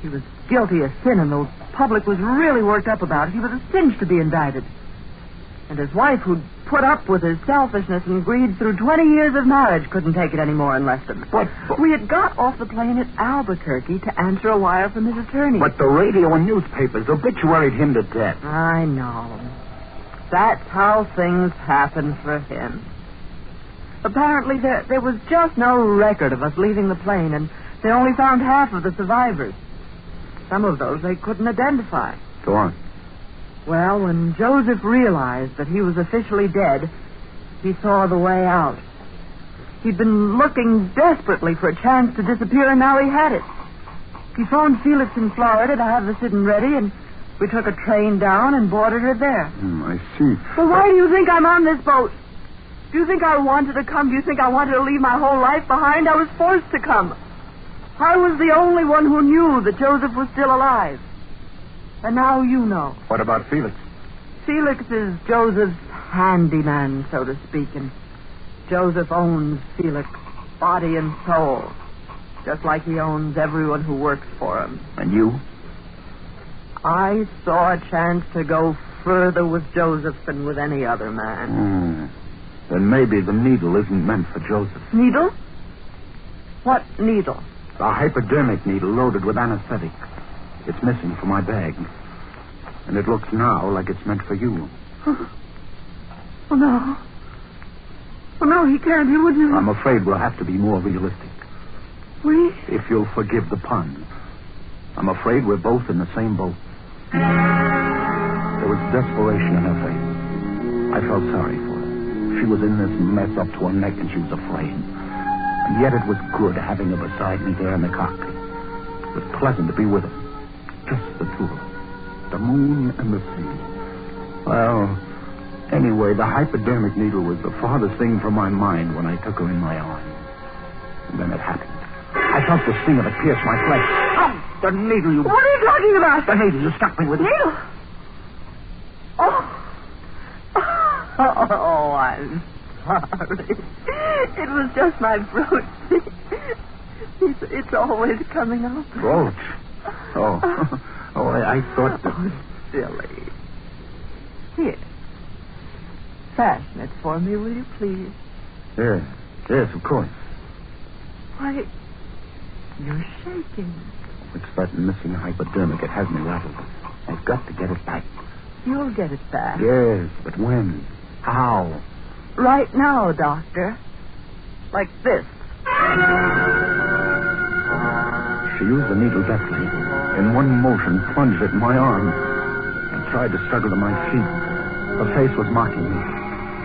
He was guilty of sin, and the public was really worked up about it. He was a cinch to be indicted. And his wife, who'd put up with his selfishness and greed through 20 years of marriage, couldn't take it anymore and left him. But we had got off the plane at Albuquerque to answer a wire from his attorney. But the radio and newspapers obituaried him to death. I know. That's how things happen for him. Apparently, there was just no record of us leaving the plane, and they only found half of the survivors. Some of those they couldn't identify. Go on. Well, when Joseph realized that he was officially dead, he saw the way out. He'd been looking desperately for a chance to disappear, and now he had it. He phoned Felix in Florida to have the sit-in ready, and we took a train down and boarded her there. I see. Well, why do you think I'm on this boat? Do you think I wanted to come? Do you think I wanted to leave my whole life behind? I was forced to come. I was the only one who knew that Joseph was still alive. And now you know. What about Felix? Felix is Joseph's handyman, so to speak, and Joseph owns Felix, body and soul, just like he owns everyone who works for him. And you? I saw a chance to go further with Joseph than with any other man. Then maybe the needle isn't meant for Joseph. Needle? What needle? A hypodermic needle loaded with anesthetic. It's missing from my bag. And it looks now like it's meant for you. Oh, no. Oh, no, he can't. He wouldn't. I'm afraid we'll have to be more realistic. We? If you'll forgive the pun. I'm afraid we're both in the same boat. There was desperation in her face. I felt sorry for her. She was in this mess up to her neck, and she was afraid. And yet it was good having her beside me there in the cockpit. It was pleasant to be with her. Just the two of us. The moon and the sea. Well, anyway, the hypodermic needle was the farthest thing from my mind when I took her in my arms. And then it happened. I felt the sting of it pierce my flesh. Oh, the needle you... What are you talking about? The needle you stuck me with. Needle? Oh, I'm sorry. It was just my brooch. It's always coming up. Brooch? I thought that... Oh, silly. Here. Fasten it for me, will you, please? Yes, of course. Why, you're shaking. It's that missing hypodermic. It has me rattled. I've got to get it back. You'll get it back. Yes, but when? How? Right now, Doctor. Like this. She used the needle deftly. In one motion, plunged it in my arm. I tried to struggle to my feet. Her face was mocking me.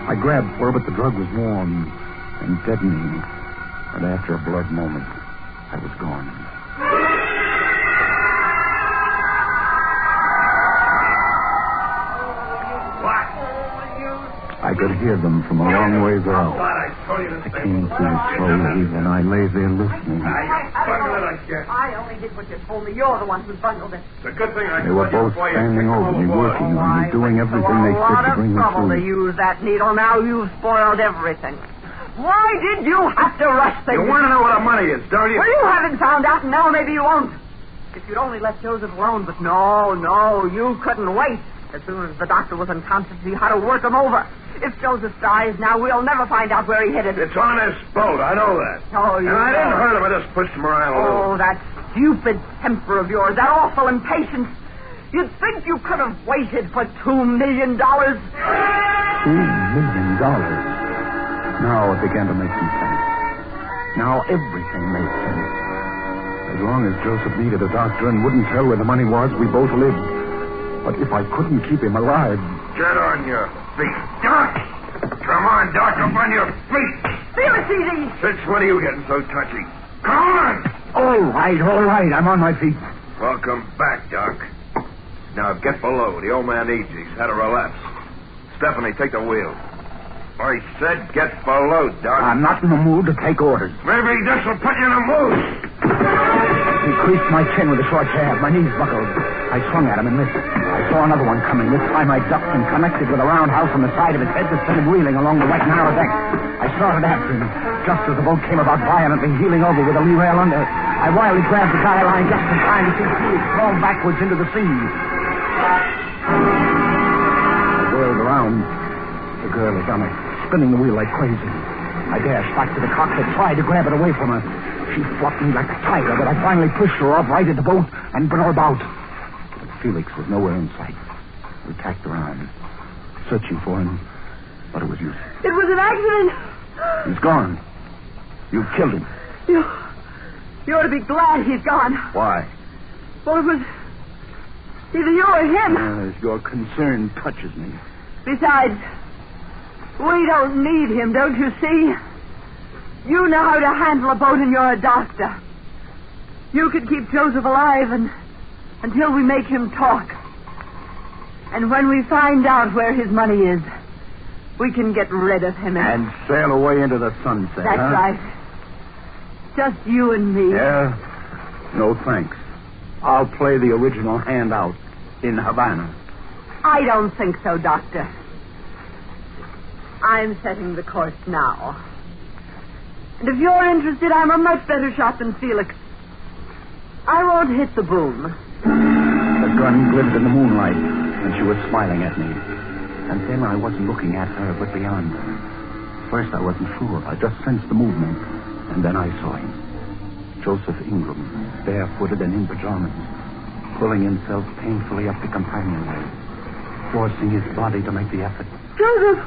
I grabbed for her, but the drug was warm and deadening. And after a blurred moment, I was gone. I could hear them from a long ways off. I came to slowly, and I lay there listening. I only did what you told me. You're the one who bungled it. It's a good thing They were both standing over me, working on me, doing everything they could to bring me to through. use that needle. Now you've spoiled everything. Why did you have to rush things? You want to know what the money is, don't you? Well, you haven't found out, and now maybe you won't. If you'd only let Joseph alone, but no, you couldn't wait. As soon as the doctor was unconscious, you had to work him over. If Joseph dies now, we'll never find out where he hid it. It's on this boat, I know that. Oh, you And I didn't know. hurt him, I just pushed him around a little. Oh, that stupid temper of yours, that awful impatience. You'd think you could have waited for $2 million. $2 million. Now it began to make some sense. Now everything made sense. As long as Joseph needed a doctor and wouldn't tell where the money was, we both lived. But if I couldn't keep him alive... Get on your feet. Doc! Come on, Doc, up on your feet. Felix, easy. Since when are you getting so touchy? Come on! All right. I'm on my feet. Welcome back, Doc. Now get below. The old man needs you. He's had a relapse. Stephanie, take the wheel. I said get below, Doc. I'm not in the mood to take orders. Maybe this will put you in a mood. He creased my chin with a short jab. My knees buckled. I swung at him and missed. I saw another one coming. This time I ducked and connected with a roundhouse on the side of his head that sent him reeling along the wet, narrow deck. I started after him. Just as the boat came about violently, heeling over with a lee rail under. I wildly grabbed the guy line just in time to see Felix fall backwards into the sea. I whirled around. The girl was on it, spinning the wheel like crazy. I dashed back to the cockpit, tried to grab it away from her. She flopped me like a tiger, but I finally pushed her off, righted the boat, and brought her about. But Felix was nowhere in sight. We tacked around, searching for him, but it was useless. It was an accident. He's gone. You killed him. You ought to be glad he's gone. Why? Well, it was either you or him. Yes, your concern touches me. Besides, we don't need him, don't you see? You know how to handle a boat and you're a doctor. You could keep Joseph alive until we make him talk. And when we find out where his money is, we can get rid of him. And sail away into the sunset, That's right. Just you and me. Yeah? No, thanks. I'll play the original hand out in Havana. I don't think so, Doctor. I'm setting the course now. And if you're interested, I'm a much better shot than Felix. I won't hit the boom. The gun glimmered in the moonlight, and she was smiling at me. And then I wasn't looking at her, but beyond her. First, I wasn't sure. I just sensed the movement. And then I saw him. Joseph Ingram, barefooted and in pajamas, pulling himself painfully up the companionway, forcing his body to make the effort. Joseph!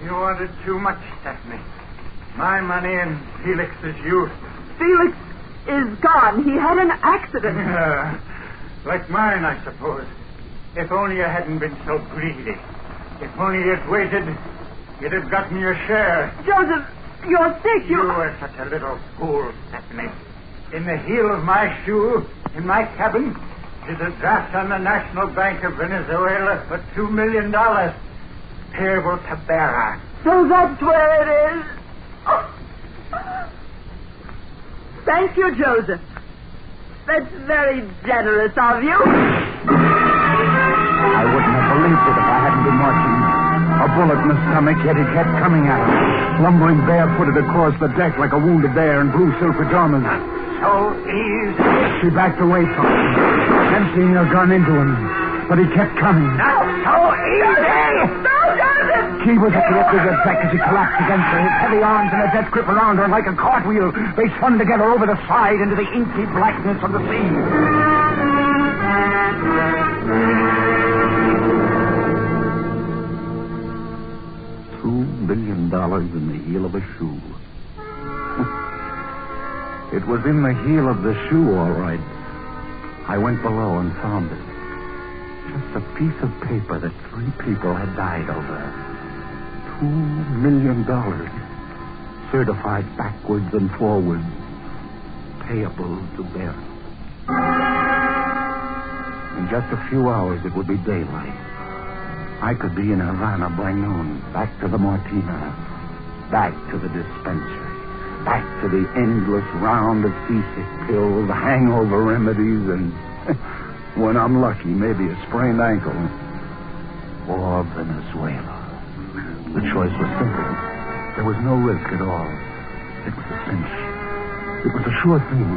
You wanted too much, Stephanie. My money and Felix's you. Felix is gone. He had an accident. Like mine, I suppose. If only you hadn't been so greedy. If only you'd waited, you'd have gotten your share. Joseph, you're sick. You were such a little fool, Stephanie. In the heel of my shoe, in my cabin, is a draft on the National Bank of Venezuela for $2 million. Payable to bearer. So that's where it is. Oh. Thank you, Joseph. That's very generous of you. I wouldn't have believed it if I hadn't been watching. A bullet in the stomach, yet it kept coming at her, lumbering barefooted across the deck like a wounded bear in blue silk pajamas. So easy. She backed away from him, emptying her gun into him. But he kept coming. Not so easy! No, Joseph! She was at the edge of the deck as he collapsed against her, his heavy arms and a death grip around her like a cartwheel. They spun together over the side into the inky blackness of the sea. $2 million in the heel of a shoe. It was in the heel of the shoe, all right. I went below and found it. Just a piece of paper that 3 people had died over. $2 million. Certified backwards and forwards. Payable to bearer. In just a few hours, it would be daylight. I could be in Havana by noon. Back to the Martina. Back to the dispensary. Back to the endless round of seasick pills, hangover remedies, and... when I'm lucky, maybe a sprained ankle. Or Venezuela. The choice was simple. There was no risk at all. It was a cinch. It was a sure thing.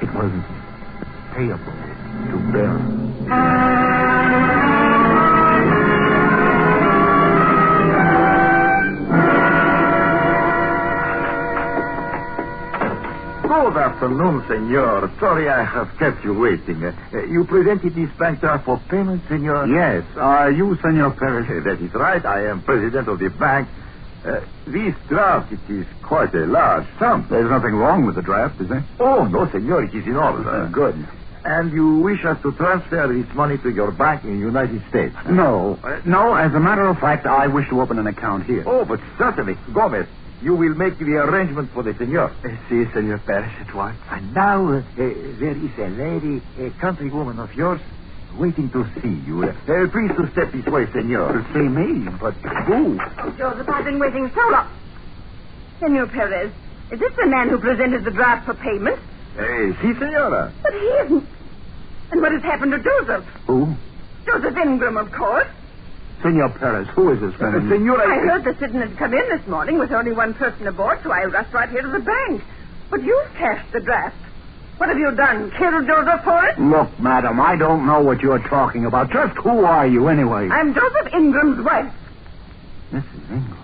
It was payable to bear. Good afternoon, senor. Sorry I have kept you waiting. You presented this bank draft for payment, senor? Yes. Are you Senor Perez? That is right. I am president of the bank. This draft, it is quite a large sum. There's nothing wrong with the draft, is there? Oh, no, senor. It is in order. Good. And you wish us to transfer this money to your bank in the United States? No. No, as a matter of fact, I wish to open an account here. Oh, but certainly. Gomez, you will make the arrangement for the senor. Si, Senor Perez, at once. And now there is a lady, a countrywoman of yours, waiting to see you. Please to step this way, senor. To see me? But who? Oh, Joseph, I've been waiting so long. Senor Perez, is this the man who presented the draft for payment? Si, senora. But he isn't. And what has happened to Joseph? Who? Joseph Ingram, of course. Senor Perez, who is this man? Senora... I heard the Sidon had come in this morning with only one person aboard, so I rushed right here to the bank. But you've cashed the draft. What have you done? Killed Joseph for it? Look, madam, I don't know what you're talking about. Just who are you, anyway? I'm Joseph Ingram's wife. Mrs. Ingram?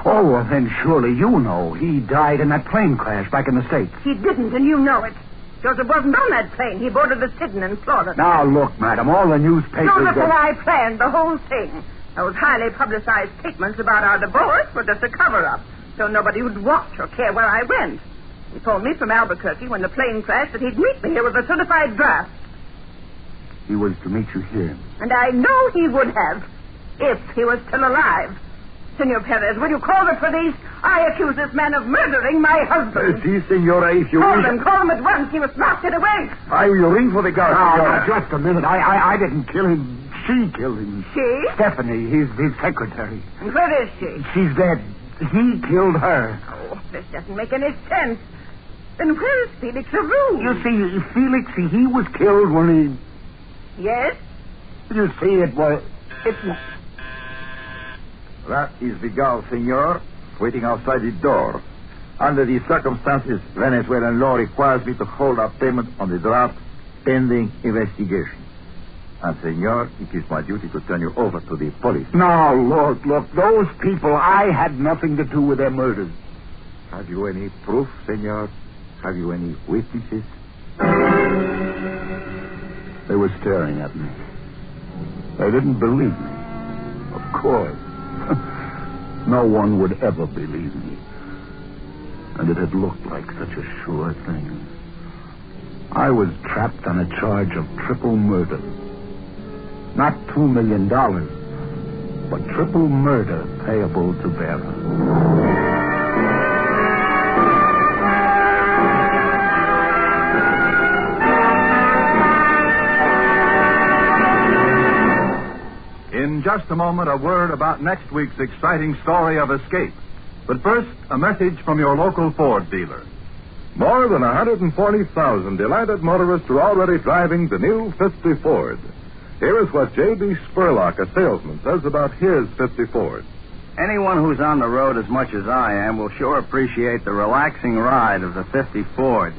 Oh, well, then surely you know. He died in that plane crash back in the States. He didn't, and you know it. Joseph wasn't on that plane. He boarded the Sidon in Florida. Now, look, madam, all the newspapers... Joseph and I planned the whole thing. Those highly publicized statements about our divorce were just a cover-up, so nobody would watch or care where I went. He told me from Albuquerque when the plane crashed that he'd meet me here with a certified draft. He was to meet you here. And I know he would have, if he was still alive. Senor Perez, will you call the police? I accuse this man of murdering my husband. Si, senora, if you Call wish... him at once. He must not get away. I will ring for the guard, senora. Now, just a minute. I didn't kill him. She killed him. She? Stephanie, his secretary. And where is she? She's dead. He killed her. Oh, this doesn't make any sense. Then where is Felix LaRue? You see, Felix, he was killed when he... Yes? You see, it was... That is the guard, senor, waiting outside the door. Under these circumstances, Venezuelan law requires me to hold up payment on the draft pending investigation. And, senor, it is my duty to turn you over to the police. Now, look, those people, I had nothing to do with their murders. Have you any proof, senor? Have you any witnesses? They were staring at me. They didn't believe me. Of course. No one would ever believe me. And it had looked like such a sure thing. I was trapped on a charge of triple murder. Not $2 million, but triple murder payable to bearer. In just a moment, a word about next week's exciting story of escape. But first, a message from your local Ford dealer. More than 140,000 delighted motorists are already driving the new 50 Ford. Here is what J.B. Spurlock, a salesman, says about his 50 Ford. Anyone who's on the road as much as I am will sure appreciate the relaxing ride of the 50 Ford.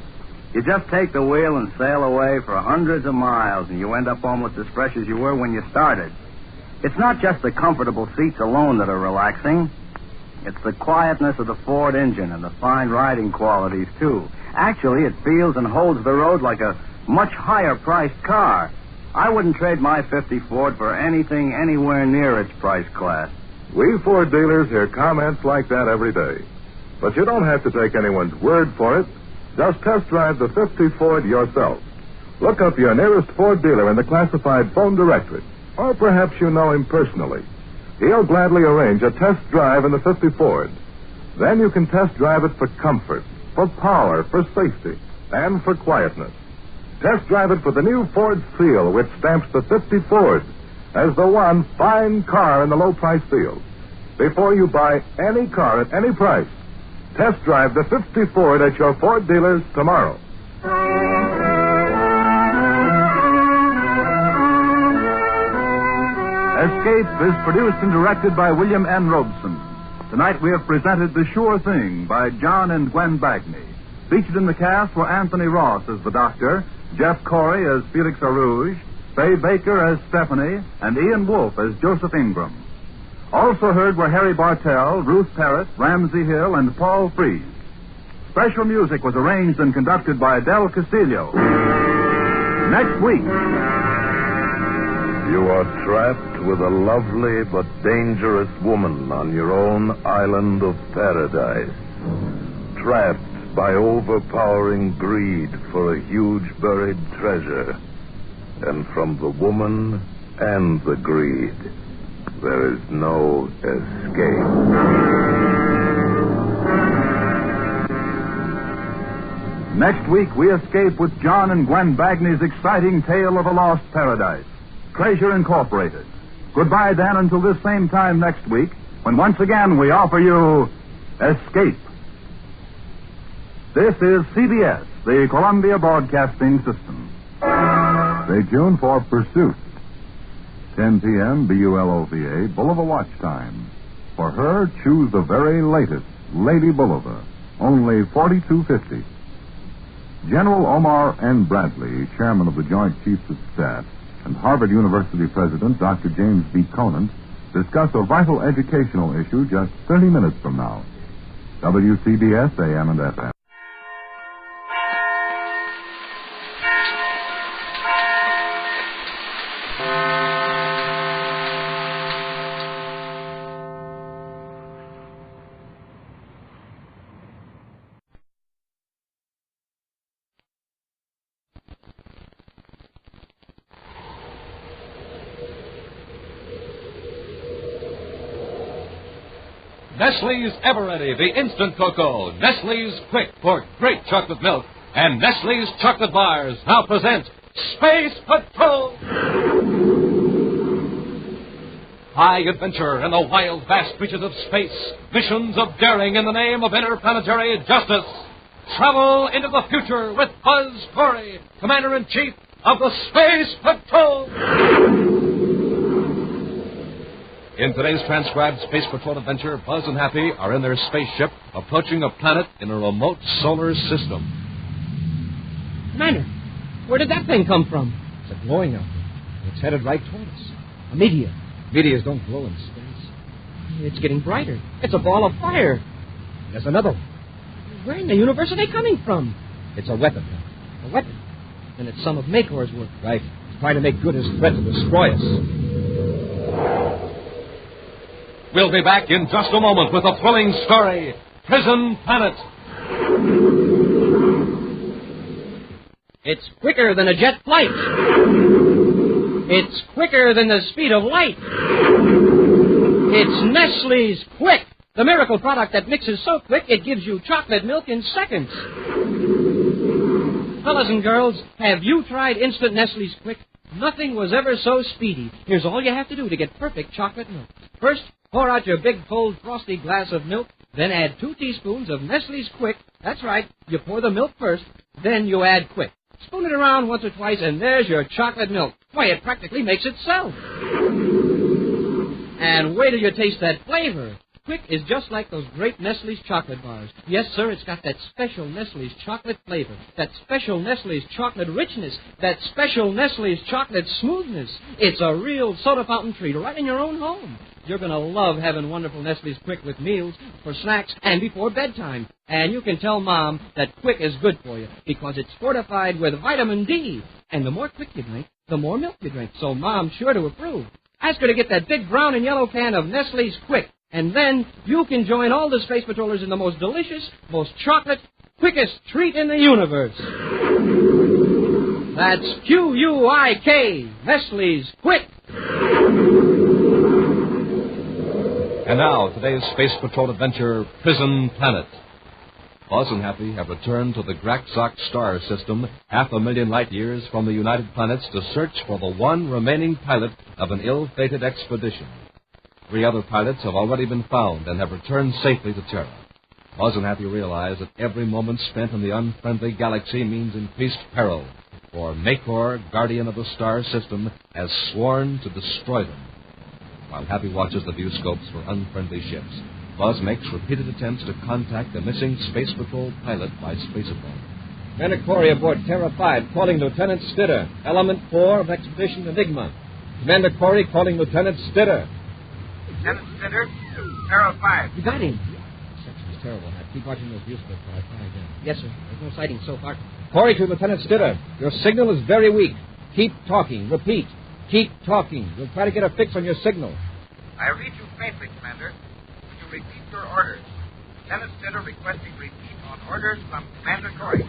You just take the wheel and sail away for hundreds of miles, and you end up almost as fresh as you were when you started. It's not just the comfortable seats alone that are relaxing. It's the quietness of the Ford engine and the fine riding qualities, too. Actually, it feels and holds the road like a much higher-priced car. I wouldn't trade my 50 Ford for anything anywhere near its price class. We Ford dealers hear comments like that every day. But you don't have to take anyone's word for it. Just test drive the 50 Ford yourself. Look up your nearest Ford dealer in the classified phone directory. Or perhaps you know him personally. He'll gladly arrange a test drive in the 50 Ford. Then you can test drive it for comfort, for power, for safety, and for quietness. Test drive it for the new Ford seal, which stamps the 50 Ford as the one fine car in the low-price field. Before you buy any car at any price, test drive the 50 Ford at your Ford dealers tomorrow. Escape is produced and directed by William N. Robeson. Tonight we have presented The Sure Thing by John and Gwen Bagney. Featured in the cast were Anthony Ross as the doctor, Jeff Corey as Felix Arouge, Faye Baker as Stephanie, and Ian Wolfe as Joseph Ingram. Also heard were Harry Bartell, Ruth Parrott, Ramsey Hill, and Paul Frees. Special music was arranged and conducted by Del Castillo. Next week. You are trapped with a lovely but dangerous woman on your own island of paradise. Trapped by overpowering greed for a huge buried treasure. And from the woman and the greed, there is no escape. Next week, we escape with John and Gwen Bagney's exciting tale of a lost paradise, Treasure Incorporated. Goodbye, then, until this same time next week, when once again we offer you Escape. This is CBS, the Columbia Broadcasting System. Stay tuned for Pursuit. 10 p.m. BULOVA, Bulova Watch Time. For her, choose the very latest Lady Bulova, only $42.50. General Omar N. Bradley, chairman of the Joint Chiefs of Staff, and Harvard University President Dr. James B. Conant discuss a vital educational issue just 30 minutes from now. WCBS AM and FM. Nestle's Ever-Ready, the instant cocoa. Nestle's Quick for great chocolate milk. And Nestle's Chocolate Bars now present Space Patrol. High adventure in the wild, vast reaches of space. Missions of daring in the name of interplanetary justice. Travel into the future with Buzz Corey, Commander-in-Chief of the Space Patrol. In today's transcribed Space Patrol adventure, Buzz and Happy are in their spaceship approaching a planet in a remote solar system. Commander, where did that thing come from? It's a glowing outfit. It's headed right toward us. A meteor. Meteors don't glow in space. It's getting brighter. It's a ball of fire. There's another one. Where in the universe are they coming from? It's a weapon. A weapon. And it's some of Makor's work. Right. He's trying to make good his threat to destroy us. We'll be back in just a moment with a thrilling story, Prison Planet. It's quicker than a jet flight. It's quicker than the speed of light. It's Nestle's Quick, the miracle product that mixes so quick it gives you chocolate milk in seconds. Fellas and girls, have you tried instant Nestle's Quick? Nothing was ever so speedy. Here's all you have to do to get perfect chocolate milk. First, pour out your big, cold, frosty glass of milk, then add 2 teaspoons of Nestle's Quick. That's right, you pour the milk first, then you add Quick. Spoon it around once or twice, and there's your chocolate milk. Why, it practically makes itself. And wait till you taste that flavor. Quick is just like those great Nestle's chocolate bars. Yes, sir, it's got that special Nestle's chocolate flavor, that special Nestle's chocolate richness, that special Nestle's chocolate smoothness. It's a real soda fountain treat right in your own home. You're going to love having wonderful Nestle's Quick with meals, for snacks, and before bedtime. And you can tell Mom that Quick is good for you because it's fortified with vitamin D. And the more Quick you drink, the more milk you drink. So Mom's sure to approve. Ask her to get that big brown and yellow can of Nestle's Quick. And then you can join all the Space Patrollers in the most delicious, most chocolate, quickest treat in the universe. That's Q-U-I-K, Nestle's Quick. And now, today's Space Patrol adventure, Prison Planet. Buzz and Happy have returned to the Graxock star system 500,000 light years from the United Planets to search for the one remaining pilot of an ill-fated expedition. 3 other pilots have already been found and have returned safely to Terra. Buzz and Happy realize that every moment spent in the unfriendly galaxy means increased peril, for Makor, guardian of the star system, has sworn to destroy them. While Happy watches the viewscopes for unfriendly ships, Buzz makes repeated attempts to contact the missing Space Patrol pilot by spaceophone. Commander Corey aboard Terra 5, calling Lieutenant Stitter, Element 4 of Expedition Enigma. Commander Corey calling Lieutenant Stitter. Lieutenant Stitter, Terra 5. You got him. Reception's terrible. Now, keep watching those view splits while I try again. Yes, sir. There's no sighting so far. Corey to Lieutenant Stitter. Your signal is very weak. Keep talking. Repeat. Keep talking. We'll try to get a fix on your signal. I read you faintly, Commander. Would you repeat your orders? Lieutenant Stitter requesting repeat on orders from Commander Corey.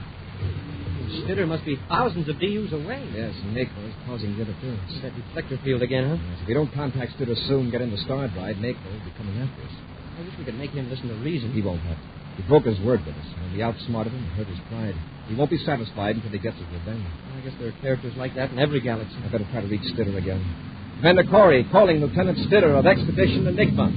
Stitter must be thousands of DUs away. Yes, NACO is causing the interference. That reflector field again, huh? Yes, if we don't contact Stitter soon, get in the star drive, NACO will be coming after us. I wish we could make him listen to reason. He won't have to. He broke his word with us. When we outsmarted him and hurt his pride, he won't be satisfied until he gets his revenge. I guess there are characters like that in every galaxy. I better try to reach Stitter again. Commander Corey calling Lieutenant Stitter of Expedition Enigma.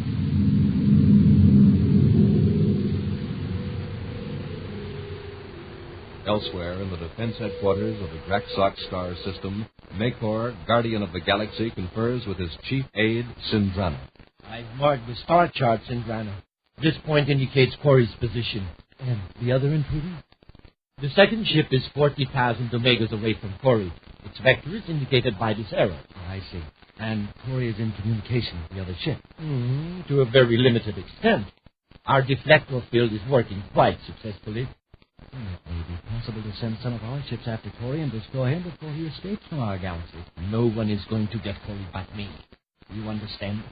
Elsewhere in the defense headquarters of the Graxock star system, Makor, guardian of the galaxy, confers with his chief aide, Sindrana. I've marked the star chart, Sindrana. This point indicates Corey's position. And the other intruder? The second ship is 40,000 omegas away from Corey. Its vector is indicated by this arrow. Oh, I see. And Corey is in communication with the other ship. To a very limited extent. Our deflector field is working quite successfully. It may be possible to send some of our ships after Corey and destroy him before he escapes from our galaxy. No one is going to get Corey but me. You understand?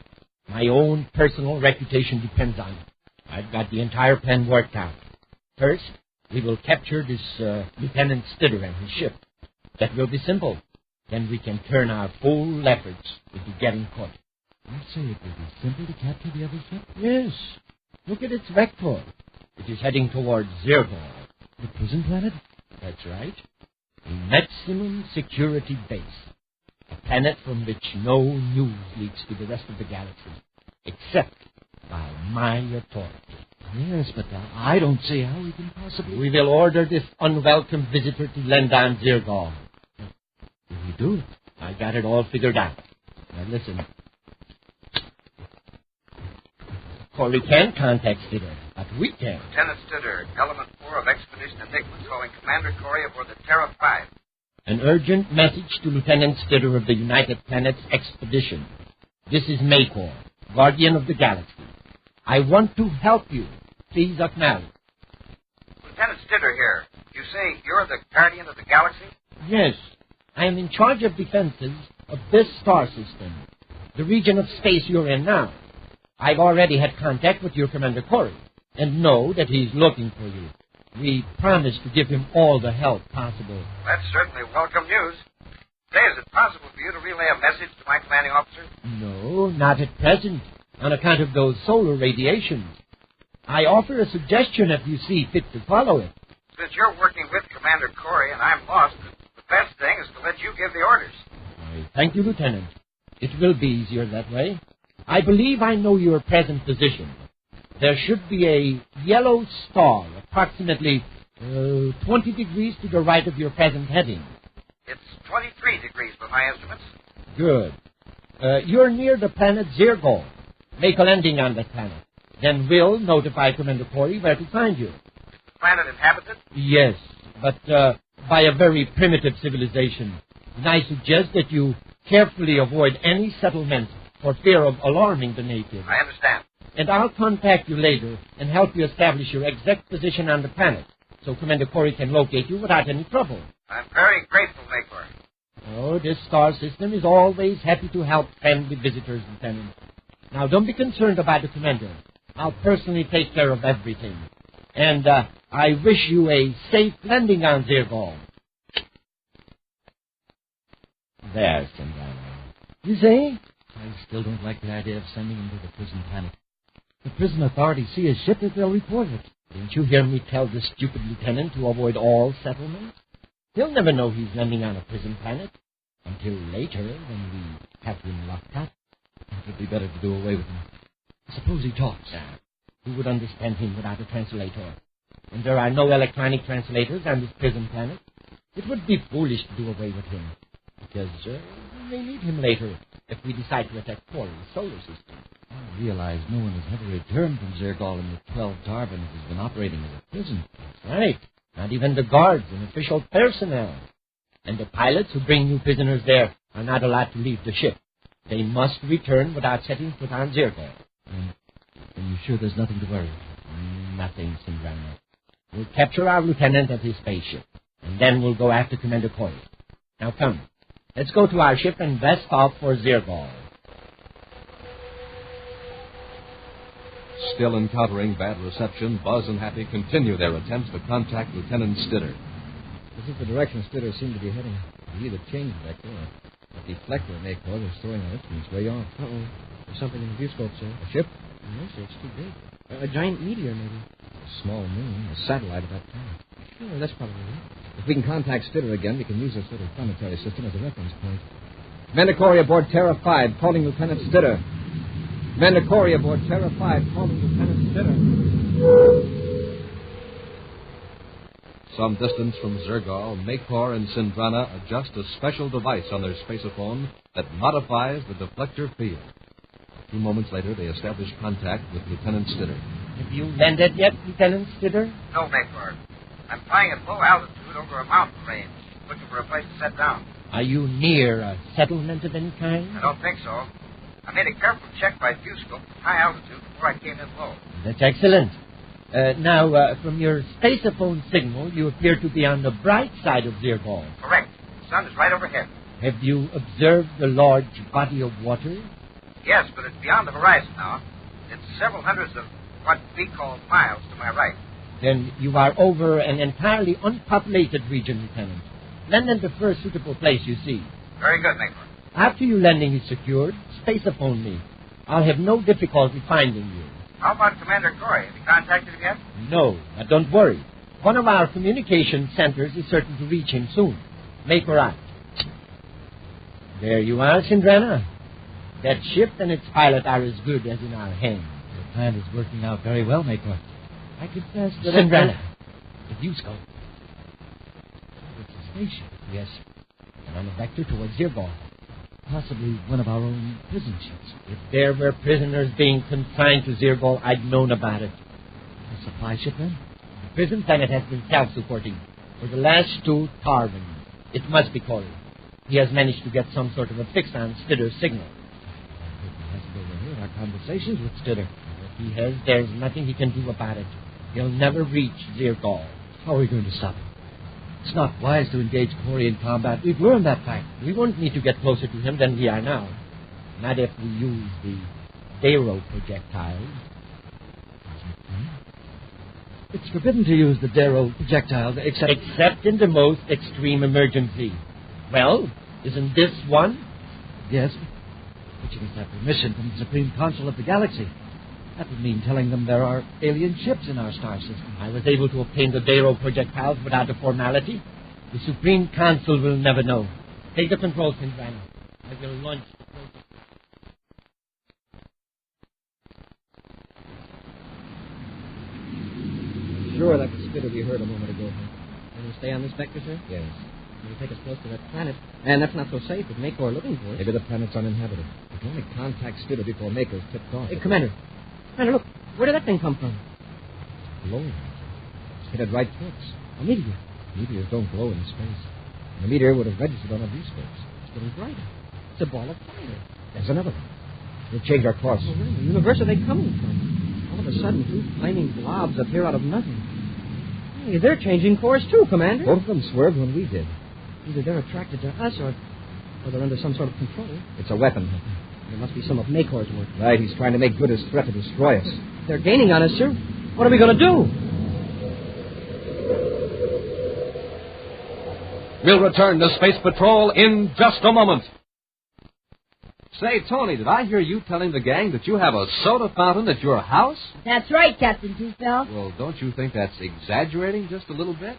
My own personal reputation depends on it. I've got the entire plan worked out. First, we will capture this Lieutenant Stitter and his ship. That will be simple. Then we can turn our full efforts into getting caught. You say it will be simple to capture the other ship? Yes. Look at its vector. It is heading towards Zergor. The prison planet? That's right. A maximum security base. A planet from which no news leaks to the rest of the galaxy. Except by my authority. Yes, but I don't see how we can possibly... We will order this unwelcome visitor to land on Zergor. Will we do it? I got it all figured out. Now listen. Corey can contact Stitter, but we can't. Lieutenant Stitter, Element 4 of Expedition Enigma, calling Commander Corey aboard the Terra 5. An urgent message to Lieutenant Stitter of the United Planets Expedition. This is Makor, guardian of the galaxy. I want to help you. Please acknowledge. Lieutenant Stitter here. You say you're the guardian of the galaxy? Yes. I am in charge of defenses of this star system, the region of space you're in now. I've already had contact with your Commander Corey, and know that he's looking for you. We promise to give him all the help possible. That's certainly welcome news. Say, is it possible for you to relay a message to my commanding officer? No, not at present, on account of those solar radiations. I offer a suggestion if you see fit to follow it. Since you're working with Commander Corey and I'm lost, the best thing is to let you give the orders. Thank you, Lieutenant. It will be easier that way. I believe I know your present position. There should be a yellow star approximately 20 degrees to the right of your present heading. It's 23 degrees by my estimates. Good. You're near the planet Zergor. Make a landing on that planet. Then we'll notify Commander Corey where to find you. Is the planet inhabited? Yes, but by a very primitive civilization. And I suggest that you carefully avoid any settlements for fear of alarming the natives. I understand. And I'll contact you later and help you establish your exact position on the planet, so Commander Corey can locate you without any trouble. I'm very grateful, Makor. Oh, this star system is always happy to help friendly visitors, Lieutenant. Now, don't be concerned about the Commander. I'll personally take care of everything. And I wish you a safe landing on Zergor. There, Sindrana. You see? I still don't like the idea of sending him to the prison planet. The prison authorities see his ship as they'll report it. Didn't you hear me tell this stupid lieutenant to avoid all settlements? He'll never know he's landing on a prison planet. Until later, when we have him locked up. It would be better to do away with him. Suppose he talks. Who would understand him without a translator? And there are no electronic translators on this prison planet. It would be foolish to do away with him. Because we may need him later if we decide to attack Corey's solar system. I realize no one has ever returned from Zergol in the 12 Darwin has been operating as a prison. That's right. Not even the guards and official personnel. And the pilots who bring new prisoners there are not allowed to leave the ship. They must return without setting foot on Zergol. Are you sure there's nothing to worry? Nothing, Sindrana. We'll capture our lieutenant at his spaceship, and then we'll go after Commander Corbett. Now come, let's go to our ship and vest off for Zergol. Still encountering bad reception, Buzz and Happy continue their attempts to contact Lieutenant Stitter. This is the direction Stitter seemed to be heading. He either changed vector or the deflector in Mayport is throwing our instruments way off. Uh-oh. There's something in the viewscope, sir. A ship? No, sir, it's too big. A giant meteor, maybe. A small moon, a satellite of that kind. Sure, that's probably it. If we can contact Stitter again, we can use this little planetary system as a reference point. Commander Corey aboard Terra 5, calling Lieutenant Stitter. Commander Corey aboard Terra 5, calling Lieutenant Stitter. Some distance from Zergol, Makor and Sindrana adjust a special device on their spacophone that modifies the deflector field. A few moments later, they establish contact with Lieutenant Stitter. Have you landed yet, Lieutenant Stitter? No, Makor. I'm flying at low altitude over a mountain range, looking for a place to set down. Are you near a settlement of any kind? I don't think so. I made a careful check by viewscope at high altitude before I came in low. That's excellent. Now, from your spacophone signal, you appear to be on the bright side of Zergol. Correct. The sun is right overhead. Have you observed the large body of water? Yes, but it's beyond the horizon now. It's several hundreds of what we call miles to my right. Then you are over an entirely unpopulated region, Lieutenant. Land at the first suitable place you see. Very good, Makor. After your landing is secured, spacophone me. I'll have no difficulty finding you. How about Commander Corey? Have you contacted him yet? No, but don't worry. One of our communication centers is certain to reach him soon. Make her out. There you are, Sindrana. That ship and its pilot are as good as in our hands. The plan is working out very well, Makor. I confess that... Sindrana. The viewscope. It's a spaceship. Yes. And on a vector towards Zergol. Possibly one of our own prison ships. If there were prisoners being confined to Zergol, I'd known about it. A supply ship, then? The prison planet has been self-supporting for the last 2 Tarvin. It must be Corey. He has managed to get some sort of a fix on Stitter's signal. He hasn't overheard our conversations with Stitter. If he has, there's nothing he can do about it. He'll never reach Zergol. How are we going to stop him? It's not wise to engage Corey in combat. We've learned that fact. We won't need to get closer to him than we are now. Not if we use the Darrow projectile. It's forbidden to use the Darrow projectile, except in the most extreme emergency. Well, isn't this one? Yes. But you must have permission from the Supreme Council of the Galaxy. That would mean telling them there are alien ships in our star system. I was able to obtain the Darrow projectiles without a formality. The Supreme Council will never know. Take the controls, Sindrana. I will launch the project. Sure, that was Stitter we heard a moment ago. Can you stay on this vector, sir? Yes. It'll take us close to that planet. And that's not so safe with Makor looking for us. Maybe the planet's uninhabited. We can only contact Stitter before Makor's tipped off. Hey, Commander, look. Where did that thing come from? Glowing. It's headed right to us. A meteor. Meteors don't glow in space. The meteor would have registered on our viewscopes. It's getting brighter. It's a ball of fire. There's another one. We'll change our course. Well, where in the universe are they coming from? All of a sudden, 2 flaming blobs appear out of nothing. Hey, they're changing course too, Commander. Both of them swerved when we did. Either they're attracted to us or they're under some sort of control. It's a weapon. It must be some of Makor's work. Right, he's trying to make good his threat to destroy us. They're gaining on us, sir. What are we going to do? We'll return to Space Patrol in just a moment. Say, Tony, did I hear you telling the gang that you have a soda fountain at your house? That's right, Captain Toothbell. Well, don't you think that's exaggerating just a little bit?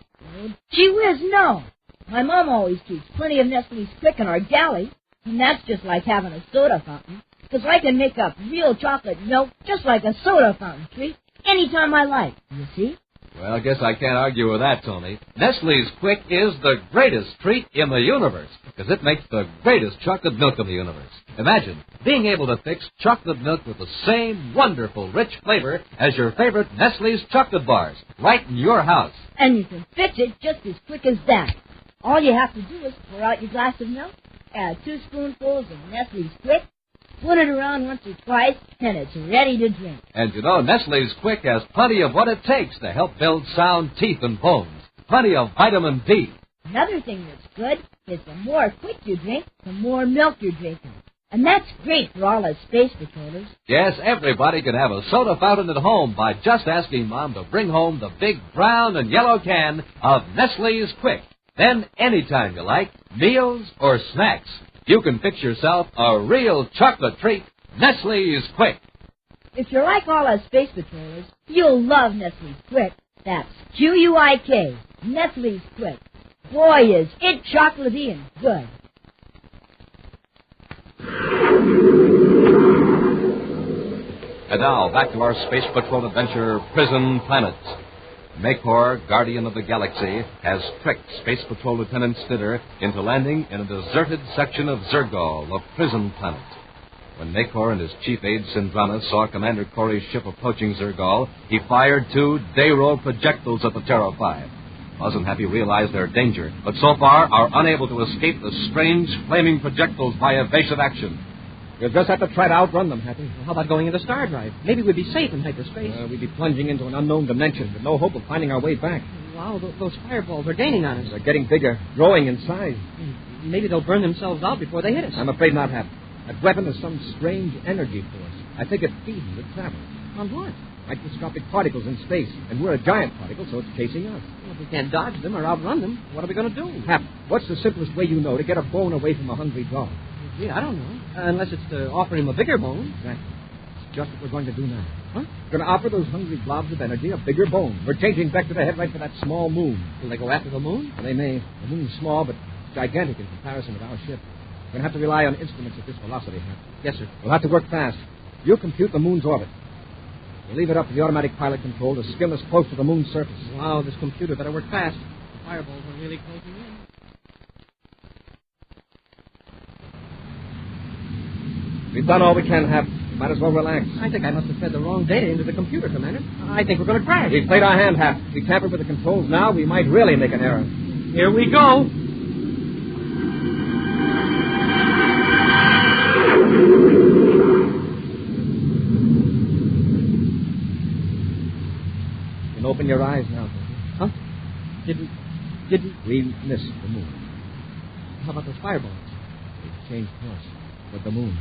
Gee whiz, no. My mom always keeps plenty of Nestle's Quick in our galley, and that's just like having a soda fountain, because I can make up real chocolate milk just like a soda fountain treat any time I like. You see? Well, I guess I can't argue with that, Tony. Nestle's Quick is the greatest treat in the universe because it makes the greatest chocolate milk in the universe. Imagine being able to fix chocolate milk with the same wonderful, rich flavor as your favorite Nestle's chocolate bars right in your house. And you can fix it just as quick as that. All you have to do is pour out your glass of milk, add 2 spoonfuls of Nestle's Quick, spin it around once or twice, and it's ready to drink. And you know, Nestle's Quick has plenty of what it takes to help build sound teeth and bones. Plenty of vitamin D. Another thing that's good is the more Quick you drink, the more milk you're drinking. And that's great for all us space patrollers. Yes, everybody can have a soda fountain at home by just asking Mom to bring home the big brown and yellow can of Nestle's Quick. Then, anytime you like, meals or snacks, you can fix yourself a real chocolate treat, Nestle's Quick. If you're like all us space patrollers, you'll love Nestle's Quick. That's Q-U-I-K, Nestle's Quick. Boy, is it chocolatey and good. And now, back to our Space Patrol adventure, Prison Planet. Makor, Guardian of the Galaxy, has tricked Space Patrol Lieutenant Stitter into landing in a deserted section of Zergol, a prison planet. When Makor and his chief aide, Sindrana, saw Commander Corey's ship approaching Zergol, he fired 2 day-roll projectiles at the Terra 5. Buzz and Happy realized their danger, but so far are unable to escape the strange, flaming projectiles by evasive action. You'll just have to try to outrun them, Happy. Well, how about going into Star Drive? Maybe we'd be safe in hyperspace. We'd be plunging into an unknown dimension with no hope of finding our way back. Wow, those fireballs are gaining on us. They're getting bigger, growing in size. Maybe they'll burn themselves out before they hit us. I'm afraid not, Happy. That weapon is some strange energy force. I think it feeds the travel. On what? Microscopic particles in space, and we're a giant particle, so it's chasing us. Well, if we can't dodge them or outrun them, what are we going to do? Hap, what's the simplest way you know to get a bone away from a hungry dog? Gee, I don't know. Unless it's to offer him a bigger bone. Exactly. It's just what we're going to do now. Huh? We're going to offer those hungry blobs of energy a bigger bone. We're changing vector to head right for that small moon. Will they go after the moon? Well, they may. The moon's small, but gigantic in comparison with our ship. We're going to have to rely on instruments at this velocity, Hap. Yes, sir. We'll have to work fast. You'll compute the moon's orbit. We'll leave it up to the automatic pilot control to skim us close to the moon's surface. Wow, this computer better work fast. The fireballs are really closing in. We've done all we can, Hap. Might as well relax. I think I must have fed the wrong data into the computer, Commander. I think we're going to crash. We've played our hand, Hap. If we tamper with the controls now, we might really make an error. Here we go. You can open your eyes now, huh? Did we? We missed the moon. How about those fireballs? They've changed course. With the moon.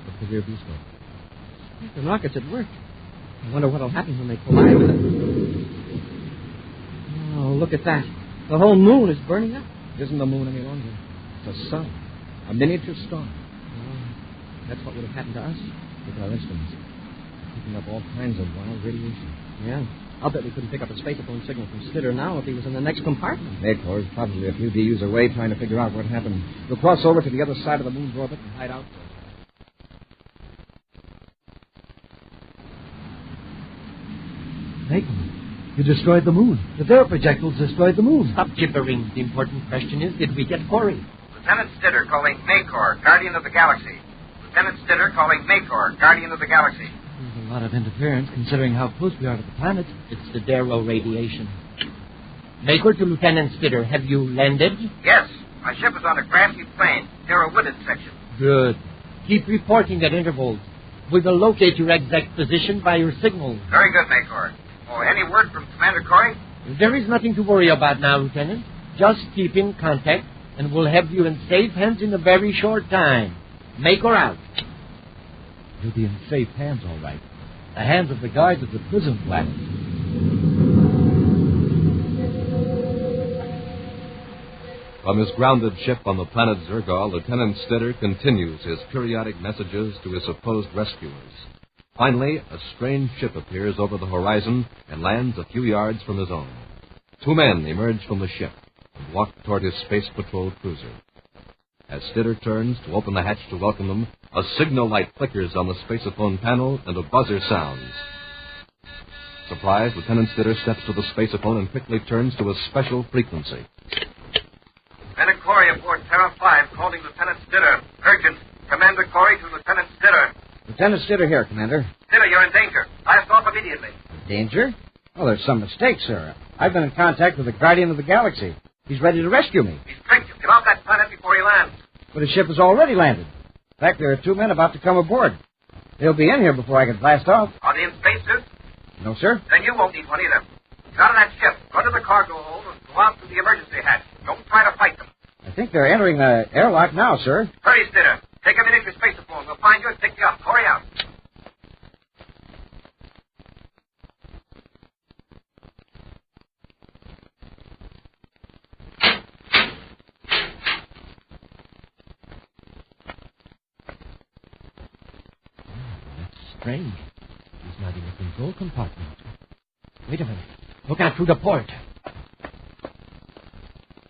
Look at the rear viewscope. The rockets at work. I wonder what'll happen when they collide with it. Oh, look at that. The whole moon is burning up. It isn't the moon any longer. It's a sun. A miniature star. Oh, that's what would have happened to us. Look at our instruments. Picking up all kinds of wild radiation. Yeah. I'll bet we couldn't pick up a spacephone signal from Stitter now if he was in the next compartment. Makor is probably a few DUs away trying to figure out what happened. We'll cross over to the other side of the moon's orbit and hide out. Makor, you destroyed the moon. Their projectiles destroyed the moon. Stop gibbering. The important question is, did we get Corey? Lieutenant Stitter calling Makor, Guardian of the Galaxy. Lieutenant Stitter calling Makor, Guardian of the Galaxy. There's a lot of interference considering how close we are to the planet. It's the Darrow radiation. Makor to Lieutenant Stitter, have you landed? Yes. My ship is on a grassy plain, near a wooded section. Good. Keep reporting at intervals. We will locate your exact position by your signals. Very good, Makor. Oh, any word from Commander Corey? There is nothing to worry about now, Lieutenant. Just keep in contact, and we'll have you in safe hands in a very short time. Makor out. You'll be in safe hands, all right. The hands of the guards of the prison planet. From his grounded ship on the planet Zergol, Lieutenant Stitter continues his periodic messages to his supposed rescuers. Finally, a strange ship appears over the horizon and lands a few yards from his own. 2 men emerge from the ship and walk toward his Space Patrol cruiser. As Stitter turns to open the hatch to welcome them, a signal light flickers on the spaceophone panel and a buzzer sounds. Surprised, Lieutenant Stitter steps to the spaceophone and quickly turns to a special frequency. Lieutenant Corey aboard Terra 5 calling Lieutenant Stitter. Urgent. Commander Corey to Lieutenant Stitter. Lieutenant Stitter here, Commander. Stitter, you're in danger. Blast off immediately. Danger? Oh, there's some mistake, sir. I've been in contact with the Guardian of the Galaxy. He's ready to rescue me. He's tricked you. Get off that planet before he lands. But his ship has already landed. In fact, there are 2 men about to come aboard. They'll be in here before I can blast off. Are they in spacesuits? No, sir. Then you won't need one either. Get out of that ship. Run to the cargo hold and go out through the emergency hatch. Don't try to fight them. I think they're entering the airlock now, sir. Hurry, Stitter. Take a minute to spaceophone. We'll find you and pick you up. Hurry out. Strange. He's not in the control compartment. Wait a minute. Look out through the port.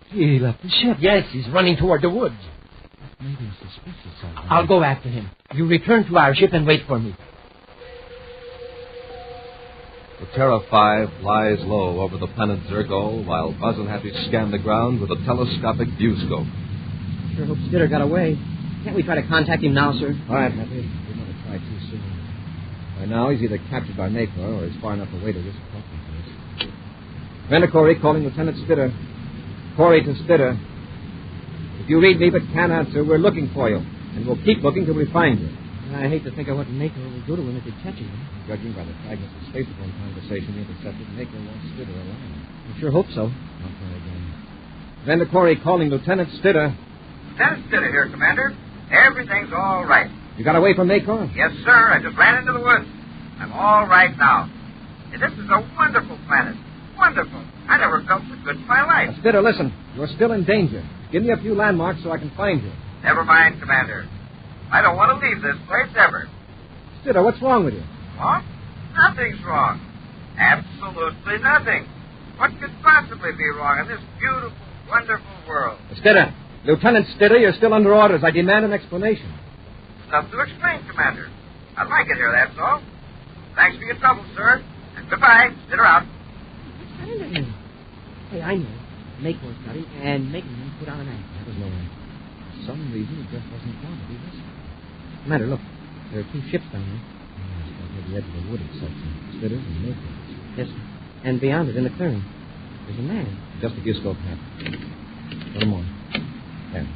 He left the ship. Yes, he's running toward the woods. That made him suspicious. I'll go after him. You return to our ship and wait for me. The Terra 5 lies low over the planet Zergo while Buzz and Happy scan the ground with a telescopic viewscope. Sure hope Stitter got away. Can't we try to contact him now, sir? All right, Happy. We don't want to try too soon. By now, he's either captured by Mayflower or he's far enough away to risk talking to us. Commander Corey calling Lieutenant Stitter. Corey to Stitter. If you read me but can't answer, we're looking for you. And we'll keep looking till we find you. I hate to think of what Mayflower will do to him if he catches him. Judging by the fragments of spacephone conversation he intercepted, Mayflower wants Stitter alive. I sure hope so. I'll try again. Commander Corey calling Lieutenant Stitter. Lieutenant Stitter here, Commander. Everything's all right. You got away from Mayflower? Yes, sir. I just ran into the woods. I'm all right now. This is a wonderful planet. Wonderful. I never felt so good in my life. Stitter, listen. You're still in danger. Give me a few landmarks so I can find you. Never mind, Commander. I don't want to leave this place ever. Stitter, what's wrong with you? What? Nothing's wrong. Absolutely nothing. What could possibly be wrong in this beautiful, wonderful world? Stitter. Lieutenant Stitter, you're still under orders. I demand an explanation. Nothing to explain, Commander. I'd like it here, that's all. Thanks for your trouble, sir. And goodbye. Stitter out. Hey, I know. Mayflower's got him, and making him put on an act. That was no way. For some reason, he just wasn't going to be this. Commander, look. There are 2 ships down there. Yes, near the edge of the wooded section. Stitter's and Mayflower's. Yes, sir. And beyond it, in the clearing, there's a man. Just a viewscope, Pat. A little more. There.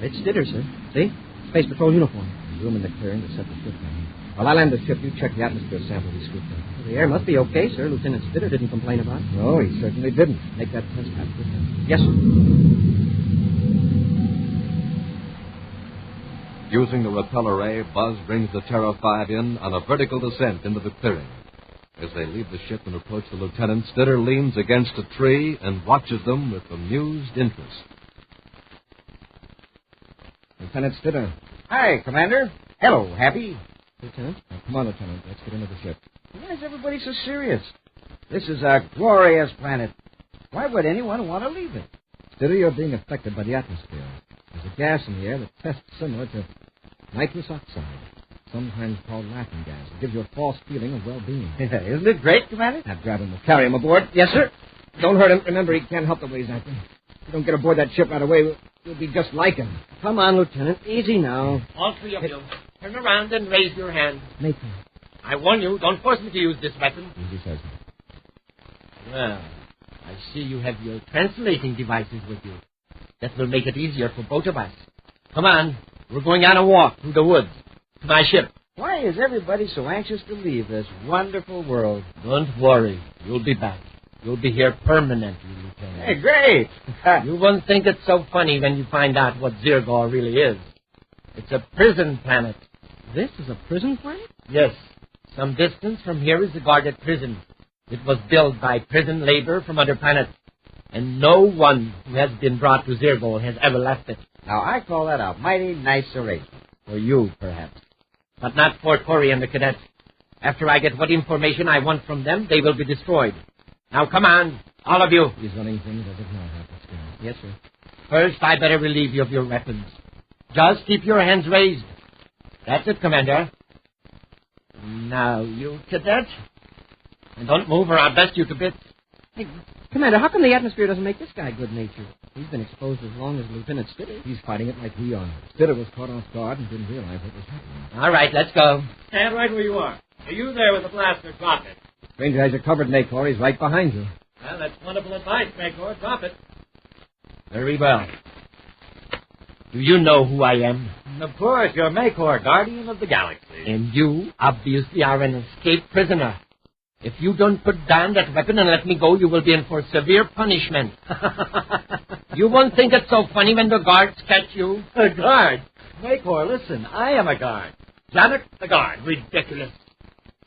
It's Stitter, sir. See? Space Patrol uniform. There's room in the clearing to set the ship down. While I land the ship, you check the atmosphere sample we scooped up. Well, the air must be okay, sir. Lieutenant Stitter didn't complain about it. No, he certainly didn't. Make that test pass with him. Yes, sir. Using the repel array, Buzz brings the Terra 5 in on a vertical descent into the clearing. As they leave the ship and approach the lieutenant, Stitter leans against a tree and watches them with amused interest. Lieutenant Stitter. Hi, Commander. Hello, Happy. Lieutenant? Now, come on, Lieutenant. Let's get into the ship. Why is everybody so serious? This is a glorious planet. Why would anyone want to leave it? Stitter, you're being affected by the atmosphere. There's a gas in the air that tests similar to nitrous oxide, sometimes called laughing gas. It gives you a false feeling of well-being. Isn't it great, Commander? Now, grab him. We'll carry him aboard. Yes, sir. Don't hurt him. Remember, he can't help the way he's acting. If we don't get aboard that ship right away, we'll be just like him. Come on, Lieutenant. Easy now. All 3 of you, turn around and raise your hand. Mayflower. I warn you, don't force me to use this weapon. Easy says. Well, I see you have your translating devices with you. That will make it easier for both of us. Come on. We're going on a walk through the woods to my ship. Why is everybody so anxious to leave this wonderful world? Don't worry. You'll be back. You'll be here permanently, Lieutenant. Hey, great. You won't think it's so funny when you find out what Zergor really is. It's a prison planet. This is a prison planet? Yes. Some distance from here is a guarded prison. It was built by prison labor from other planets. And no one who has been brought to Zergor has ever left it. Now, I call that a mighty nice arrangement. For you, perhaps. But not for Corey and the cadets. After I get what information I want from them, they will be destroyed. Now, come on, all of you. He's running things as if not happens. Yes, sir. First, I better relieve you of your weapons. Just keep your hands raised. That's it, Commander. Now, you cadet. And don't move or I'll bust you to bits. Hey, Commander, how come the atmosphere doesn't make this guy good-natured? He's been exposed as long as Lieutenant Stitter. He's fighting it like we are. Stitter was caught off guard and didn't realize what was happening. All right, let's go. Stand right where you are. Are you there with the blaster? Drop it. Stranger has you covered, Maycor. He's right behind you. Well, that's wonderful advice, Maycor. Drop it. Very well. Do you know who I am? Of course, you're Maycor, Guardian of the Galaxy. And you, obviously, are an escaped prisoner. If you don't put down that weapon and let me go, you will be in for severe punishment. You won't think it's so funny when the guards catch you. A guard? Maycor, listen, I am a guard. Janet, the guard. Ridiculous.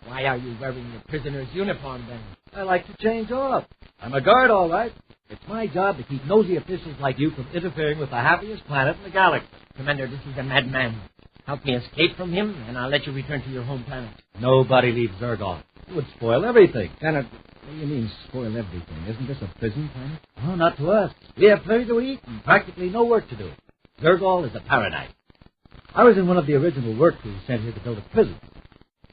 Why are you wearing your prisoner's uniform, then? I like to change off. I'm a guard, all right. It's my job to keep nosy officials like you from interfering with the happiest planet in the galaxy. Commander, this is a madman. Help me escape from him, and I'll let you return to your home planet. Nobody leaves Zergol. It would spoil everything. Janet, what do you mean spoil everything? Isn't this a prison planet? Oh, not to us. We have plenty to eat and practically no work to do. Zergol is a paradise. I was in one of the original work crews sent here to build a prison.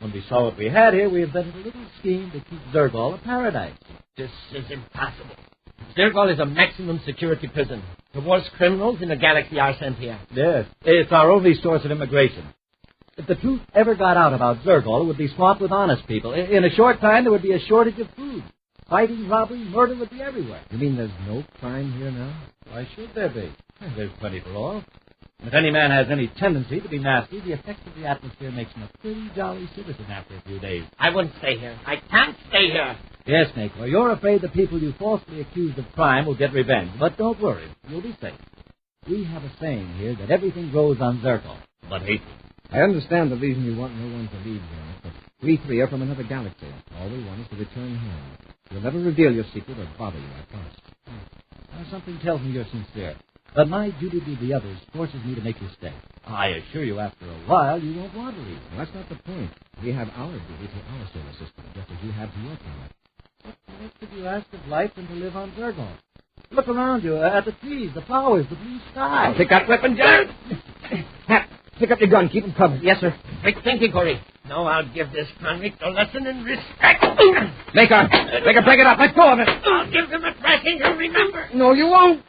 When we saw what we had here, we invented a little scheme to keep Zergol a paradise. This is impossible. Zergol is a maximum security prison. The worst criminals in the galaxy are sent here. Yes, it's our only source of immigration. If the truth ever got out about Zergol, it would be swamped with honest people. In a short time, there would be a shortage of food. Fighting, robbery, murder would be everywhere. You mean there's no crime here now? Why should there be? There's plenty for all. If any man has any tendency to be nasty, the effect of the atmosphere makes him a pretty jolly citizen after a few days. I wouldn't stay here. I can't stay here. Yes, Maycor, you're afraid the people you falsely accused of crime will get revenge. But don't worry, you'll be safe. We have a saying here that everything grows on Zergol, but hatred. I understand the reason you want no one to leave here, but we three are from another galaxy. All we want is to return home. We'll never reveal your secret or bother you, I promise. Now, something tells me you're sincere. But my duty to the others forces me to make you stay. I assure you, after a while, you won't want to leave. Well, that's not the point. We have our duty to our solar system, just as you have to your planet. What could you ask of life than to live on Zergol? Look around you, at the trees, the flowers, the blue sky. Pick up weapon, Jared! Pick up your gun. Keep him covered. Yes, sir. Quick thinking, Corey. Now I'll give this convict a lesson in respect. Make her break it up. Let go of it. I'll give him a thrashing, you'll remember. No, you won't.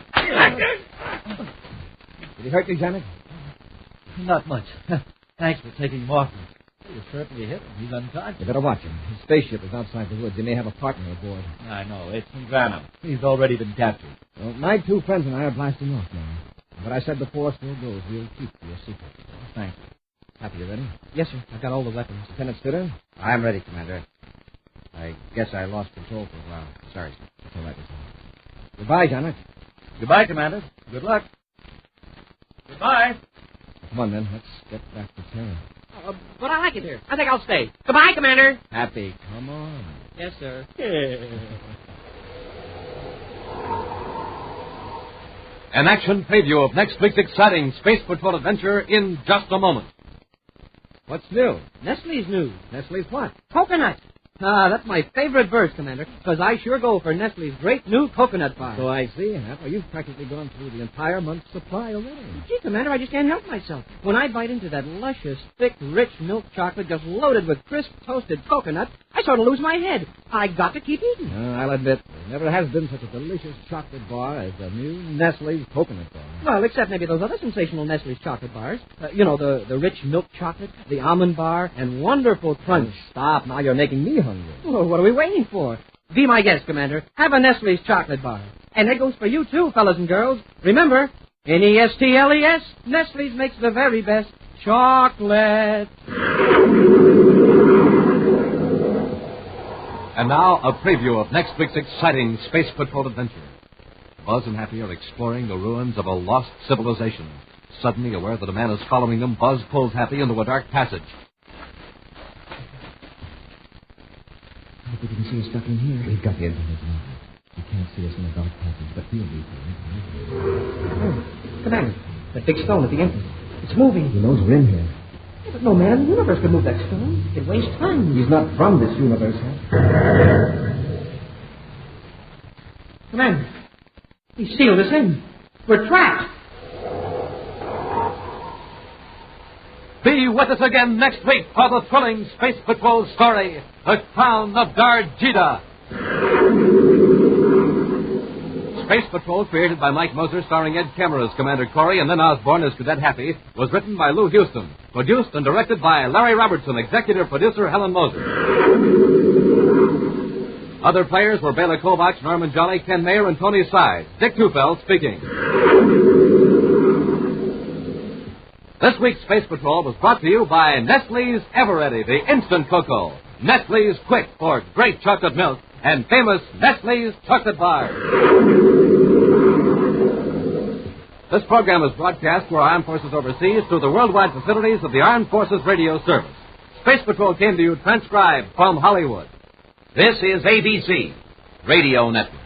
Did he hurt you, Janet? Not much. Thanks for taking him off me. You certainly hit him. He's unconscious. You better watch him. His spaceship is outside the woods. He may have a partner aboard. I know. It's from Granum. He's already been captured. Well, my two friends and I are blasting off now. What I said before still goes. We'll keep your secret. Thanks. Happy you ready? Yes, sir. I've got all the weapons. Lieutenant Stitter? I'm ready, Commander. I guess I lost control for a while. Sorry, sir. That's all right, Lieutenant. Goodbye, Janet. Goodbye, Commander. Good luck. Goodbye. Come on, then. Let's get back to Terra. But I like it here. I think I'll stay. Goodbye, Commander. Happy, come on. Yes, sir. An action preview of next week's exciting Space Patrol adventure in just a moment. What's new? Nestle's new. Nestle's what? Coconut. Ah, that's my favorite verse, Commander, because I sure go for Nestle's great new coconut bar. So I see. Well, you've practically gone through the entire month's supply already. Gee, Commander, I just can't help myself. When I bite into that luscious, thick, rich milk chocolate just loaded with crisp, toasted coconut, I sort of lose my head. I got to keep eating. I'll admit, there never has been such a delicious chocolate bar as the new Nestle's coconut bar. Well, except maybe those other sensational Nestle's chocolate bars. The rich milk chocolate, the almond bar, and wonderful crunch. Stop. Now you're making me hungry. Well, what are we waiting for? Be my guest, Commander. Have a Nestle's chocolate bar. And that goes for you, too, fellas and girls. Remember, Nestles, Nestle's makes the very best chocolate. And now, a preview of next week's exciting Space Patrol adventure. Buzz and Happy are exploring the ruins of a lost civilization. Suddenly aware that a man is following them, Buzz pulls Happy into a dark passage. I hope we can see us stuck in here. We've got the internet now. You can't see us in the dark passage, but we'll be here. Commander, that big stone at the entrance. It's moving. He knows we're in here. Yeah, but no man in the universe could move that stone. It wastes time. He's not from this universe, huh? Commander, he sealed us in. We're trapped. Be with us again next week for the thrilling Space Patrol story, The Crown of Darjida. Space Patrol, created by Mike Moser, starring Ed Kemmer as Commander Corey and Lynn Osborne as Cadet Happy, was written by Lou Houston, produced and directed by Larry Robertson, executive producer Helen Moser. Other players were Bela Kovacs, Norman Jolly, Ken Mayer, and Tony Side. Dick Tufeld speaking. This week's Space Patrol was brought to you by Nestle's Eveready, the instant cocoa, Nestle's Quick for great chocolate milk, and famous Nestle's chocolate bars. This program is broadcast to our armed forces overseas through the worldwide facilities of the Armed Forces Radio Service. Space Patrol came to you transcribed from Hollywood. This is ABC Radio Network.